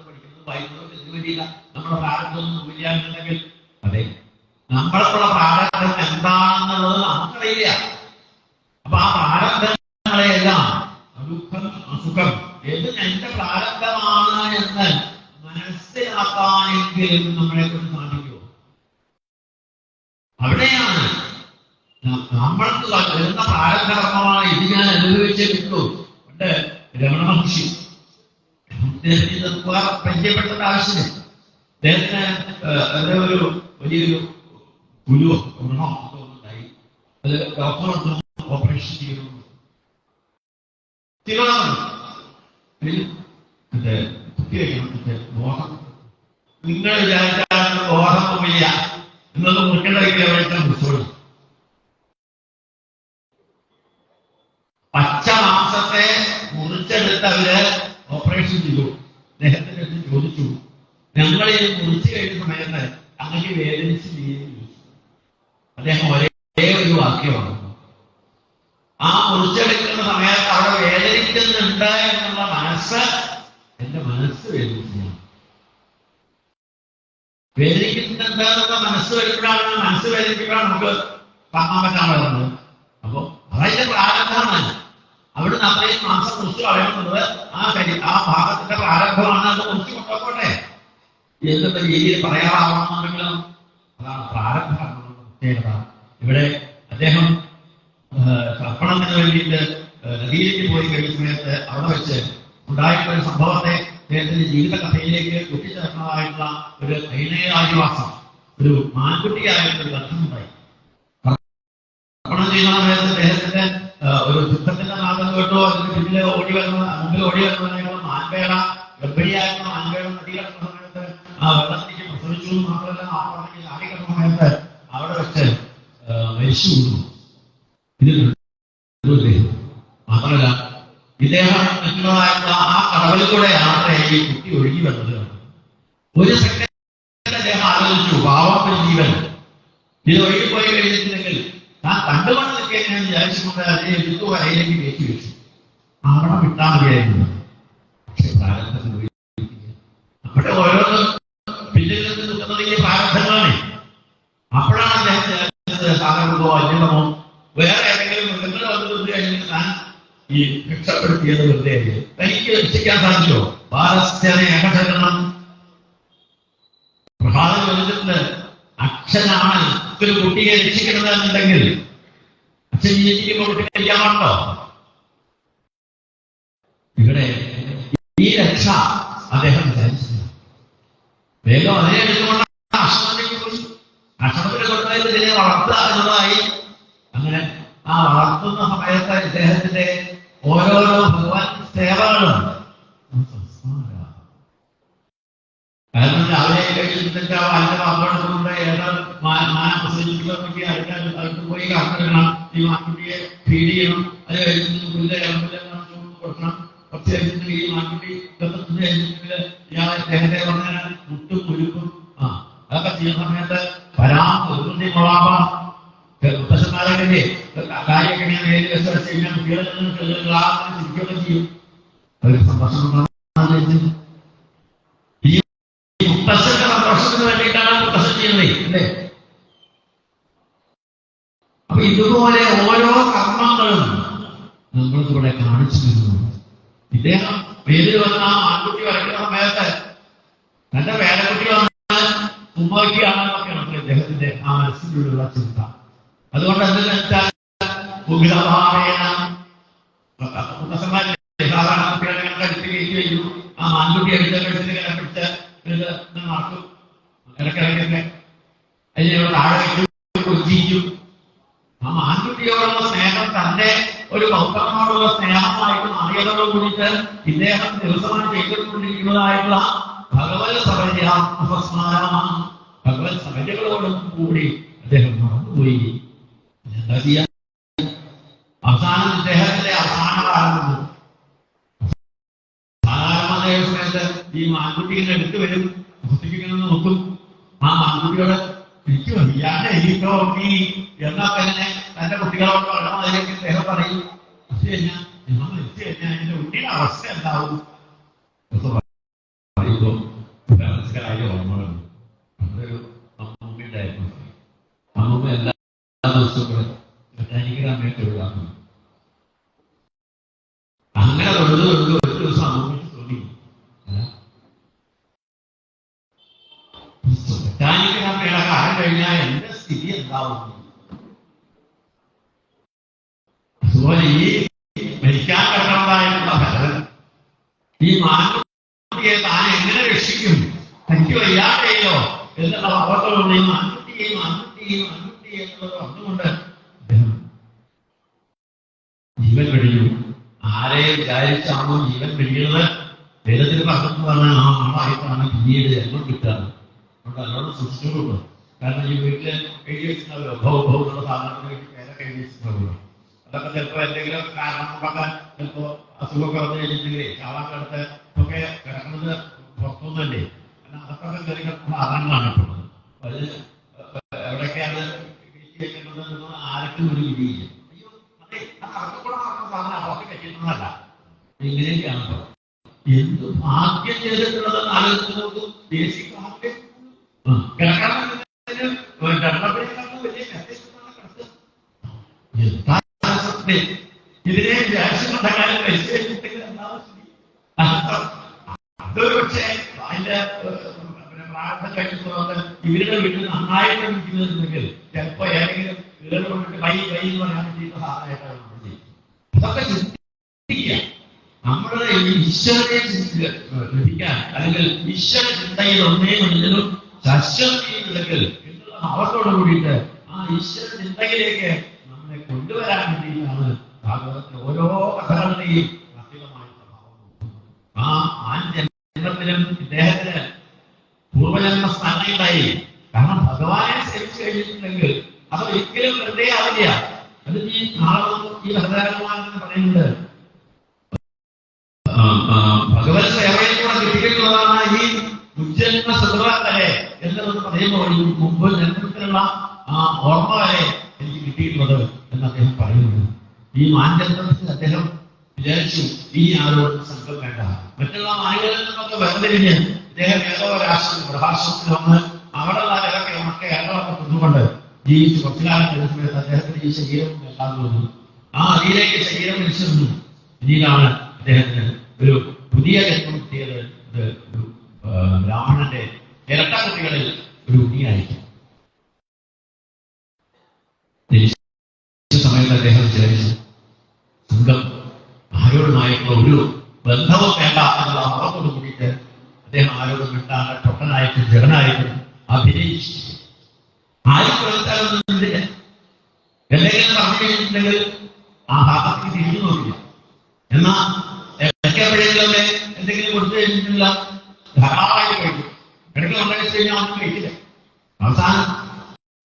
പഠിക്കുന്നത് വായിക്കുന്നത് എന്ത് വരില്ല, നമ്മുടെ പ്രാരബ്ധമൊന്നും ഇല്ലാന്നുണ്ടെങ്കിൽ അതെ നമ്മൾക്കുള്ള പ്രാരബ്ധം എന്താണെന്നുള്ളത് നമുക്കറിയില്ല. അപ്പൊ ആ പ്രാരബ്ധങ്ങളെല്ലാം ദുഃഖം അസുഖം ഏത് എന്റെ പ്രാരബ്ധമാണ് എന്ന് മനസ്സിലാക്കാനെങ്കിലും നമ്മളെ കൊണ്ട് സാധിക്കുമോ? അവിടെയാണ് നമ്മൾക്ക് വരുന്ന പ്രാരബ്ധകർമ്മമാണ് ഇത് ഞാൻ അനുഭവിച്ചേ കിട്ടൂ. പണ്ട് രമണ മഹർഷി പരിചയപ്പെട്ട ആവശ്യം അദ്ദേഹത്തിന് ഒരു വലിയൊരു ഗുരുവോ ഗുണമോ ഉണ്ടായി. അത് ഡോക്ടർ ഓപ്പറേഷൻ ചെയ്യുന്നു. ബോധം നിങ്ങൾ വിചാരിച്ചാൽ ബോധമില്ല എന്നത് മുറിക്കേണ്ട മുറിച്ചോളൂ. പച്ച മാംസത്തെ മുറിച്ചെടുത്ത് അവര് ഓപ്പറേഷൻ ചെയ്തു. അദ്ദേഹത്തിന്റെ അടുത്ത് ചോദിച്ചു, ഞങ്ങൾ ഇത് മുറിച്ചു കഴിഞ്ഞ സമയത്ത് അങ്ങനെ വേദനിച്ചില്ലേ? അദ്ദേഹം ഒരേ ഒരു വാക്യമാണ്, ആ മുറിച്ചെടുക്കുന്ന സമയത്ത് അവിടെ വേദനിക്കുന്നുണ്ട് എന്നുള്ള മനസ്സ് എന്റെ മനസ്സ് വേദനിക്കുകയാണ്. വേദനിക്കുന്നുണ്ട് എന്നുള്ള മനസ്സ് വരുമ്പോഴാണ്, മനസ്സ് വേദനിക്കുമ്പോഴാണ് നമുക്ക് കാണാൻ പറ്റാൻ വരുന്നത്. അപ്പൊ അതിന്റെ പ്രാരംഭമാണ്. അവിടുന്ന് അത്രയും മാസം മുറിച്ച് കളയുന്നത് ആ ഭാഗത്തിന്റെ പ്രാരംഭമാണ്. അത് മുറിച്ച് കൊണ്ടുപോട്ടെ എന്നുള്ള രീതിയിൽ പറയാറാവണമെന്നുണ്ടെങ്കിലും അതാണ് പ്രാരംഭമാണ് പ്രത്യേകത. ഇവിടെ അദ്ദേഹം തർപ്പണത്തിന് വേണ്ടിയിട്ട് നദിയിലേക്ക് പോയി കഴിഞ്ഞ സമയത്ത് അവിടെ വെച്ച് ഉണ്ടായിട്ടുള്ള ഒരു സംഭവത്തെ അദ്ദേഹത്തിന്റെ ജീവിത കഥയിലേക്ക് കൂട്ടിച്ചേർന്നതായിട്ടുള്ള ഒരു ഐനേയാദിവാസം, ഒരു മാൻകുട്ടിയായിട്ടൊരു ബന്ധമുണ്ടായി. തർപ്പണം ചെയ്യുന്ന സമയത്ത് അദ്ദേഹത്തിന്റെ ഒരു ദുഃഖത്തിന്റെ നാദം കേട്ടോ, അതിന് പിന്നിൽ മുമ്പിൽ ഓടി വരുന്നതിനുള്ള മാൻപേട, ഗർഭിണിയായിട്ടുള്ള മാൻപേട നദിയിലെത്തുന്ന സമയത്ത് ആ വെള്ളത്തിലേക്ക് പ്രസവിച്ചു. മാത്രമല്ല നാട്ടിലേക്ക് ചാടിക്കിടന്ന സമയത്ത് അവിടെ വെച്ച് മരിച്ചു കൂടുന്നു. ഇതിൽ മാത്രമല്ല ഇദ്ദേഹം നിൽക്കുന്നതായിട്ടുള്ള ആ കടവിലൂടെ യാത്രയായി കുട്ടി ഒഴുകി വന്നത്. ഒരു സെക്കൻഡ് അദ്ദേഹം ആലോചിച്ചു, പാവപ്പെട്ട ജീവൻ ഇത് ഒഴുകിപ്പോയി കഴിഞ്ഞിട്ടുണ്ടെങ്കിൽ താൻ കണ്ടുകൊണ്ട് നിൽക്കാൻ വിചാരിച്ചുകൊണ്ട് അതിനെ എടുത്തു വരയിലേക്ക് കയറ്റി വെച്ചു. അവിടെ വിട്ടാൽ മതിയായിരുന്നു. പക്ഷെ പ്രാരബ്ധത്തിൽ അവിടെ ഓരോന്നും പിന്നിൽ നിന്ന് നിൽക്കുന്നതിന്റെ പ്രാരബ്ധങ്ങളാണ്. അപ്പോഴാണ് അദ്ദേഹത്തിന് സാധനമോ അന്യമോ വേറെ ഏതെങ്കിലും മൃഗങ്ങൾ വന്നത് കഴിഞ്ഞ് താൻ ഈ രക്ഷപ്പെടുത്തിയത് വെറുതെ ആയി. തനിക്ക് രക്ഷിക്കാൻ സാധിച്ചോ? ബാലസ്ഥേനം പ്രഭാതം ചോദിച്ചിട്ടുണ്ട്, അച്ഛനാണ് ഒരു കുട്ടിയെ രക്ഷിക്കണമെന്നുണ്ടെങ്കിൽ അച്ഛൻ ജീവിക്കുമ്പോൾ കുട്ടി കഴിക്കാറുണ്ടോ? ഇവിടെ ഈ രക്ഷ അദ്ദേഹം വിചാരിച്ചില്ല. വേഗം അതിനെ എടുത്തുകൊണ്ട് ആശ്രമത്തിലേക്ക് പോയി. ആശ്രമത്തിൽ കൊടുത്തതിൽ ഇതിനെ വളർത്തുക എന്നതായി. അങ്ങനെ ആ വളർത്തുന്ന സമയത്ത് ഇദ്ദേഹത്തിന്റെ ഓരോരോ ഭഗവാൻ സേവകളും കാരണം രാവിലെ കഴിച്ചിട്ട് അതിന്റെ വാക്കുകൊണ്ട് ഏതാണ്ട് പ്രസവിച്ചിട്ടുണ്ടെങ്കിൽ അടുത്ത് പോയി കാത്തിടണം. ഈ മാൻകുട്ടിയെ ഫീഡ് ചെയ്യണം. അത് കഴിച്ചിട്ട് പുല്ല് ഇളമ്പെല്ലാം കൊടുക്കണം. കുറച്ച് കഴിച്ചിട്ടുണ്ടെങ്കിൽ ഈ മാൻകുട്ടി കഴിഞ്ഞിട്ടുണ്ടെങ്കിൽ ഇയാളെ ഇദ്ദേഹത്തെ പറഞ്ഞാൽ മുട്ടും കുരുക്കും അതൊക്കെ ചെയ്യുന്ന സമയത്ത് പരാതി കൊള്ളാം. മുത്തശ്ശന്മാരൊക്കെ കാര്യമൊക്കെ ഞാൻ വേദി വെച്ച് കഴിഞ്ഞാൽ കുട്ടികളെ ചിരിക്കുകയൊക്കെ ചെയ്യും. ഒരു സന്തോഷം. ഈ മുത്തശ്ശന്റെ സന്തോഷത്തിന് വേണ്ടിയിട്ടാണ് മുത്തശ്ശൻ ചെയ്യുന്നത് അല്ലേ? അപ്പൊ ഇതുപോലെ ഓരോ കർമ്മങ്ങളും നമ്മൾക്കിവിടെ കാണിച്ചു തരുന്നു. ഇദ്ദേഹം വേദിയിൽ വന്ന ആൺകുട്ടി വരയ്ക്കുന്ന സമയത്ത് തന്റെ വേലക്കുട്ടി വന്ന് ഉമ്മയ്ക്കാണെന്നൊക്കെയാണ് ഇദ്ദേഹത്തിന്റെ ആ മനസ്സിലുള്ള ചിന്ത. അതുകൊണ്ട് എന്തെന്ന് വെച്ചാൽ സാധാരണ കുട്ടികളെ അടുത്ത് കയറ്റി വയ്ക്കൂ. ആ ആൺകുട്ടി അടുത്ത കഴുത്തിൽ പിടിച്ച് നടക്കും. ഇടക്കിടക്കൊക്കെ അതിനെ താഴെ കൊഞ്ചിക്കും. ആ ആൺകുട്ടിയോടുള്ള സ്നേഹം തന്റെ ഒരു പൗത്രനോടുള്ള സ്നേഹമായിട്ട് മാറിയതോട് കൂടിയിട്ട് ഇദ്ദേഹം ദിവസമായി ചെയ്തുകൊണ്ടിരിക്കുന്നതായിട്ടുള്ള ഭഗവത് സഭസ്മാരമാണ്. ഭഗവത് സഭകളോടും കൂടി അദ്ദേഹം മറന്നുപോയി. എന്താ ചെയ്യാ? അവസാനം ഇദ്ദേഹത്തിന്റെ അവസാന കാലം അവസാന സമയത്ത് ഈ മാൻകുട്ടിയുടെ അടുത്ത് വരും, പുസ്തകിക്കണമെന്ന് നോക്കും. ആ മാൻകുട്ടിയോട് എനിക്ക് വയ്യാതെ എനിക്കോ നോക്കി എന്നൊക്കെ തന്നെ തന്റെ കുട്ടികളോട് അതിലേക്ക് അദ്ദേഹം പറയും. മരിച്ചു കഴിഞ്ഞാൽ നിങ്ങൾ മരിച്ചു കഴിഞ്ഞാൽ എന്റെ കുട്ടിയുടെ അവസ്ഥ എന്താവും പറയുമ്പോ മനസ്സിലായ ഓർമ്മകളുണ്ട്. നമ്മളൊരു അമ്മൂമ്മ ഉണ്ടായിരുന്നു. അമ്മൂമ്മ എല്ലാ ദിവസവും മെക്കാനിക്കൽ ഒഴിവാക്കുന്നു. അങ്ങനെ തൊഴുത് ഒരു ദിവസം അമ്മൂമ്മയ്ക്ക് തോന്നി മെക്കാനിക്കൽ അമ്മയുടെ കാലം കഴിഞ്ഞാൽ എന്റെ സ്ഥിതി എന്താവും. അതുപോലെ ഈ മരിക്കാൻ കണ്ടതായിട്ടുള്ള ഭരതൻ ഈ മാൻകുട്ടിയെ താൻ എങ്ങനെ രക്ഷിക്കും, തനിക്ക് വയ്യാതെയോ എന്നുള്ള ഭാവത്തോടുകൂടി മാൻകുട്ടിയെ എന്നുള്ളത് പറഞ്ഞുകൊണ്ട് ജീവൻ വെടിഞ്ഞു. ആരെ വിചാരിച്ചാണോ ജീവൻ വെടിയുന്നത്? വേദത്തിൽ പറഞ്ഞു പറഞ്ഞാൽ ആ ആളായിട്ടാണ് പിന്നീട് ജന്മം കിട്ടാറ്. അതുകൊണ്ട് അതിനോട് സൂക്ഷിച്ചുകൊള്ളു. കാരണം ഈ വീട്ടില് എഴുതി വെച്ചിട്ടുണ്ടാവല്ലോ, ഭൗഭൗന്നുള്ള സാധനങ്ങൾ പേരൊക്കെ എഴുതി വെച്ചിട്ടുണ്ടാവുമല്ലോ. അതൊക്കെ ചിലപ്പോ എന്തെങ്കിലും കാരണം കൊണ്ടൊക്കെ ചിലപ്പോ അസുഖമൊക്കെ വന്നു കഴിഞ്ഞിട്ടുണ്ടെങ്കിലേ ചാവാക്കടുത്ത് ഒക്കെ കിടക്കുന്നത് പുറത്തുനിന്നല്ലേ. കാരണം അതൊക്കെ എന്തെങ്കിലും സാധനങ്ങളാണ് ഇട്ടുള്ളത്. അത് എവിടെയൊക്കെയാണ് കൃഷി വെക്കുന്നത് ആർക്കും ഒരു വിധിയില്ല. അയ്യോ അതെ, അത് അവർക്കൂടെ നടക്കുന്ന സാധനം അവർക്ക് കഴിക്കുന്നതല്ല. ഇങ്ങനെയൊക്കെയാണ് എന്ത് ഭാഗ്യം ചെയ്തിട്ടുള്ളതെന്ന് ആലോചിച്ച് നോക്കും. ദേശീയ ഭാഗ്യം കിടക്കണം ഇതിനെ വിചാരിച്ചുകൊണ്ടാലും അതൊരു പക്ഷേ അതിന്റെ പ്രാർത്ഥന കഴിച്ചതുകൊണ്ട് ഇവരുടെ വീട്ടിൽ നന്നായിട്ട് നിൽക്കുന്നതെങ്കിൽ ചിലപ്പോ ഏതെങ്കിലും വീട് കൊണ്ടിട്ട് വൈ എന്ന് പറയാൻ ചെയ്യുന്ന സാധനമായിട്ടാണ് നമ്മൾ ചെയ്യുന്നത്. അതൊക്കെ ചിന്തിക്കുക. നമ്മുടെ ഈശ്വരനെ ലഭിക്കാൻ അല്ലെങ്കിൽ ഈശ്വര ചിന്തയിൽ ഒന്നേ മനുഷ്യനും ശാശ്വതയില്ലെങ്കിൽ എന്നുള്ള ഭാവത്തോട് കൂടിയിട്ട് ആ ഈശ്വര ചിന്തയിലേക്ക് നമ്മളെ കൊണ്ടുവരാൻ വേണ്ടിയിട്ടാണ് ഭാഗവതത്തിലെ ഓരോ കഥകളുടെയും പ്രത്യേകമായ സ്വഭാവം. ആ ജന്മത്തിലും ഇദ്ദേഹത്തിന് പൂർവജന്മ സ്ഥാനമുണ്ടായി. കാരണം ഭഗവാനെ സേവിച്ചു കഴിഞ്ഞിട്ടുണ്ടെങ്കിൽ അത് ഒരിക്കലും വെറുതെ ആവില്ല. അത് ഈ നാളെ ഈ ഭദ്രാകുമാരെന്ന് പറയുന്നത് ഭഗവത് സേവയിലൂടെ കിട്ടിയിട്ടുള്ളതാണ് ഈ മുജ്ജന്മ സുഖവരെ എന്നതെന്ന് പറയുമ്പോൾ ഈ മുമ്പ് ജന്മത്തിലുള്ള ആ ഓർമ്മ വരെ എനിക്ക് കിട്ടിയിട്ടുള്ളത് എന്ന് അദ്ദേഹം പറയുന്നുണ്ട്. ഈ മാൻജന്മത്തിൽ അദ്ദേഹം വിചാരിച്ചു ഈ ആരോട് സംഘം വേണ്ട, മറ്റുള്ള മാനുകളിൽ നിന്നൊക്കെ വേർതിരിഞ്ഞ് ഇദ്ദേഹം ഏതോ രാഷ്ട്രീയ പ്രഭാഷണത്തിൽ വന്ന് അവിടെയുള്ള ഇലക്കെ മറ്റേ ഇലകളൊക്കെ തിന്നുകൊണ്ട് ജീവിച്ച് കുറച്ചു കാലം കഴിഞ്ഞ സമയത്ത് അദ്ദേഹത്തിന് ഈ ശരീരം വേണ്ടാന്ന് തോന്നുന്നു. ആ അതിലേക്ക് ശരീരം വിളിച്ചിരുന്നു. പിന്നീടാണ് അദ്ദേഹത്തിന് ഒരു പുതിയ ജന്മം കിട്ടിയത്. ഒരു ബ്രാഹ്മണന്റെ ഇരട്ട കുട്ടികളിൽ ഒരു ഉണ്ണിയായിരിക്കും. സമയത്ത് അദ്ദേഹം വിചാരിച്ചു സംഘം ആരോടുമായിട്ടുള്ള ഒരു ബന്ധവും വേണ്ട എന്നുള്ള ഭാവത്തോട് കൂടിയിട്ട് അദ്ദേഹം ആരോടും കിട്ടാതെ പൊട്ടനായിട്ടും ജഗനായിട്ടും അഭിനയിച്ചു. ആരും പ്രവർത്തനം എന്തെങ്കിലും പറഞ്ഞു കഴിഞ്ഞിട്ടുണ്ടെങ്കിൽ ആ ഭാഗത്തേക്ക് തിരിഞ്ഞു നോക്കില്ല. എന്നാ എപ്പോഴെങ്കിലൊക്കെ എന്തെങ്കിലും കൊടുത്തു കഴിഞ്ഞിട്ടില്ല ധാരാളമായിട്ട് കഴിക്കും. ഇടയ്ക്ക് ഉണ്ടാക്കി കഴിഞ്ഞാൽ ഒന്നും കഴിക്കില്ല. അവസാനം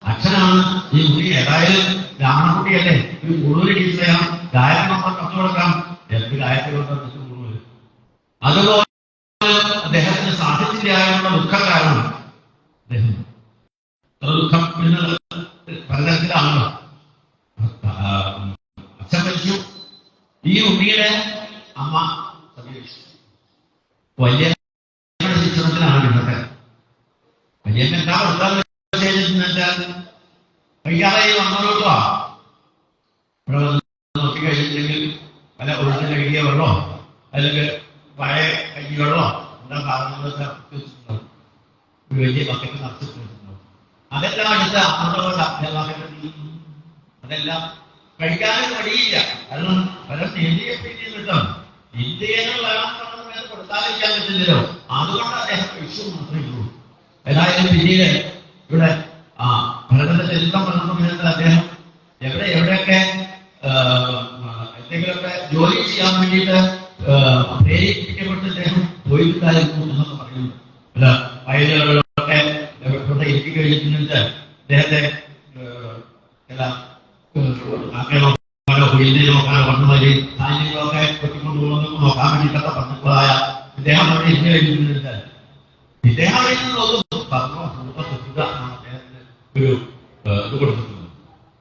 അച്ഛനാണ് ഈ കുട്ടി, ഏതായാലും ബ്രാഹ്മണക്കുട്ടിയല്ലേ, ഒരു കൂടുതൽ ടീച്ചറെയാണ് ഗായകം നമ്മൾ കണ്ടു കൊടുക്കാം. എന്ത് ഗായകത്തിലുണ്ടോ കൂടുതൽ. അതുപോലെ അദ്ദേഹത്തിന് സാധിച്ചില്ലായുള്ള ദുഃഖം കാരണം അദ്ദേഹം ദുഃഖം പലതരത്തിലാണല്ലോ. അച്ഛൻ മരിച്ചു. ഈ ഉണ്ണിയുടെ അമ്മ വലിയ ശിക്ഷണത്തിലാണ് ഇന്നത്തെ വലിയ എന്താ ചെയ്തിട്ടുണ്ടെന്നുവെച്ചാൽ വൈകാതെ വന്നോട്ടോ ഇവിടെ നോക്കി കഴിഞ്ഞിട്ടുണ്ടെങ്കിൽ പല ഒഴിഞ്ഞ കഴുകിയ വെള്ളമോ അല്ലെങ്കിൽ പഴയ കഞ്ഞി വെള്ളമോ എന്താ സാധനങ്ങളൊക്കെ വെച്ചിട്ടുണ്ടാവും. ഒരു വലിയ ബക്കറ്റ് നിറച്ചിട്ടുണ്ടാവും. അതെല്ലാം അടുത്ത് അതെല്ലാം കഴിക്കാനും മടിയില്ല. കാരണം പല കിട്ടും. ഇന്ത്യയിൽ കൊടുത്താലിരിക്കാൻ പറ്റില്ലല്ലോ. അതുകൊണ്ട് അദ്ദേഹം കഴിച്ചു മാത്രമേ ഉള്ളൂ. ഏതായാലും പിന്നീട് ഇവിടെ ഭരതന്റെ ചരിത്രം പറഞ്ഞ സമയത്ത് അദ്ദേഹം എവിടെയൊക്കെ എന്തെങ്കിലുമൊക്കെ ജോലി ചെയ്യാൻ വേണ്ടിയിട്ട് പ്രേരിപ്പിക്കപ്പെട്ട് അദ്ദേഹം പോയിട്ടുണ്ടായിരുന്നു എന്നൊക്കെ പറയുന്നു. അല്ല വയലുകളിലൊക്കെ ഇവിടെ എത്തി കഴിഞ്ഞിട്ടുണ്ടെങ്കിൽ അദ്ദേഹത്തെ നോക്കാനോ കുയിലിനെ നോക്കാനോ വന്നുമാതിരി ധാന്യങ്ങളൊക്കെ കൊട്ടിക്കൊണ്ടുപോകുന്നു നോക്കാൻ വേണ്ടിയിട്ടൊക്കെ പറഞ്ഞപ്പോഴായ ഇദ്ദേഹം അവിടെ ഇരുന്ന് കഴിഞ്ഞിട്ട് ഇദ്ദേഹം അവിടെ നിന്നൊന്നും അദ്ദേഹത്തിന് ഒരു ഇത് കൊടുത്തിട്ടുണ്ട്.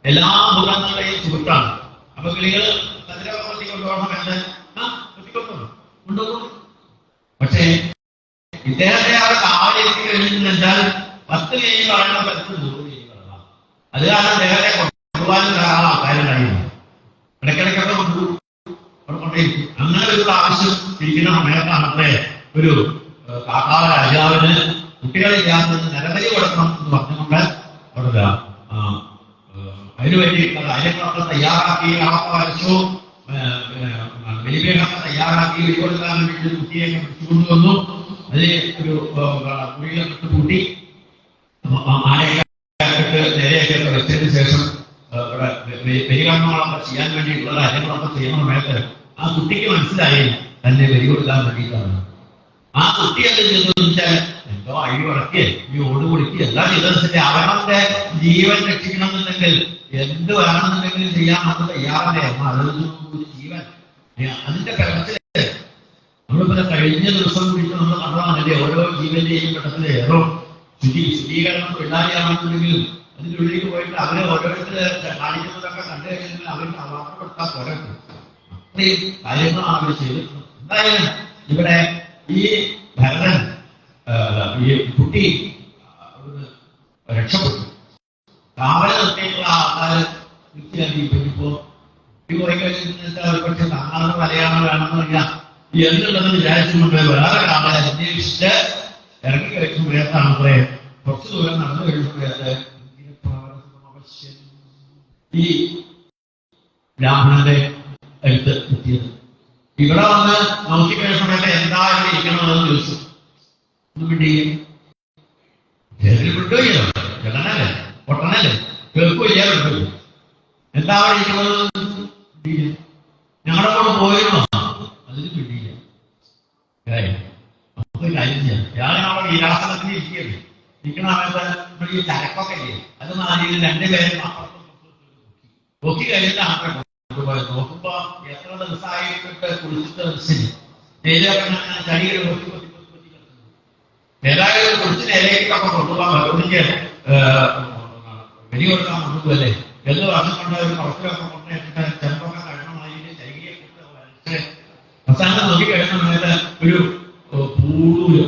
എല്ലാ മൃഗങ്ങളുടെയും സുഹൃത്താണ്. അപ്പൊ കിളികൾ കതിരവത്തി കൊണ്ടുപോകണം എന്ന് കൊണ്ടുപോകും. പക്ഷേ ഇദ്ദേഹത്തെ അവിടെ കാവലിലേക്ക് കഴിഞ്ഞാൽ 10 കൈ കളയണം, 10 100 കൈ കളയണം. അത് കാരണം അദ്ദേഹത്തെ കൊണ്ടുപോകാനും ധാരാളം ആൾക്കാരുണ്ടായിരുന്നു. ഇടയ്ക്കിടയ്ക്കൊക്കെ കൊണ്ടുകൊണ്ടേയിരിക്കും. അങ്ങനെ ഒരു പ്രാവശ്യം ഇരിക്കുന്ന സമയത്താണ് അത്രേ ഒരു കാക്കാവ രാജാവിന് കുട്ടികളില്ലാത്തത് നിരവധി കൊടുക്കണം എന്ന് പറഞ്ഞുകൊണ്ട് അവിടെ അതിനുവേണ്ടി കാര്യങ്ങളൊക്കെ തയ്യാറാക്കി അവർക്ക് വരച്ചു ബലിപീഠമൊക്കെ തയ്യാറാക്കി വെടികൊടുക്കാൻ വേണ്ടി കുട്ടിയൊക്കെ പിടിച്ചുകൊണ്ടുവന്നു. അതിൽ ഒരു കുഴിയിലൊക്കെ കൂട്ടി ആനയൊക്കെ നേരെയൊക്കെ വെച്ചതിന് ശേഷം ബലികർമ്മങ്ങളൊക്കെ ചെയ്യാൻ വേണ്ടിയിട്ടുള്ള കാര്യങ്ങളൊക്കെ ചെയ്യുന്ന സമയത്ത് ആ കുട്ടിക്ക് മനസ്സിലായി തന്നെ ബലി കൊടുക്കാൻ വേണ്ടിയിട്ടാണ്. ആ കുട്ടി എന്ത് ചെയ്തു വെച്ചാൽ എന്തോ അഴി ഉടക്കി ഈ ഓട് കൊടുക്കി എല്ലാം ചെയ്തനുസരിച്ച് അവരുടെ ജീവൻ രക്ഷിക്കണമെന്നുണ്ടെങ്കിൽ എന്ത് വേണമെന്നുണ്ടെങ്കിലും ചെയ്യാൻ നമ്മൾ തയ്യാറല്ലേ. അതൊരു ജീവൻ അതിന്റെ പ്രവർത്തനത്തില് നമ്മളിപ്പോ കഴിഞ്ഞ ദിവസം കൂടിയിട്ട് നമ്മൾ കണ്ടതാണല്ലേ ഓരോ ജീവന്റെയും ഘട്ടത്തില് ഏറോ ശുചീകരണം പിള്ളാരിയാണെന്നുണ്ടെങ്കിലും അതിൻ്റെ ഉള്ളിലേക്ക് പോയിട്ട് അവരെ ഓരോരുത്തര് കാണിക്കുന്നതൊക്കെ കണ്ടു കഴിഞ്ഞാൽ അവർക്ക് അവാർഡ് കൊടുത്താൽ പോരാ. അത്രയും കാര്യങ്ങളാണ് അവർ ചെയ്തിട്ടുള്ളത്. എന്തായാലും ഇവിടെ ഈ ഭരതൻ ഈ കുട്ടി രക്ഷപ്പെട്ടു. കാവല നിർത്തിയിട്ടുള്ള ആൾക്കാർ ഇപ്പോ പോയി കഴിഞ്ഞിട്ട് ഒരു പക്ഷെ താങ്കളുടെ മലയാളം വേണമെന്നില്ല എന്നുള്ളത് വിചാരിച്ചുകൊണ്ട് വേറെ കാവലെ അന്വേഷിച്ച് ഇറങ്ങി കഴിച്ചു പോയതാണ് അത്രേ. കുറച്ചു ദൂരം നടന്നു കഴിയുമ്പോഴേ ഈ ബ്രാഹ്മണന്റെ അടുത്ത് എത്തിയത്. ഇവിടെ വന്ന് നോക്കിക്കഴിഞ്ഞ സമയത്ത് എന്താ ഇവിടെ ഇരിക്കണമെന്ന് ചോദിച്ചു. ഒന്നും വേണ്ടിയും വിട്ടുകയോ ജഗനല്ലേ പൊട്ടനല്ലേ കേൾക്കുകയില്ല വിട്ടു. എന്താ അവിടെ ഇരിക്കുന്നത്? ഞങ്ങളുടെ കൂടെ പോയിരുന്നോ? അതിന് കിട്ടിയില്ല. നമുക്ക് കാര്യം ചെയ്യാം. ഞാൻ അവിടെ വിലാസനത്തിൽ ഇരിക്കുകയാണ്. ഇരിക്കണ സമയത്ത് ഈ ചരക്കൊക്കെ ഇല്ലേ അത് നാലിൽ 2 പേരും നോക്കി കഴിഞ്ഞിട്ട് ആട്ടെ കൊണ്ടുപോയത്. നോക്കുമ്പോ എത്ര ദിവസമായിട്ട് കുളിച്ചിട്ട് ചടികൾ ഏതായാലും കുളിച്ചിന് ഇലയിലൊക്കെ കൊണ്ടുപോകാൻ ഭഗവതിക്ക് വെടി കൊടുക്കാൻ കൊണ്ടുപോകല്ലേ എന്ന് പറഞ്ഞുകൊണ്ട് ഒരു കുറച്ചിലൊക്കെ കൊണ്ടുവന്നിട്ട് ചെറുപ്പൊക്കെ കഴിയണമായിട്ട് ചൈകിയെ വരച്ച് അവസാനം നോക്കി കഴിയുന്ന സമയത്ത് ഒരു പൂടൂര്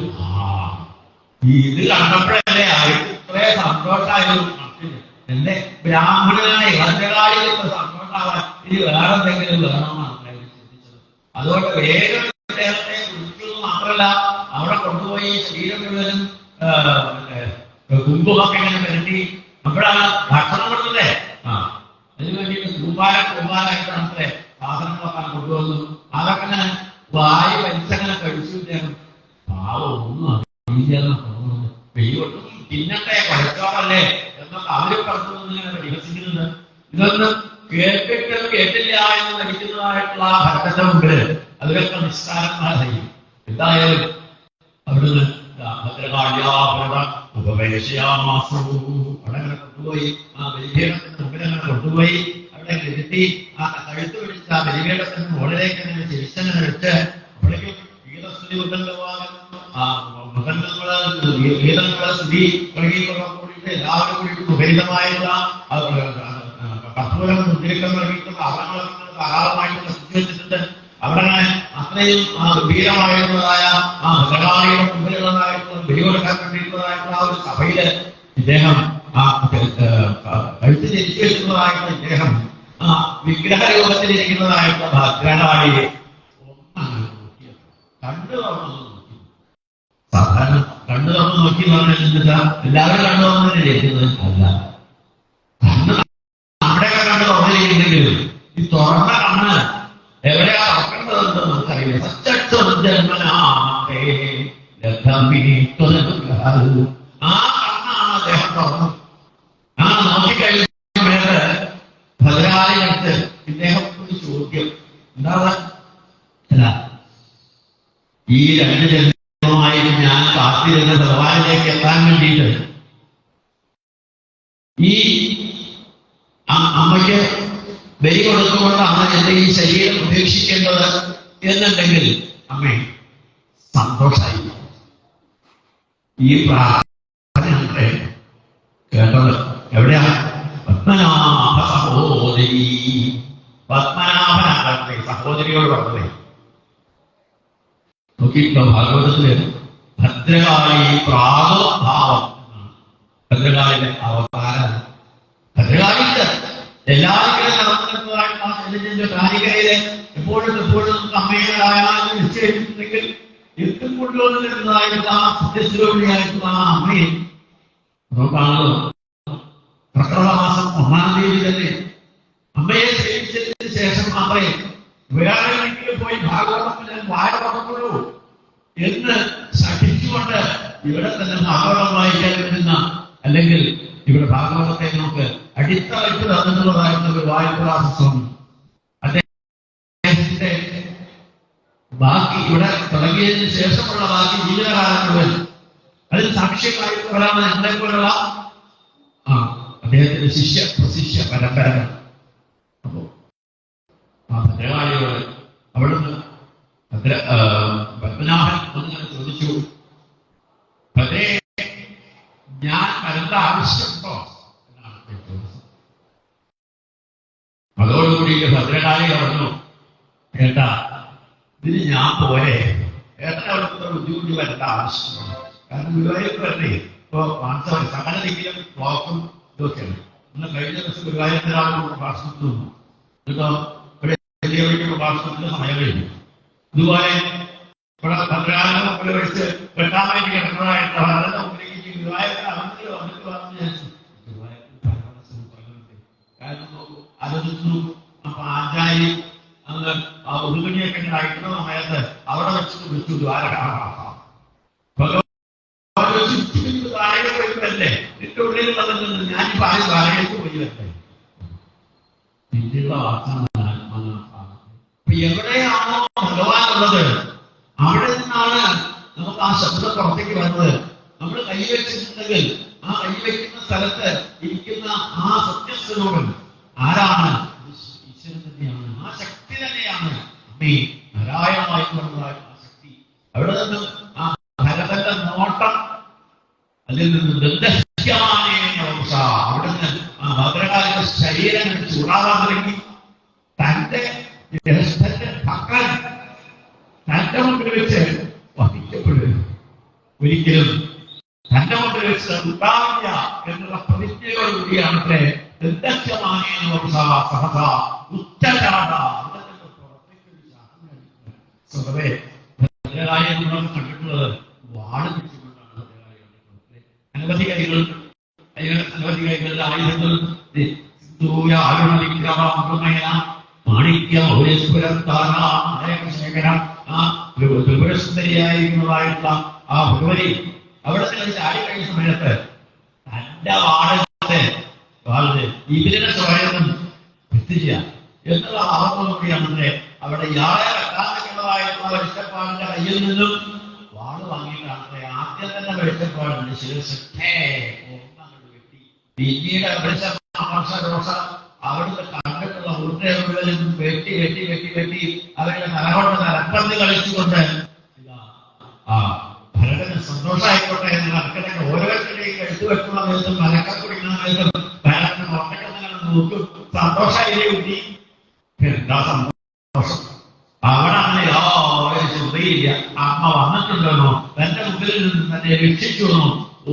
ഇത് കണ്ടപ്പോഴല്ലേ അവർക്ക് ഇത്രേ സന്തോഷമായൊരു മട്ടില് എന്റെ ബ്രാഹ്മണനായ ഭദ്രകാളികൾക്ക് സന്തോഷമാവാൻ ഇനി വേറെ എന്തെങ്കിലും വേണമെന്നാണ് ചിന്തിച്ചത്. അതുകൊണ്ട് വേഗം അദ്ദേഹത്തെ കുറിച്ചത് മാത്രമല്ല അവിടെ കൊണ്ടുപോയി ശരീരം മുഴുവനും കുങ്കുമൊക്കെ ഇങ്ങനെ പുരട്ടി അപ്പോഴാണ് ഭക്ഷണം കൊടുത്തല്ലേ അതിന് വേണ്ടിയിട്ട് കുമ്പാരായിട്ടാണ് അത്രേ സാധനങ്ങളൊക്കെ കൊണ്ടുവന്നു. അതൊക്കെ വായു വലിച്ചങ്ങനെ കഴിച്ചു. പാവം ഒന്നും വെയ്യൊട്ടും പിന്നത്തെ പഠിച്ചോളല്ലേ എന്നൊക്കെ അവര് പറഞ്ഞു പരിഹസിക്കുന്നത്. ഇതൊന്നും കേട്ടിട്ടും കേട്ടില്ല എന്ന് നടിക്കുന്നതായിട്ടുള്ള ഭക്തന്റെ മുമ്പില് അവരൊക്കെ നിസ്കാരന്മാരായി. എന്തായാലും അവിടുന്ന് അവിടെ കൊണ്ടുപോയി ആ ബലിപീഠത്തിന്റെ മുമ്പിൽ അങ്ങനെ കൊണ്ടുപോയി അവിടെ ഇരുത്തി ആ കഴുത്ത് പിടിച്ച് ആ ബലിപീഠത്തിന്റെ മുകളിലേക്ക് അങ്ങനെ ചിരിച്ചങ്ങനെ വെച്ച് അപ്പോഴേക്കും ഗീതസ്തുതി ഗീതങ്ങളെ സ്തുതി കൂടിയിട്ട് എല്ലാവരും കൂടിയിട്ട് സുഭരിതമായുള്ള കർപ്പൂരം മുദ്രിക്കം നൽകിയിട്ടുള്ള അവങ്ങളൊക്കെ ധാരാളമായിട്ടുള്ള സ്തുതി വെച്ചിട്ടുണ്ട്. അവിടെ അത്രയും ഗംഭീരമായിട്ടുള്ളതായ ആ ഭഗവാനിയുടെ മുമ്പിലുള്ളതായിട്ടുള്ള ബലി കൊടുക്കാൻ വേണ്ടിയിട്ടുള്ളതായിട്ടുള്ള ആ ഒരു സഭയില് ഇദ്ദേഹം ആ കഴുത്ത് തിരിച്ചു വെച്ചിട്ടുള്ളതായിട്ടുള്ള ഇദ്ദേഹം ആ വിഗ്രഹരൂപത്തിലിരിക്കുന്നതായിട്ടുള്ള ഭദ്രകാളിയെ കണ്ടു തുറന്നു നോക്കി. സാധാരണ കണ്ണു തുറന്നു നോക്കി പറഞ്ഞാൽ എല്ലാവരും കണ്ണു തുറന്നല്ലേ ഇരിക്കുന്നത്? അല്ല, കണ്ണ് നമ്മുടെയൊക്കെ കണ്ണ് തുറന്നിരിക്കുന്നെങ്കിലും ഈ തുറന്ന കണ്ണ് എവിടെയാ തുറക്കേണ്ടതെന്ന് നമുക്കറിയില്ല. ആ കണ്ണാണ് അദ്ദേഹം തുറന്നത്. ആ നോക്കിക്കഴിഞ്ഞ ഭദ്രകാളികൾക്ക് ഇദ്ദേഹം ഒരു ചോദ്യം എന്താ ഈ 2 ജന്മമായിട്ട് ഞാൻ കാത്തിരുന്ന ഭഗവാനിലേക്ക് എത്താൻ വേണ്ടിയിട്ട് ഈ അമ്മയ്ക്ക് ബലി കൊടുത്തുകൊണ്ടാണ് എന്റെ ഈ ശരീരം ഉപേക്ഷിക്കേണ്ടത് എന്നുണ്ടെങ്കിൽ അമ്മേ സന്തോഷമായി. ഈ പ്രാർത്ഥന കേട്ടത് എവിടെയാണ്? പത്മനാഭ സഹോദരി, പത്മനാഭനാകട്ടെ സഹോദരിയോട് പറഞ്ഞത്. നോക്കിയിട്ടുണ്ടോ ഭാഗവതത്തില് ഭദ്രകാളി പ്രാദുർഭാവം എന്നാണ് ഭദ്രകാളിയുടെ അവതാരം. ഭദ്രകാളിക്ക് എല്ലാവരും നടന്നിട്ടുള്ളതായിട്ടുള്ള കാലികയില് എപ്പോഴും നമുക്ക് അമ്മയുടേതായാലും നിശ്ചയിച്ചിട്ടുണ്ടെങ്കിൽ എത്തും കൊണ്ടുവന്നിരുന്നതായിട്ടുള്ള സത്യസ്വരൂപിണിയായിട്ടുള്ള ആ അമ്മയെ നോക്കാണല്ലോ. പ്രകൃതമാസം 1-ാം തീയതി തന്നെ അമ്മയെ സേവിച്ചതിന് ശേഷം അമ്മയെ വേറെങ്കിലും പോയി ഭാഗവതം ഞാൻ വായ പറഞ്ഞുള്ളൂ എന്ന് ശഠിച്ചുകൊണ്ട് ഇവിടെ തന്നെ ഭാഗവതം വായിക്കാൻ വരുന്ന, അല്ലെങ്കിൽ ഇവിടെ ഭാഗവതത്തെ നമുക്ക് അടിത്തറയിട്ട് തന്നിട്ടുള്ളതായിരുന്ന ഒരു വായ്പുരാസം അദ്ദേഹത്തിന്റെ ബാക്കി ഇവിടെ തുടങ്ങിയതിന് ശേഷമുള്ള ബാക്കി ജീവിതകാലം മുഴുവൻ അതിന് സാക്ഷ്യമായിട്ട് വരാമെന്ന് ഞങ്ങളെ പോലുള്ള അദ്ദേഹത്തിന്റെ പ്രശിഷ്യ പരമ്പരകൾ. അപ്പോ ആ ഭദ്രകാളിയോട് അവിടുന്ന് പത്മനാഭൻ ഒന്നിങ്ങനെ ചോദിച്ചു, ഭദ്രേ ഞാൻ വരേണ്ട ആവശ്യമുണ്ടോ എന്നാണ് ചോദിച്ചത്. അതോടുകൂടി ഭദ്രകാളി പറഞ്ഞു, ഏട്ടാ ഇതിന് ഞാൻ പോരെ, ഏട്ടൻ അവിടുത്തെ ബുദ്ധിമുട്ടി വരേണ്ട ആവശ്യമുണ്ട്. കാരണം ഗുരുവായൂർക്ക് വരണ്ടേ, ഇപ്പൊ മാനസ സകലതെങ്കിലും ബ്ലോക്കും ഇതൊക്കെയാണ്. ഇന്ന് കഴിഞ്ഞ ദിവസം ഗുരുവായൂരത്തിനാളും പ്രഭാഷണത്തിൽ നിന്നു. എന്നിട്ടോ ഇവിടെ വലിയ വലിയ പ്രഭാഷണത്തിന്റെ സമയം കഴിഞ്ഞു. ഇതുപോലെ ഇവിടെ ഭദ്രകാലം വെച്ച് വെട്ടാൻ വേണ്ടി കിടക്കുന്നതായിട്ടുള്ള വളരെ മുമ്പിലേക്ക് ഗുരുവായൂരത്തിൽ അവർക്ക് വന്നിട്ട് പറഞ്ഞു വിചാരിച്ചു. കാരണം നോക്കൂ, ആലോചിച്ചു. അപ്പൊ ആചാരി അന്ന് ആ ഉരുകണിയൊക്കെ അയക്കുന്ന സമയത്ത് അവിടെ വെച്ചിട്ട് വിളിച്ചു ദ്വാരകാ താഴെ പോയി വരട്ടെ, എന്റെ ഉള്ളിലുള്ളത് ഞാനിപ്പോ ആരും താഴേക്ക് പോയി വരട്ടെ. പിന്നെയുള്ള വാർത്തയാണ്. അപ്പൊ എവിടെയാണോ ഭഗവാൻ ഉള്ളത് അവിടെ നിന്നാണ് നമുക്ക് ആ ശബ്ദം പുറത്തേക്ക് വരുന്നത്. നമ്മൾ കൈവച്ചിട്ടുണ്ടെങ്കിൽ ആ കൈവയ്ക്കുന്ന സ്ഥലത്ത് ഇരിക്കുന്ന ആ സത്യസ്വരൂപൻ ആരാണ്? ഈശ്വരൻ തന്നെയാണ്. ആ ശക്തി തന്നെയാണ് അമ്മേ നാരായണമായിട്ടുള്ളതായ ആ ശക്തി. അവിടെ നിന്ന് ആ ഭരതന്റെ നോട്ടം, അതിൽ നിന്ന് ദന്തശ്യമാനേന അവിടെ നിന്ന് ആ ഭദ്രകാലിന്റെ ശരീരം ചൂടാവാൻ തുടങ്ങി. തന്റെ ജ്യേഷ്ഠന്റെ മക്കൾ തന്റെ മുമ്പിൽ വെച്ച് വഹിക്കപ്പെടുക, ഒരിക്കലും തന്റെ മുമ്പിൽ വെച്ച് ഉണ്ടാവില്ല എന്നുള്ള പ്രതിജ്ഞയോടുകൂടിയാണ് ദന്തശ്യമാനേന സഹസ ഉച്ചചാട സ്വതവേ ഭദ്രകാളി നമ്മൾ കണ്ടിട്ടുള്ളത് വാട് പിടിച്ചുകൊണ്ടാണ്. അനവധി കൈകളുടെ ആയുധങ്ങൾ ത്രിപുരസുന്ദരിയായിരിക്കുന്നതായിട്ടുള്ള ആ ഭഗവതി അവിടെ ചാടി കഴിഞ്ഞ സമയത്ത് തന്റെ വാടകത്തെ ഇതിനെ സ്വയം എത്തിക്കുക എന്നുള്ള ഭാവത്തോടുകൂടിയാണ് അവിടെ ഇയാളെ വെട്ടാനൊക്കെയുള്ളതായിട്ടുള്ള വെളിച്ചപ്പാടിന്റെ കയ്യിൽ നിന്നും വാള് വാങ്ങിയിട്ടാണ് ആദ്യം തന്നെ വെളിച്ചപ്പാടുണ്ട് ശിരസ് വെട്ടി. പിന്നീട് അവിടുത്തെ കണ്ടിട്ടുള്ള ഊർജ്ജകളിലും വെട്ടി വെട്ടി വെട്ടി വെട്ടി അവരുടെ തലകൊണ്ട് തലപ്പന്ത് കളിച്ചുകൊണ്ട് ആ ഭരതന് സന്തോഷമായിക്കോട്ടെ എന്ന് നടക്കണമെങ്കിൽ ഓരോരുത്തരുടെയും കഴുത്ത് വെക്കുന്ന നേരത്തും മലക്കം കുടിക്കുന്ന നേരത്തും ഭരതന് ഉറക്കങ്ങനെ നോക്കും. സന്തോഷമായി കുട്ടി, എന്താ സന്തോഷം? അവിടെ അങ്ങനെ യാതൊരു ചിന്തയില്ല. അമ്മ വന്നിട്ടുണ്ടെന്നോ തന്റെ മുമ്പിൽ നിന്ന് തന്നെ രക്ഷിച്ചുവെന്നോ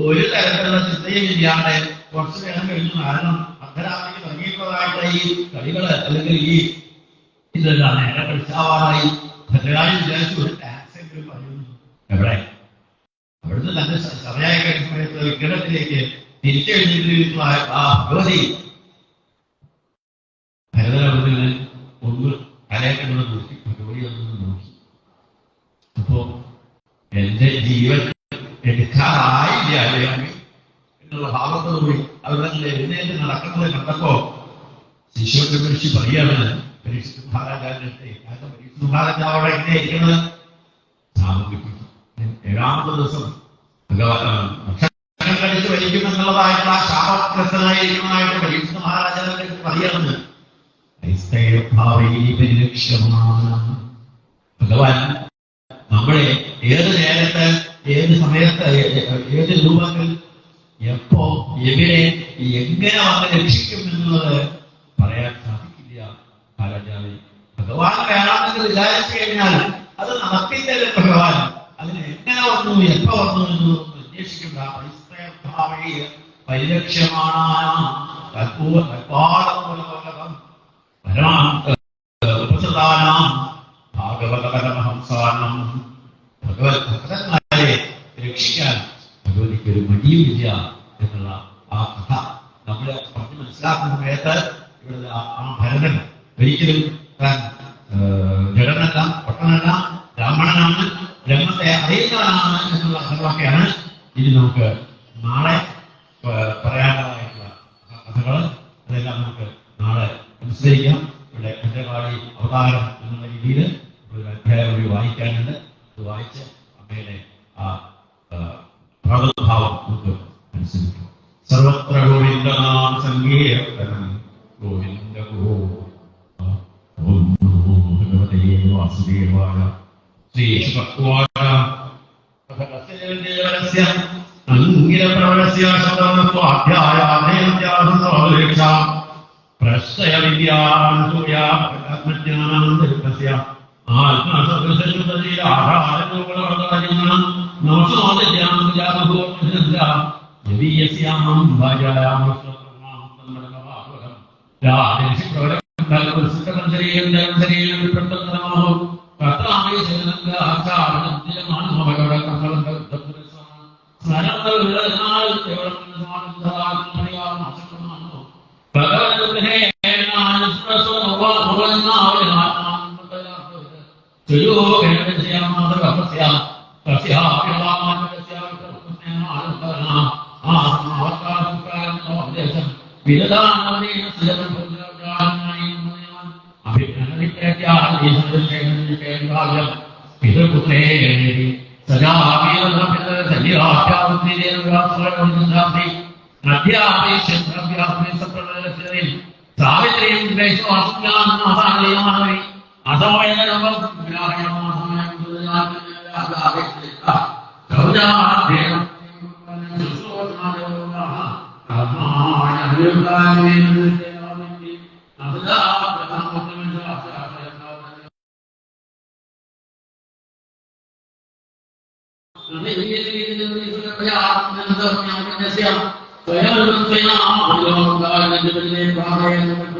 ഒരു തരത്തിലുള്ള ചിന്തയും ഇല്ലാണ്ട് കുറച്ചു നേരം കഴിഞ്ഞു. കാരണം അർദ്ധരാത്രിക്ക് തുടങ്ങിയിട്ടുള്ളതായിട്ട് ഈ കളികള് അല്ലെങ്കിൽ ഈ ഇതെല്ലാം നേരെ കളിച്ചാവാറായി. ഭദ്രകാളി വിചാരിച്ചു ഒരു ടാക്സ് എങ്കിലും പറയുന്നു. എവിടെ? അവിടുന്ന് തന്റെ സമയായ കഴിഞ്ഞ സമയത്ത് വിഗ്രഹത്തിലേക്ക് തിരിച്ചെഴുതിയിട്ടുള്ള ആ ഭഗവതി ഭരതനെ ഒന്ന് കലയൊക്കെ നോക്കി ഭഗവതി ഒന്ന് നോക്കി. അപ്പോ എന്റെ ജീവൻ എടുക്കാറായില്ല അറിയാമേ എന്നുള്ള ഭാവത്തോടുകൂടി അവിടെ എഴുന്നേറ്റ് നടക്കുന്നത് കണ്ടപ്പോ ശിശുവിന്റെ പരീക്ഷ പറയാണ് പരീക്ഷിത് മഹാരാജാവിന്റെ പരീക്ഷിത് മഹാരാജാവോടെ എങ്ങനെ ഇരിക്കുന്നത് സാമൂഹിക്കും 7ാമത്തെ ദിവസം ഭക്ഷണം കഴിച്ച് വലിക്കുമെന്നുള്ളതായിട്ടുള്ള ആ ശാപഗ്രസ്തനായിരിക്കുന്നതായിട്ട് പരീക്ഷിത് മഹാരാജാവിനെ പറയുന്നത് ഭഗവാൻ നമ്മളെ ഏത് നേരത്ത്, ഏത് സമയത്ത്, ഏത് രൂപത്തിൽ, എപ്പോ, എവിടെ, എങ്ങനെ വന്ന് രക്ഷിക്കും എന്നുള്ളത് പറയാൻ സാധിക്കില്ല. കാരണം ഭഗവാൻ വേണമെന്ന് വിചാരിച്ചു കഴിഞ്ഞാൽ അത് നടത്തിത്തരും ഭഗവാൻ. അതിന് എങ്ങനെ വന്നു, എപ്പോ വന്നു എന്നൊന്നും അന്വേഷിക്കേണ്ട. പരിലക്ഷ്യമാണ് ഭാഗവതപരമഹംസാനം. ഭഗവത് ഭക്തന്മാരെ രക്ഷിക്കാൻ ഭഗവതിക്ക് ഒരു മടിയുമില്ല എന്നുള്ള ആ കഥ നമ്മൾ പറഞ്ഞ് മനസ്സിലാക്കുന്ന സമയത്ത് ഇവിടെ ആ ഭരതൻ ഒരിക്കലും താൻ ജഡനല്ല, പൊട്ടനല്ല, ബ്രാഹ്മണനാണ്, ബ്രഹ്മത്തെ അറിയുന്നവനാണ് എന്നുള്ള അർത്ഥങ്ങളൊക്കെയാണ് ഇനി നമുക്ക് നാളെ പറയാനുള്ളതായിട്ടുള്ള കഥകൾ. അതെല്ലാം നമുക്ക് നാളെ അനുസരിക്കാം. ഇവിടെ ഭദ്രകാളി അവതാരം എന്നുള്ള രീതിയിൽ ഒരു അധ്യായം കൂടി വായിക്കാനുണ്ട്. അത് വായിച്ച് അമ്മയുടെ ആ പ്രാദുർഭാവം നമുക്ക് അനുസരിക്കാം. സർവത്ര ഗോവിന്ദനാം സങ്കീർത്തനം ഗോവിന്ദ ഭഗവതേ വാസുദേവായ ശ്രീശുഭക്വായ അംഗിരപ്രവണസ്യ ശതമസ്വാധ്യായാനേത്യാസംസോലേക്ഷ പ്രശ്രയ വിദ്യാന്തോയാത്മജ്ഞാനാന്തരികസ്യ ആത്മസദൃശുദ്ധീ ആധാരങ്ങളാചരണം നമസോദജ്ഞാനജാതഭൂർണ യദീയസ്യാം ഭാര്യായാം സ്വപ്രമാഹം രാജേഷി പ്രവരകം സുഖമഞ്ജരീയം ജലഞ്ജരീയം പ്രത്യേകമാഹോ കർത്താമേ ശരണംഗ ആചാരണം ദിലമാനമവയോട കർമ്മലംഗ സ്മരണങ്ങൾ സ്വയം